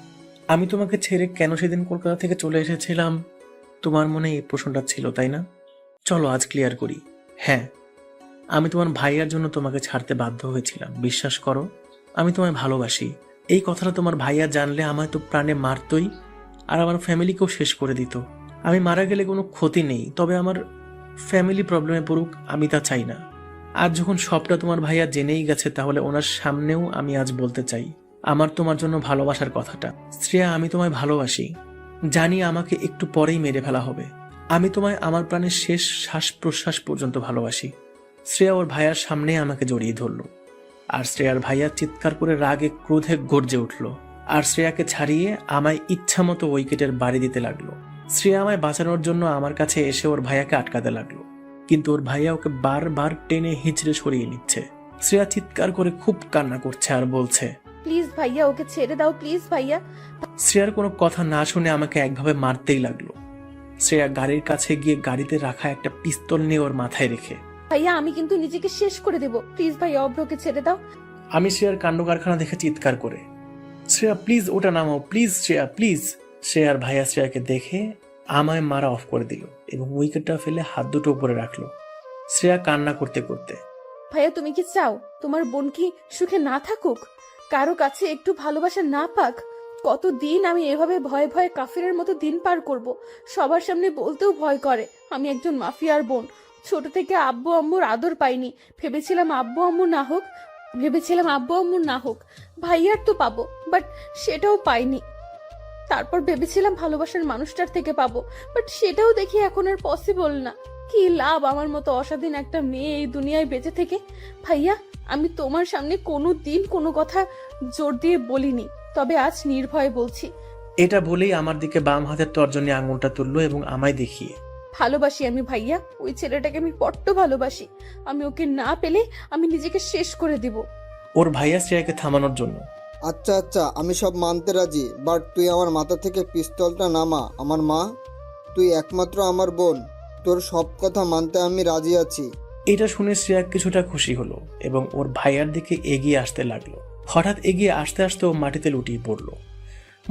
আমি তোমাকে ছেড়ে কেন সেদিন কলকাতা থেকে চলে এসেছিলাম? তোমার মনে এই প্রশ্নটা ছিল, তাই না? চলো আজ ক্লিয়ার করি। হ্যাঁ, আমি তোমার ভাইয়ার জন্য তোমাকে ছাড়তে বাধ্য হয়েছিলাম। বিশ্বাস করো, আমি তোমায় ভালোবাসি। এই কথাটা তোমার ভাইয়া জানলে আমায় তো প্রাণে মারতই, আর আমার ফ্যামিলিকেও শেষ করে দিত। আমি মারা গেলে কোনো ক্ষতি নেই, তবে আমার ফ্যামিলি প্রবলেমে পড়ুক আমি তা চাই না। আজ যখন সবটা তোমার ভাইয়া জেনেই গেছে, তাহলে ওনার সামনেও আমি আজ বলতে চাই আমার তোমার জন্য ভালোবাসার কথাটা। শ্রেয়া, আমি তোমায় ভালোবাসি। জানি আমাকে একটু পরেই মেরে ফেলা হবে। আমি তোমায় আমার প্রাণের শেষ শ্বাস প্রশ্বাস পর্যন্ত ভালোবাসি। শ্রেয়া ওর ভাইয়ার সামনে আমাকে জড়িয়ে ধরল, আর শ্রেয়ার ভাইয়া চিৎকার করে রাগে ক্রোধে গর্জে উঠল, আর শ্রেয়াকে ছাড়িয়ে আমায় ইচ্ছামতো উইকেটের বাড়ি দিতে লাগলো। শ্রেয়া আমায় বাঁচানোর জন্য আমার কাছে এসে ওর ভাইয়াকে আটকাতে লাগলো, কিন্তু ওর ভাইয়া ওকে বারবার টেনে হিঁচড়ে সরিয়ে নিচ্ছে। শ্রেয়া চিৎকার করে খুব কান্না করছে আর বলছে, প্লিজ ভাইয়া, ওকে ছেড়ে দাও প্লিজ ভাইয়া। শ্রেয়ার কোনো কথা না শুনে আমাকে একভাবে মারতেই লাগলো। শ্রেয়া গাড়ির কাছে গিয়ে গাড়িতে রাখা একটা পিস্তল নিয়ে ওর মাথায় রেখে, ভাইয়া আমি কিন্তু নিজেকে শেষ করে দেব, প্লিজ ভাইয়া অভ্রকে ছেড়ে দাও। আমি শ্রেয়ার কাণ্ড কারখানা দেখে চিৎকার করে, শ্রেয়া প্লিজ ওটা নামাও, প্লিজ শ্রেয়া প্লিজ। শ্রেয়ার ভাইয়া শ্রেয়াকে দেখে আমায় মারা অফ করে দিল এবং উইকেটটা ফেলে হাত দুটো উপরে রাখলো। শ্রেয়া কান্না করতে করতে, ভাইয়া তুমি কি চাও তোমার বোন কি সুখে না থাকুক, কারো কাছে একটু ভালোবাসা না পাক? কতদিন আমি এভাবে ভয়ে ভয়ে কাফিরের মতো দিন পার করব? সবার সামনে বলতেও ভয় করে আমি একজন মাফিয়ার বোন। ছোট থেকে আব্বু আম্মুর আদর পাইনি, ভেবেছিলাম আব্বু আম্মু না হোক ভাইয়ার তো পাবো, বাট সেটাও পাইনি। তারপর ভেবেছিলাম ভালোবাসার মানুষটার থেকে পাবো, বাট সেটাও দেখি এখন আর পসিবল না। কি লাভ আমার মতো অস্বাধীন একটা মেয়ে এই দুনিয়ায় বেঁচে থেকে? ভাইয়া আমি তোমার সামনে কোনো দিন কোনো কথা জোর দিয়ে বলিনি, তবে আজ নির্ভয়ে বলছি। এটা বলেই আমার দিকে বাম হাতের তর্জনী আঙুলটা তুললো এবং আমায় দেখিয়ে, ভালোবাসি আমি ভাইয়া, ওই ছেলেটাকে আমি বড্ড ভালোবাসি। আমি ওকে না পেলে আমি নিজেকে শেষ করে দিব। ওর ভাইয়া শ্রেয়াকে থামানোর জন্য, আচ্ছা আচ্ছা, আমি সব মানতে রাজি, বাট তুই আমার মাথা থেকে পিস্তলটা নামা। আমার মা, তুই একমাত্র আমার বোন, তোর সব কথা মানতে আমি রাজি আছি। এটা শুনে শ্রেয়া কিছুটা খুশি হলো এবং ওর ভাইয়ার দিকে এগিয়ে আসতে লাগলো। হঠাৎ এগিয়ে আসতে আসতে ও মাটিতে লুটিয়ে পড়লো।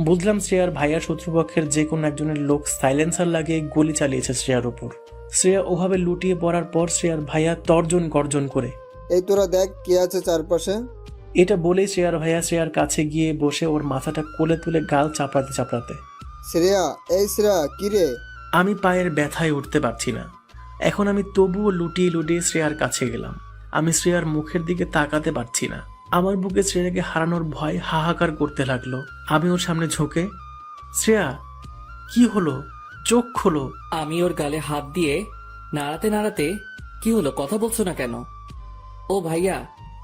বুঝলাম শ্রেয়ার ভাইয়ার শত্রুপক্ষের যে কোনো একজনের লোক সাইলেন্সার লাগিয়ে গুলি চালিয়েছে শ্রেয়ার উপর। শ্রেয়া ওভাবে লুটিয়ে পড়ার পর শ্রেয়ার ভাইয়া তর্জন গর্জন করে, এই তোরা দেখ কে আছে চারপাশে। এটা বলেই শ্রেয়ার ভাইয়া শ্রেয়ার কাছে গিয়ে বসে ওর মাথাটা কোলে তুলে গাল চাপড়াতে চাপড়াতে, শ্রেয়া, এই শ্রেয়া, কি রে? আমি পায়ের ব্যথায় উঠতে পারছি না। এখন আমি তবুও লুটিয়ে লুটিয়ে শ্রেয়ার কাছে গেলাম। আমি শ্রেয়ার মুখের দিকে তাকাতে পারছি না। আমার বুকে শ্রেয়াকে হারানোর ভয় হাহাকার করতে লাগলো। আমি ওর সামনে ঝুঁকে, শ্রেয়া কি হলো, চোখ খোলো। আমি ওর গালে হাত দিয়ে নাড়াতে নাড়াতে, কি হলো, কথা বলছো না কেন? ও ভাইয়া,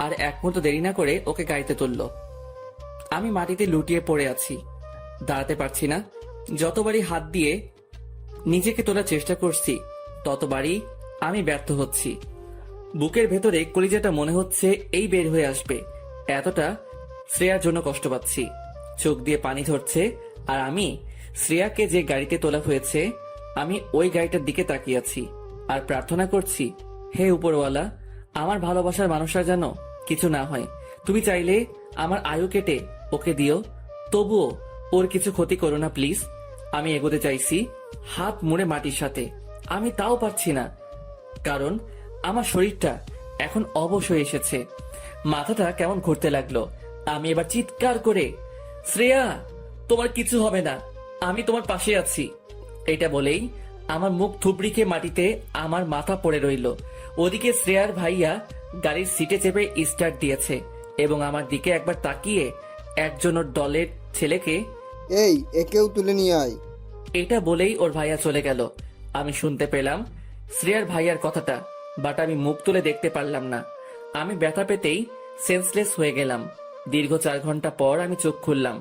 আর এক মুহূর্ত দেরি না করে ওকে গাড়িতে তুললো। আমি মাটিতে লুটিয়ে পড়ে আছি, দাঁড়াতে পারছি না। যতবারই হাত দিয়ে নিজেকে তোলার চেষ্টা করছি ততবারই আমি ব্যর্থ হচ্ছি। বুকের ভেতরে কলিজাটা মনে হচ্ছে এই বের হয়ে আসবে, এতটা শ্রেয়ার জন্য কষ্ট পাচ্ছি। চোখ দিয়ে পানি ঝরছে আর আমি শ্রেয়াকে যে গাড়িতে তোলা হয়েছে আমি ওই গাড়িটার দিকে তাকিয়ে আছি আর প্রার্থনা করছি, হে উপরওয়ালা, আমার ভালোবাসার মানুষরা যেন কিছু না হয়। তুমি চাইলে আমার আয়ু কেটে ওকে দিও, তবুও ওর কিছু ক্ষতি করো না প্লিজ। আমি এগোতে চাইছি হাত মুড়ে মাটির সাথে, আমি তাও পারছি না, কারণ আমার শরীরটা এখন অবশ হয়ে এসেছে। মাথাটা কেমন ঘুরতে লাগলো। আমি এবার চিৎকার করে, শ্রেয়া তোমার কিছু হবে না, আমি তোমার পাশে আছি। এটা বলেই আমার মুখ থুবড়ি খেয়ে মাটিতে আমার মাথা পড়ে রইল। ওদিকে শ্রেয়ার ভাইয়া গাড়ির সিটে চেপে স্টার্ট দিয়েছে এবং আমার দিকে একবার তাকিয়ে একজন ওর দলের ছেলেকে, এই একেও তুলে নিয়ে আয়। এটা বলেই ওর ভাইয়া চলে গেল। আমি শুনতে পেলাম শ্রেয়ার ভাইয়ার কথাটা, বাট আমি মুখ তুলে দেখতে পারলাম না। আমি ব্যথা পেতেই সেন্সলেস হয়ে গেলাম। দীর্ঘ 4 ঘন্টা পর আমি চোখ খুললাম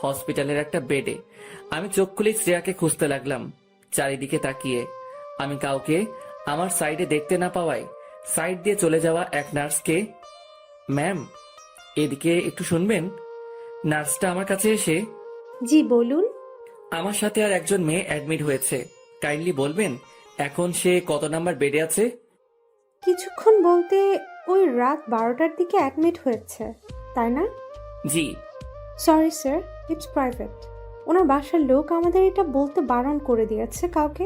হসপিটালের একটা বেডে। আমি চোখ খুলে শ্রেয়াকে খুঁজতে লাগলাম চারিদিকে তাকিয়ে। আমি কাউকে আমার সাইডে দেখতে না পাওয়ায় সাইড দিয়ে চলে যাওয়া এক নার্সকে, ম্যাম এদিকে একটু শুনবেন। নার্সটা আমার কাছে এসে, জি বলুন। আমার সাথে আর একজন মেয়ে অ্যাডমিট হয়েছে, কাইন্ডলি বলবেন এখন সে কত নাম্বার বেডে আছে? কিছুক্ষণ বলতে ওই রাত 12টার দিকে অ্যাডমিট হয়েছে, তাই না? জি। Sorry sir, it's private. ওনার বাসার লোক আমাদের এটা বলতে বারণ করে দিয়েছে কাউকে।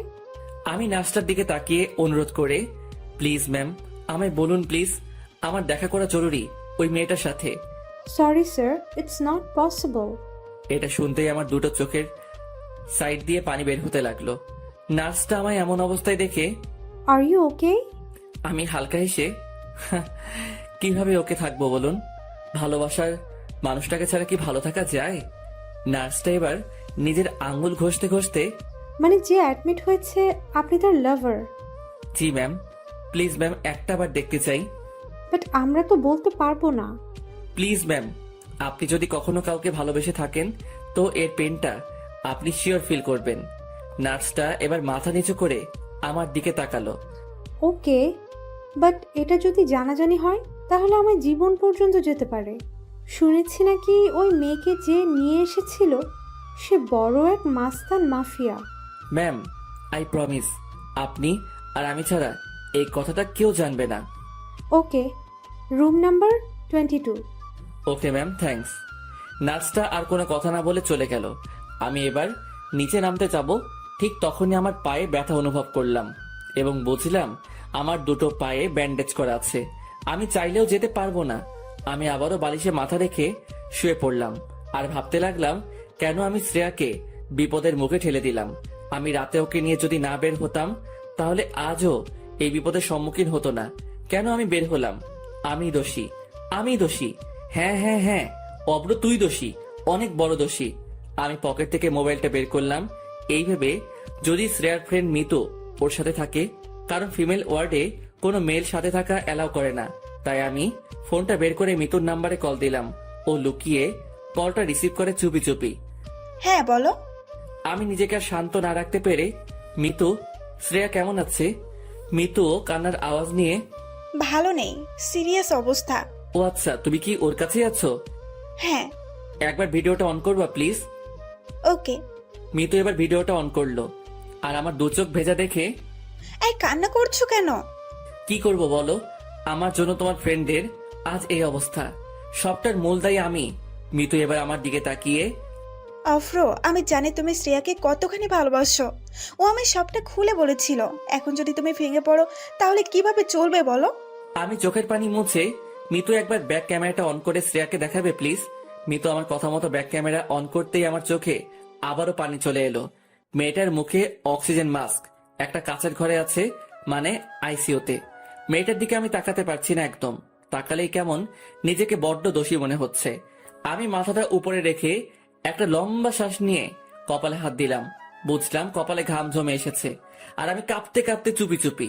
আমি নার্সটার দিকে তাকিয়ে অনুরোধ করে, প্লিজ ম্যাম আমায় বলুন প্লিজ, আমার দেখা করা জরুরি ওই মেয়েটার সাথে। Sorry sir, it's not possible. এটা শুনতেই আমার দুটো চোখের সাইড দিয়ে পানি বের হতে লাগলো। নার্সটা আমায় এমন অবস্থায় দেখে, আর ইউ ওকে? আমি হালকা হেসে, কিভাবে ওকে থাকবো বলুন, ভালোবাসার মানুষটাকে ছাড়া কি ভালো থাকা যায়? নার্সটা এবার নিজের আঙ্গুল ঘষতে ঘষতে, মানে যে অ্যাডমিট হয়েছে আপনি তার লাভার? জি ম্যাম, প্লিজ ম্যাম একটা বার দেখতে চাই। বাট আমরা তো বলতে পারবো না। প্লিজ ম্যাম, আপনি যদি কখনো কাউকে ভালোবেসে থাকেন তো এর পেনটা আপনি শিওর ফিল করবেন। নার্সটা এবার মাথা নিচু করে আমার দিকে তাকালো। ওকে, বাট এটা যদি জানাজানি হয় তাহলে আমার জীবন পর্যন্ত যেতে পারে। শুনেছি নাকি ওই মেয়েকে যে নিয়ে এসেছিল সে বড় এক মাস্তান মাফিয়া। ম্যাম আই প্রমিস, আপনি আর আমি ছাড়া এই কথাটা কেউ জানবে না। Okay, room number 22। Okay ma'am, thanks. নার্সটা আর কোনো কথা না বলে চলে গেল। আমি এবার নিচে নামতে যাব, ঠিক তখনই আমার পায়ে ব্যথা অনুভব করলাম এবং বুঝলাম আমার দুটো পায়ে ব্যান্ডেজ করা আছে। আমি চাইলেও যেতে পারবো না। আমি আবারও বালিশে মাথা রেখে শুয়ে পড়লাম আর ভাবতে লাগলাম কেন আমি শ্রেয়াকে বিপদের মুখে ঠেলে দিলাম। আমি রাতে ওকে নিয়ে যদি না বের হতাম তাহলে আজও এই বিপদের সম্মুখীন হতো না। কেন আমি বের হলাম? আমি দোষী, আমি দোষী। হ্যাঁ হ্যাঁ হ্যাঁ, অব্র তুই দোষী, অনেক বড় দোষী। আমি পকেট থেকে মোবাইলটা বের করলাম এই ভেবে যদি শ্রেয়ার ফ্রেন্ড মিতু ওর সাথে থাকে, কারণ ফিমেল ওয়ার্ডে কোনো মেল সাথে থাকা অ্যালাউ করে না। তাই আমি ফোনটা বের করে মিতুর নাম্বারে কল দিলাম। ও লুকিয়ে কলটা রিসিভ করে চুপি চুপি। হ্যাঁ বলো। আমি নিজেকে আর শান্ত না রাখতে পেরে, মিতু শ্রেয়া কেমন আছে? মিতু কান্নার আওয়াজ নিয়ে, ভালো নেই, সিরিয়াস অবস্থা। ও আচ্ছা, তুমি কি ওর কাছেই আছো? হ্যাঁ। একবার ভিডিওটা অন করবা প্লিজ। ওকে। মিতু এবার ভিডিওটা অন করলো আর আমার দু চোখ ভেজা দেখে, এই কান্না করছো কেন? কি করব বলো, আমার জন্য তোমার ফ্রেন্ডের আজ এই অবস্থা, সবটার মূল দায়ী আমি। মিতু এবার আমার দিকে তাকিয়ে, অফ্রো, আমি জানি তুমি শ্রেয়াকে কতখানি ভালোবাসো। ও আমি সবটা খুলে বলেছিল। এখন যদি তুমি ভেঙে পড়ো তাহলে কিভাবে চলবে বলো? আমি চোখের পানি মুছে, মিতু একবার ব্যাক ক্যামেরাটা অন করে শ্রেয়াকে দেখাবে প্লিজ। মিতু আমার কথা মতো ব্যাক ক্যামেরা অন করতেই আমার চোখে আবারও পানি চলে এলো। মেয়েটার মুখে অক্সিজেন মাস্ক, একটা কাঁচের ঘরে আছে, মানে আইসিইউতে। মেয়েটার দিকে আমি তাকাতে পারছি না একদম, তাকালেই কেমন নিজেকে বড্ড দোষী মনে হচ্ছে। আমি মাথাটা উপরে রেখে একটা লম্বা শ্বাস নিয়ে কপালে হাত দিলাম। বুঝলাম কপালে ঘাম জমে এসেছে আর আমি কাঁপতে কাঁপতে চুপি চুপি,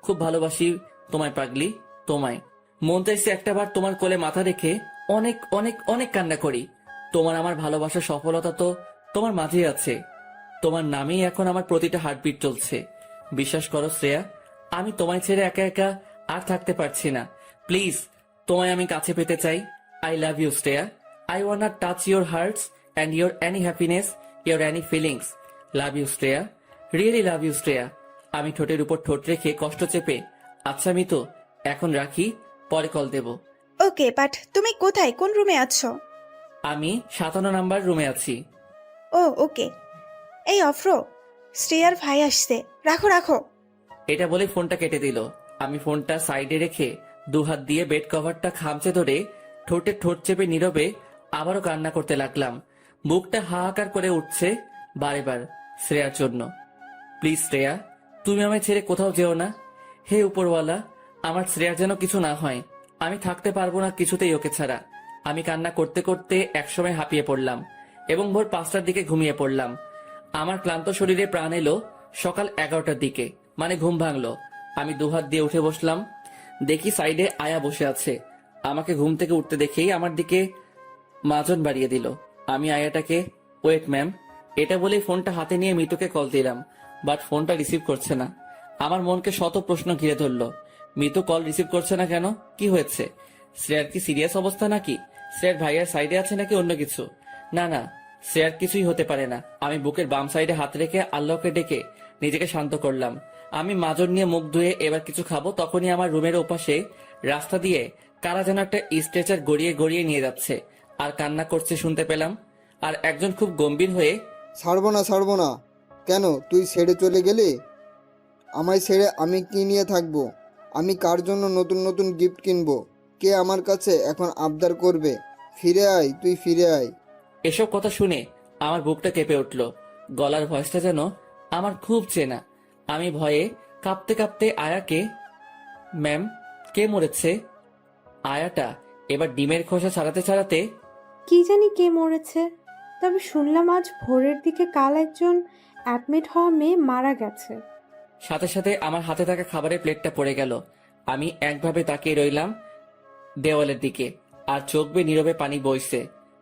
খুব ভালোবাসি তোমায় পাগলি, তোমায়। মন চাইছে একটাবার তোমার কোলে মাথা রেখে অনেক অনেক অনেক কান্না করি। তোমার আমার ভালোবাসার সফলতা তো তোমার মাঝেই আছে। তোমার নামেই এখন আমার প্রতিটা হার্টবিট চলছে। বিশ্বাস করো শ্রেয়া, আমি তোমায় ছেড়ে একা একা আর থাকতে পারছি না। প্লিজ, তোমায় আমি কাছে পেতে চাই। I love you Shreya. I want touch your hearts and your any happiness, your any feelings. Love you Shreya, really love you Shreya. আমি ঠোঁটের উপর ঠোঁট রেখে কষ্ট চেপে, আচ্ছা মিতু, এখন রাখি, পরে কল দেব। ওকে, বাট তুমি কোথায়, কোন রুমে আছো? আমি 57 নাম্বার রুমে আছি। ও ওকে। এই অফ্রো, শ্রেয়ার ভাই আসছে, রাখো রাখো। এটা বলে ফোনটা কেটে দিল। আমি ফোনটা সাইডে রেখে দুহাত দিয়ে বেড কভারটা খামচে ধরে ঠোঁটে ঠোঁট চেপে নীরবে আবারও কান্না করতে লাগলাম। বুকটা হাহাকার করে উঠছে বারেবার শ্রেয়ার জন্য। প্লিজ শ্রেয়া, তুমি আমায় ছেড়ে কোথাও যেও না। হে উপরওয়ালা, আমার শ্রেয়ার যেন কিছু না হয়। আমি থাকতে পারবো না কিছুতেই ওকে ছাড়া। আমি কান্না করতে করতে একসময় হাঁপিয়ে পড়লাম এবং ভোর 5টার দিকে ঘুমিয়ে পড়লাম। আমার ক্লান্ত শরীরে প্রাণ এলো সকাল 11টার দিকে, মানে ঘুম ভাঙলো। আমি দুহাত দিয়ে উঠে বসলাম, দেখি সাইডে আয়া বসে আছে। আমাকে ঘুম থেকে উঠতে দেখেই আমার দিকে মাজন বাড়িয়ে দিল। আমি আয়াটাকে ওয়েট ম্যাম এটা বলেই ফোনটা হাতে নিয়ে মিতুকে কল দিলাম, বাট ফোনটা রিসিভ করছে না। আমার মনকে শত প্রশ্ন ঘিরে ধরলো। মিতু কল রিসিভ করছে না কেন? কি হয়েছে? শ্রেয়ার কি সিরিয়াস অবস্থা নাকি? শ্রেয়ার ভাইয়ার সাইডে আছে নাকি অন্য কিছু? না না, শ্রেয়ার কিছুই হতে পারে না। আমি বুকের বাম সাইডে হাত রেখে আল্লাহকে ডেকে নিজেকে শান্ত করলাম। আমি মাজন নিয়ে মুখ ধুয়ে এবার কিছু খাবো, তখনই আমার রুমের ওপাশে রাস্তা দিয়ে কারা যেন একটা স্ট্রেচার গড়িয়ে গড়িয়ে নিয়ে যাচ্ছে আর কান্না করছে শুনতে পেলাম। আর একজন খুব গম্ভীর হয়ে, ছাড়বো না ছাড়বো না। কেন তুই ছেড়ে চলে গেলি? আমায় ছেড়ে আমি কি নিয়ে থাকবো? আমি কার জন্য নতুন নতুন গিফট কিনবো? কে আমার কাছে এখন আবদার করবে? ফিরে আয়, তুই ফিরে আয়। এসব কথা শুনে আমার বুকটা কেঁপে উঠল। গলার ভয়েসটা যেন আমার খুব চেনা। আমি ভয়ে কাঁপতে কাঁপতে আয়াকে, ম্যাম, কে মরেছে? আয়াটা এবার ডিমের খোসা ছাড়াতে ছাড়াতে, কি জানি কে মরেছে, তবে শুনলাম আজ ভোরের দিকে কাল একজন অ্যাডমিট হওয়া মেয়ে মারা গেছে। সাথে সাথে আমার হাতে থাকা খাবারের প্লেটটা পড়ে গেল। আমি একভাবে তাকিয়ে রইলাম দেওয়ালের দিকে, আর চোখ বেয়ে নীরবে পানি বইছে।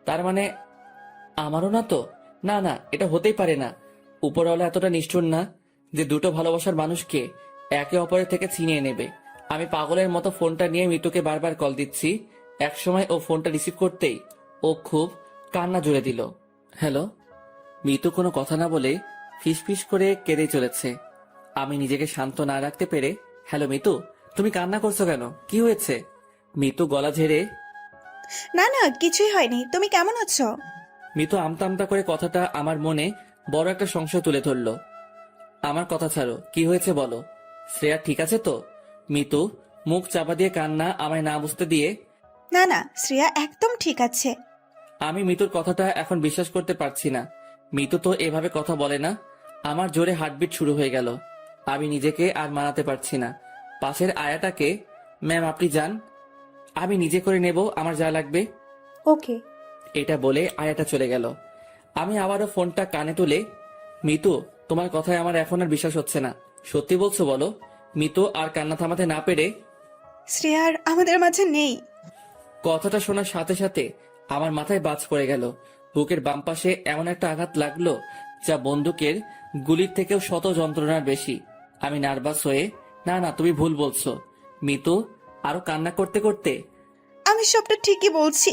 তার মানে আমারও না তো? না না, এটা হতেই পারে না। উপরওয়ালা এতটা নিষ্ঠুর না যে দুটো ভালোবাসার মানুষকে একে অপরের থেকে ছিনিয়ে নেবে। আমি পাগলের মতো ফোনটা নিয়ে মিতুকে বারবার কল দিচ্ছি। একসময় ও ফোনটা রিসিভ করতেই ও খুব কান্না জুড়ে দিল। হ্যালো। মিতু কোনো কথা না বলে ফিসফিস করে কেঁদে চলেছে। আমি নিজেকে শান্ত না রাখতে পেরে, হ্যালো মিতু, তুমি কান্না করছো কেন? কি হয়েছে? মিতু গলা ঝেড়ে, না না, কিছুই হয়নি। তুমি কেমন আছো? মিতু আমতা আমতা করে কথাটা আমার মনে বড় একটা সংশয় তুলে ধরলো। আমার কথা ছাড়ো, কি হয়েছে বলো। শ্রেয়া ঠিক আছে তো? মিতু মুখ চাপা দিয়ে কান্না আমায় না বুঝতে দিয়ে, না না, শ্রেয়া একদম ঠিক আছে। আমি মিতুর কথাটা এখন বিশ্বাস করতে পারছি না। মিতু তো এভাবে কথা বলে না। আমার জোরে হার্টবিট শুরু হয়ে গেল। আমি নিজেকে আর মানাতে পারছি না। পাশের আয়াটাকে, ম্যাম আপনি যান, আমি নিজে করে নেব আমার যা লাগবে। ওকে। এটা বলে আয়াটা চলে গেল। আমি আবারও ফোনটা কানে তুলে, মিতু, তোমার কথায় আমার এখন আর বিশ্বাস হচ্ছে না। সত্যি বলছো বলো? মিতু আর কান্না থামাতে না পেরে, শ্রেয়ার আমাদের মাঝে নেই। কথাটা শোনার সাথে সাথে আমার মাথায় বাজ পড়ে গেল। বুকের বাম পাশে এমন একটা আঘাত লাগলো যা বন্দুকের গুলির থেকেও শত যন্ত্রণার বেশি। আমি নার্ভাস হয়ে, না না, তুমি ভুল বলছো। মিতু আরো কান্না করতে করতে, আমি সবটা ঠিকই বলছি,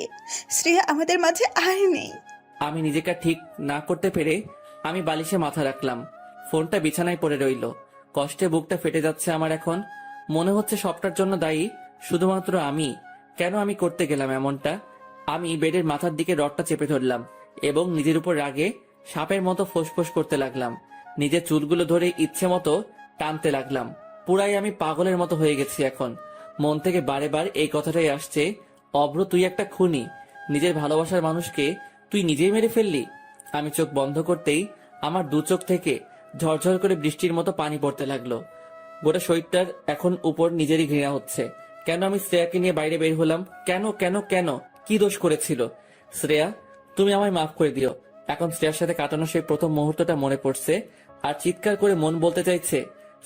শ্রেয়া আমাদের মাঝে আর নেই। আমি নিজেকে ঠিক না করতে পেরে আমি বালিশে মাথা রাখলাম। ফোনটা বিছানায় পড়ে রইল। কষ্টে বুকটা ফেটে যাচ্ছে আমার। এখন মনে হচ্ছে সবটার জন্য দায়ী শুধুমাত্র আমি। কেন আমি করতে গেলাম এমনটা? আমি বেডের মাথার দিকে রডটা চেপে ধরলাম এবং নিজের উপর রাগে সাপের মতো ফোঁসফোঁস করতে লাগলাম। নিজের চুলগুলো ধরে ইচ্ছে মতো টানতে লাগলাম। পুরাই আমি পাগলের মতো হয়ে গেছি এখন। মন থেকে বারে বার এই কথাটাই আসছে, অভ্র তুই একটা খুনি। নিজের ভালোবাসার মানুষকে তুই নিজেই মেরে ফেললি। আমি চোখ বন্ধ করতেই আমার দু চোখ থেকে ঝরঝর করে বৃষ্টির মতো পানি পড়তে লাগলো। গোটা শরীরটার এখন উপর নিজেরই ঘৃণা হচ্ছে। কেন আমি শ্রেয়াকে নিয়ে বাইরে বের হলাম? কেন কেন কেন? কি দোষ করেছিল? শ্রেয়া, তুমি আমায় মাফ করে দিও। এখন শ্রেয়ার সাথে কাটানো সেই প্রথম মুহূর্তটা মনে পড়ছে আর চিৎকার করে মন বলতে চাইছে,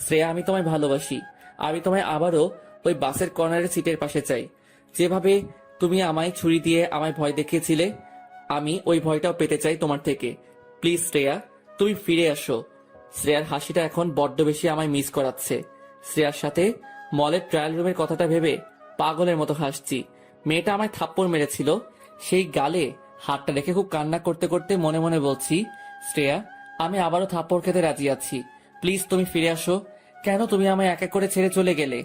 শ্রেয়া আমি তোমায় ভালোবাসি। আমি তোমায় আবারও ওই বাসের কর্নারের সিটের পাশে চাই। যেভাবে তুমি আমায় ছুরি দিয়ে আমায় ভয় দেখিয়েছিলে, আমি ওই ভয়টাও পেতে চাই তোমার থেকে। প্লিজ শ্রেয়া, তুমি ফিরে আসো। শ্রেয়ার হাসিটা এখন বড্ড বেশি আমায় মিস করাচ্ছে। শ্রেয়ার সাথে মলের ট্রায়াল রুমের কথাটা ভেবে পাগলের মতো হাসছি। মেয়েটা আমায় থাপ্পড় মেরেছিল, সেই গালে হাতটা রেখে খুব কান্না করতে করতে মনে মনে বলছি, শ্রেয়া, আমি আবারও থাপ্পড় খেতে রাজি আছি। প্লিজ তুমি ফিরে আসো। কেন তুমি আমায় এক এক করে ছেড়ে চলে গেলে?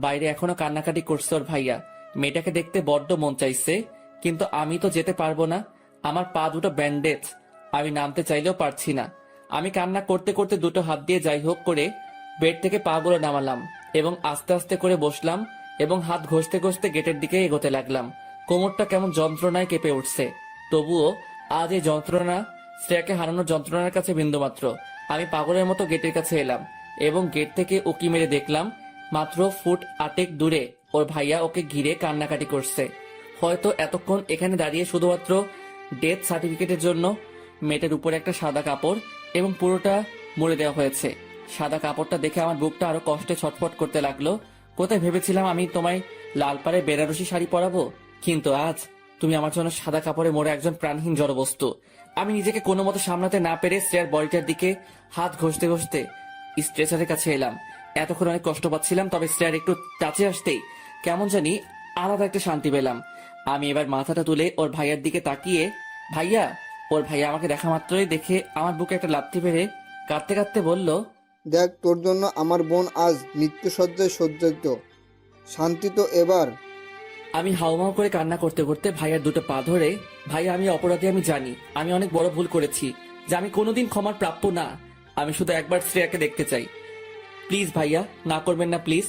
বাইরে এখনো কান্নাকাটি করছে ওর ভাইয়া। মেয়েটাকে দেখতে বড্ড মন চাইছে, কিন্তু আমি তো যেতে পারবো না। আমার পা দুটো ব্যান্ডেজ, আমি নামতে চাইলেও পারছি না। আমি কান্না করতে করতে দুটো হাত দিয়ে যাই হোক করে বেড থেকে পা গুলো নামালাম এবং আস্তে আস্তে করে বসলাম এবং হাত ঘষতে ঘষতে গেটের দিকে এগোতে লাগলাম। কোমরটা কেমন যন্ত্রণায় কেঁপে উঠছে, তবুও আজ এই যন্ত্রণা, শ্রেয়াকে হারানোর যন্ত্রণার কাছে বিন্দুমাত্র। আমি পাগলের মতো গেটের কাছে এলাম এবং গেট থেকে উকি মেরে দেখলাম মাত্র ফুট 8 দূরে ওর ভাইয়া ওকে ঘিরে কান্নাকাটি করছে। হয়তো এতক্ষণ এখানে দাঁড়িয়ে শুধুমাত্র ডেথ সার্টিফিকেটের জন্য। মেয়েটার উপরে একটা সাদা কাপড় এবং পুরোটা মুড়ে দেওয়া হয়েছে। সাদা কাপড়টা দেখে আমার বুকটা আরো কষ্টে ছটফট করতে লাগলো। কোথায় ভেবেছিলাম আমি তোমায় লাল পাড়ে বেনারসি শাড়ি পরাবো, কিন্তু আজ তুমি আমার জন্য সাদা কাপড়ে মোড়ে একজন প্রাণহীন জড়বস্তু। আমি নিজেকে কোনো মতো সামলাতে না পেরে শ্রেয়ার বডিটার দিকে হাত ঘষতে ঘষতে স্ট্রেচারের কাছে এলাম। এতক্ষণ অনেক কষ্ট পাচ্ছিলাম, তবে শ্রেয়ার একটু কাছে আসতেই কেমন জানি আলাদা একটা শান্তি পেলাম। আমি এবার মাথাটা তুলে ওর ভাইয়ার দিকে তাকিয়ে, ভাইয়া, ওর ভাইয়া আমাকে দেখা মাত্রই দেখে আমার বুকে একটা লাথি মেরে কাঁদতে কাঁদতে বলল, দেখ, তোর জন্য আমার বোন আজ মৃত্যুসজ্জায় সজ্জিত। শান্তি তো এবার। আমি হাউমাউ করে কান্না করতে করতে ভাইয়ার দুটো পা ধরে, ভাইয়া, আমি অপরাধী, আমি জানি আমি অনেক বড় ভুল করেছি, যে আমি কোনোদিন ক্ষমার প্রাপ্য না। আমি শুধু একবার শ্রেয়াকে দেখতে চাই। প্লিজ ভাইয়া, না করবেন না, প্লিজ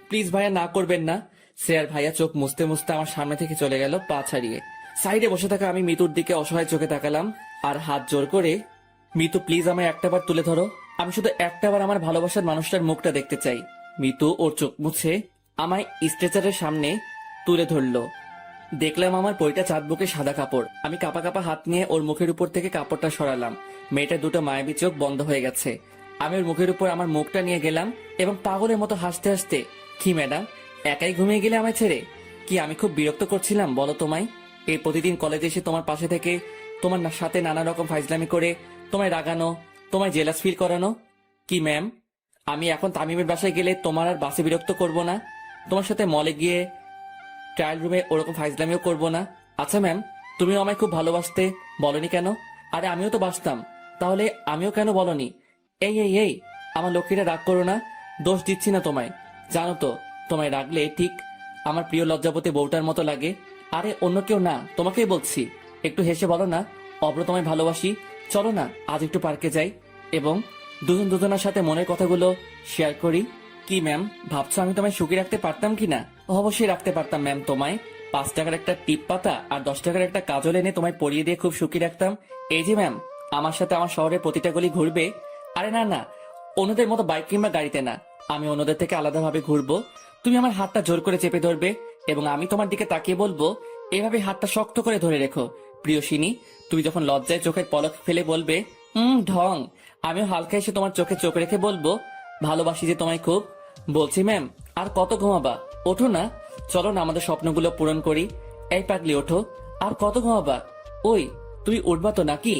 প্লিজ ভাইয়া, না করবেন না। শ্রেয়ার ভাইয়া চোখ মুছতে মুছতে আমার সামনে থেকে চলে গেল পা ছাড়িয়ে। সাইডে বসে থাকা আমি মিতুর দিকে অসহায় চোখে তাকালাম আর হাত জোর করে, মিতু প্লিজ আমায় একটাবার তুলে ধরো। আমি শুধু একটাবার আমার ভালোবাসার মানুষটার মুখটা দেখতে চাই। মিতু ওর চোখ মুছে আমায় স্ট্রেচারের সামনে তুলে ধরলো। দেখলাম আমার পৈটা চাঁদ বুকে সাদা কাপড়। আমি কাপা কাপা হাত নিয়ে ওর মুখের উপর থেকে কাপড়টা সরালাম। মেয়েটার দুটো মায়াবী চোখ বন্ধ হয়ে গেছে। আমি ওর মুখের উপর আমার মুখটা নিয়ে গেলাম এবং পাগলের মতো হাসতে হাসতে, কি ম্যাডাম, একাই ঘুমিয়ে গেলে আমায় ছেড়ে? কি আমি খুব বিরক্ত করছিলাম বলো তোমায়? এই প্রতিদিন কলেজে এসে তোমার পাশে থেকে তোমার সাথে নানা রকম ফাইজলামি করে তোমায় রাগানো, তোমায় জেলাস ফিল করানো। কি ম্যাম, আমি এখন তামিমের বাসায় গেলে তোমার আর বাসে বিরক্ত করব না? তোমার সাথে মলে গিয়ে ট্রায়াল রুমে ওরকম ফাইজলামিও করব না? আচ্ছা ম্যাম, তুমিও আমায় খুব ভালোবাসতে, বলনি কেন? আরে আমিও তো বাসতাম, তাহলে আমিও কেন বলনি? এই এই এই আমার লক্ষ্মীরা, রাগ করো না, দোষ দিচ্ছি না তোমায়। জানো তো, তোমায় রাগলে ঠিক আমার প্রিয় লজ্জাপতি বউটার মতো লাগে। আরে অন্য কেউ না, তোমাকেই বলছি। একটু হেসে বলো না, অব্র তোমায় ভালোবাসি। চলো না আজ একটু পার্কে যাই এবং দুজন দুজনের সাথে মনের কথাগুলো শেয়ার করি। কি ম্যাম, ভাবছো আমি তোমায় সুখী রাখতে পারতাম কিনা? অবশ্যই রাখতে পারতাম ম্যাম। তোমায় 5 টাকার একটা টিপ পাতা আর 10 টাকার একটা কাজল এনে তোমায় পরিয়ে দিয়ে খুব সুখী রাখতাম। এই যে ম্যাম, আমার সাথে আমার শহরের প্রতিটা গলি ঘুরবে। আরে না না, অন্যদের মতো বাইক কিংবা গাড়িতে না, আমি অন্যদের থেকে আলাদাভাবে ঘুরবো। তুমি আমার হাতটা জোর করে চেপে ধরবে এবং আমি তোমার দিকে তাকিয়ে বলবো, এভাবে হাতটা শক্ত করে ধরে রেখো প্রিয়সিনী। তুমি যখন লজ্জায় চোখের পলক ফেলে বলবে, ঢং, আমিও হালকা এসে তোমার চোখে চোখ রেখে বলবো, ভালোবাসি যে তোমায় খুব। বলছি ম্যাম, আর কত ঘুমাবা? ওঠো না, চলো না আমাদের স্বপ্নগুলো পূরণ করি। এই পাগলি, ওঠো, আর কত ঘুমাবা? ওই তুই উঠবা তো নাকি?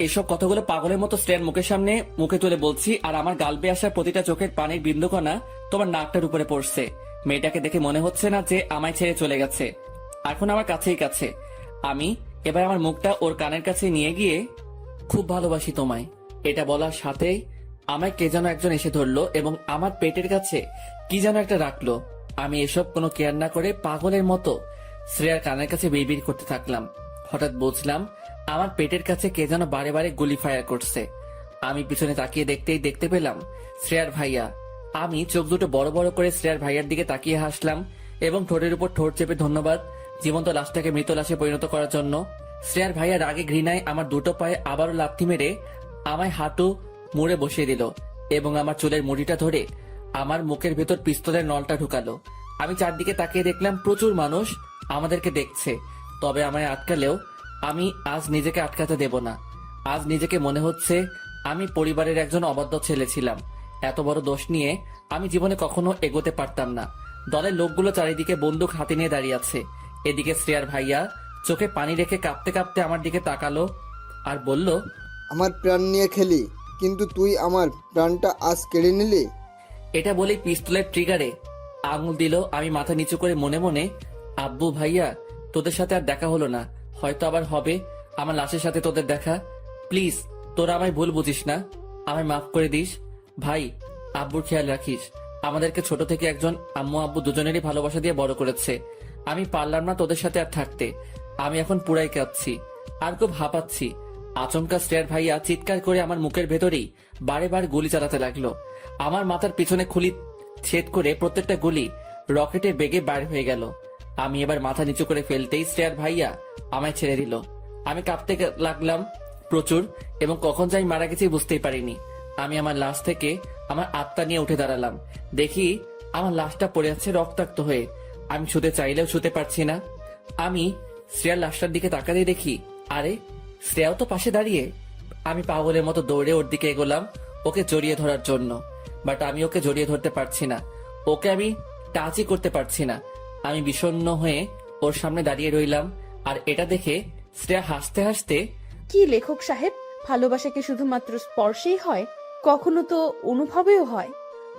এসব কথাগুলো পাগলের মতো শ্রেয়ার মুখের সামনে মুখে তুলে বলছি, আর আমার গাল বেয়ে আসা প্রতিটা চোখের পানির বিন্দুকণা তোমার নাকটার উপরে পড়ছে। মেয়েটাকে দেখে মনে হচ্ছে না যে আমায় ছেড়ে চলে গেছে, এখন আমার কাছেই কাছে। আমি এবার আমার মুখটা ওর কানের কাছে নিয়ে গিয়ে, খুব ভালোবাসি তোমায়, এটা বলার সাথেই আমায় কে যেন একজন এসে ধরলো এবং আমার পেটের কাছে কি যেন একটা রাখলো। আমি এসব কোনো কেয়ার না করে পাগলের মতো শ্রেয়ার কানের কাছে বিড়বিড় করতে থাকলাম। হঠাৎ বুঝলাম আমার পেটের কাছে কে যেন বারে বারে গুলি ফায়ার করছে। আমি পিছনে তাকিয়ে দেখতেই দেখতে পেলাম শ্রেয়ার ভাইয়া। আমি চোখ দুটো বড় বড় করে শ্রেয়ার ভাইয়ার দিকে তাকিয়ে হাসলাম এবং ঠোঁটের উপর ঠোঁট চেপে ধন্যবাদ জীবন্ত লাশটাকে মৃত লাশে পরিণত করার জন্য। শ্রেয়ার ভাইয়া রাগে ঘৃণায় আমার দুটো পায়ে আবারও লাথি মেরে আমায় হাঁটু মুড়ে বসিয়ে দিল এবং আমার চুলের মুড়িটা ধরে আমার মুখের ভেতর পিস্তলের নলটা ঢুকালো। আমি চারদিকে তাকিয়ে দেখলাম প্রচুর মানুষ আমাদেরকে দেখছে, তবে আমায় আটকালেও আমি আজ নিজেকে আটকাতে দেব না। আজ নিজেকে মনে হচ্ছে আমি পরিবারের একজন অবাধ্য ছেলে ছিলাম। এত বড় দোষ নিয়ে আমি জীবনে কখনো এগোতে পারতাম না। দলের লোকগুলো চারিদিকে বন্দুক হাতে নিয়ে দাঁড়িয়ে আছে। এদিকে শ্রেয়ার ভাইয়া চোখে পানি রেখে কাঁপতে কাঁপতে আমার দিকে তাকালো আর বলল, আমার প্রাণ নিয়ে খেলি, কিন্তু তুই আমার প্রাণটা আজ কেড়ে নিলি। এটা বলেই পিস্তলের ট্রিগারে আঙুল দিল। আমি মাথা নিচু করে মনে মনে, আব্বু ভাইয়া তোদের সাথে আর দেখা হলো না, হয়তো আবার হবে আমার লাশের সাথে তোদের দেখা। প্লিজ তোরা আমায় ভুল বুঝিস না, আমায় মাফ করে দিস ভাই। আব্বুর খেয়াল রাখিস। আমাদেরকে ছোট থেকে একজন আম্মু আব্বু দুজনেরই ভালোবাসা দিয়ে বড় করেছে। আমি পারলাম না তোদের সাথে আর থাকতে। আমি এখন পুরাই কাঁপছি আর খুব হাঁপাচ্ছি। আচমকা শ্রেয়ার ভাইয়া চিৎকার করে আমার মুখের ভেতরেই বারে বার গুলি চালাতে লাগলো। আমার মাথার পিছনে খুলি ছেদ করে প্রত্যেকটা গুলি রকেটের বেগে বাইর হয়ে গেল। আমি এবার মাথা নিচু করে ফেলতেই শ্রেয়ার ভাইয়া আমায় ছেড়ে দিল। আমি কাঁপতে লাগলাম প্রচুর এবং কখন যাই মারা গেছি বুঝতেই পারিনি। আমি আমার লাশ থেকে আমার আত্মা নিয়ে উঠে দাঁড়ালাম। দেখি আমার লাশটা পড়ে আছে রক্তাক্ত হয়ে। আমি শুতে চাইলেও শুতে পারছি না। আমি শ্রেয়ার লাশটার দিকে তাকাতে দেখি, আরে শ্রেয়াও তো পাশে দাঁড়িয়ে। আমি পাগলের মতো দৌড়ে ওর দিকে এগোলাম ওকে জড়িয়ে ধরার জন্য, বাট আমি ওকে জড়িয়ে ধরতে পারছি না। ওকে আমি টাচই করতে পারছি না। আমি বিষণ্ণ হয়ে ওর সামনে দাঁড়িয়ে রইলাম। আর এটা দেখে শ্রেয়া হাসতে হাসতে, কি লেখক সাহেব, ভালোবাসা কি শুধুমাত্র স্পর্শেই হয়? কখনো তো অনুভবেও হয়।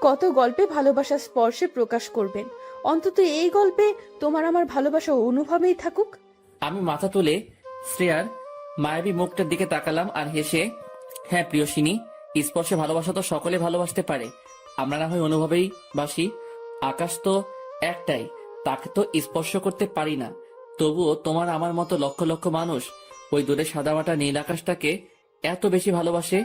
কত গল্পে ভালোবাসা স্পর্শে প্রকাশ করবেন, অন্তত এই গল্পে তোমার আমার ভালোবাসা অনুভবেই থাকুক। আমি মাথা তুলে শ্রেয়ার মায়াবী মুখটার দিকে তাকালাম আর হেসে, হ্যাঁ প্রিয়সিনী, স্পর্শে ভালোবাসা তো সকলে ভালোবাসতে পারে। আমরা না হয় অনুভবেই বাসি। আকাশ তো একটাই, তাকে তো স্পর্শ করতে পারি না। তবুও তোমার আমার মতো লক্ষ লক্ষ মানুষ ওই দূরে সাদামাটা নীল আকাশটাকে এত বেশি ভালোবাসে।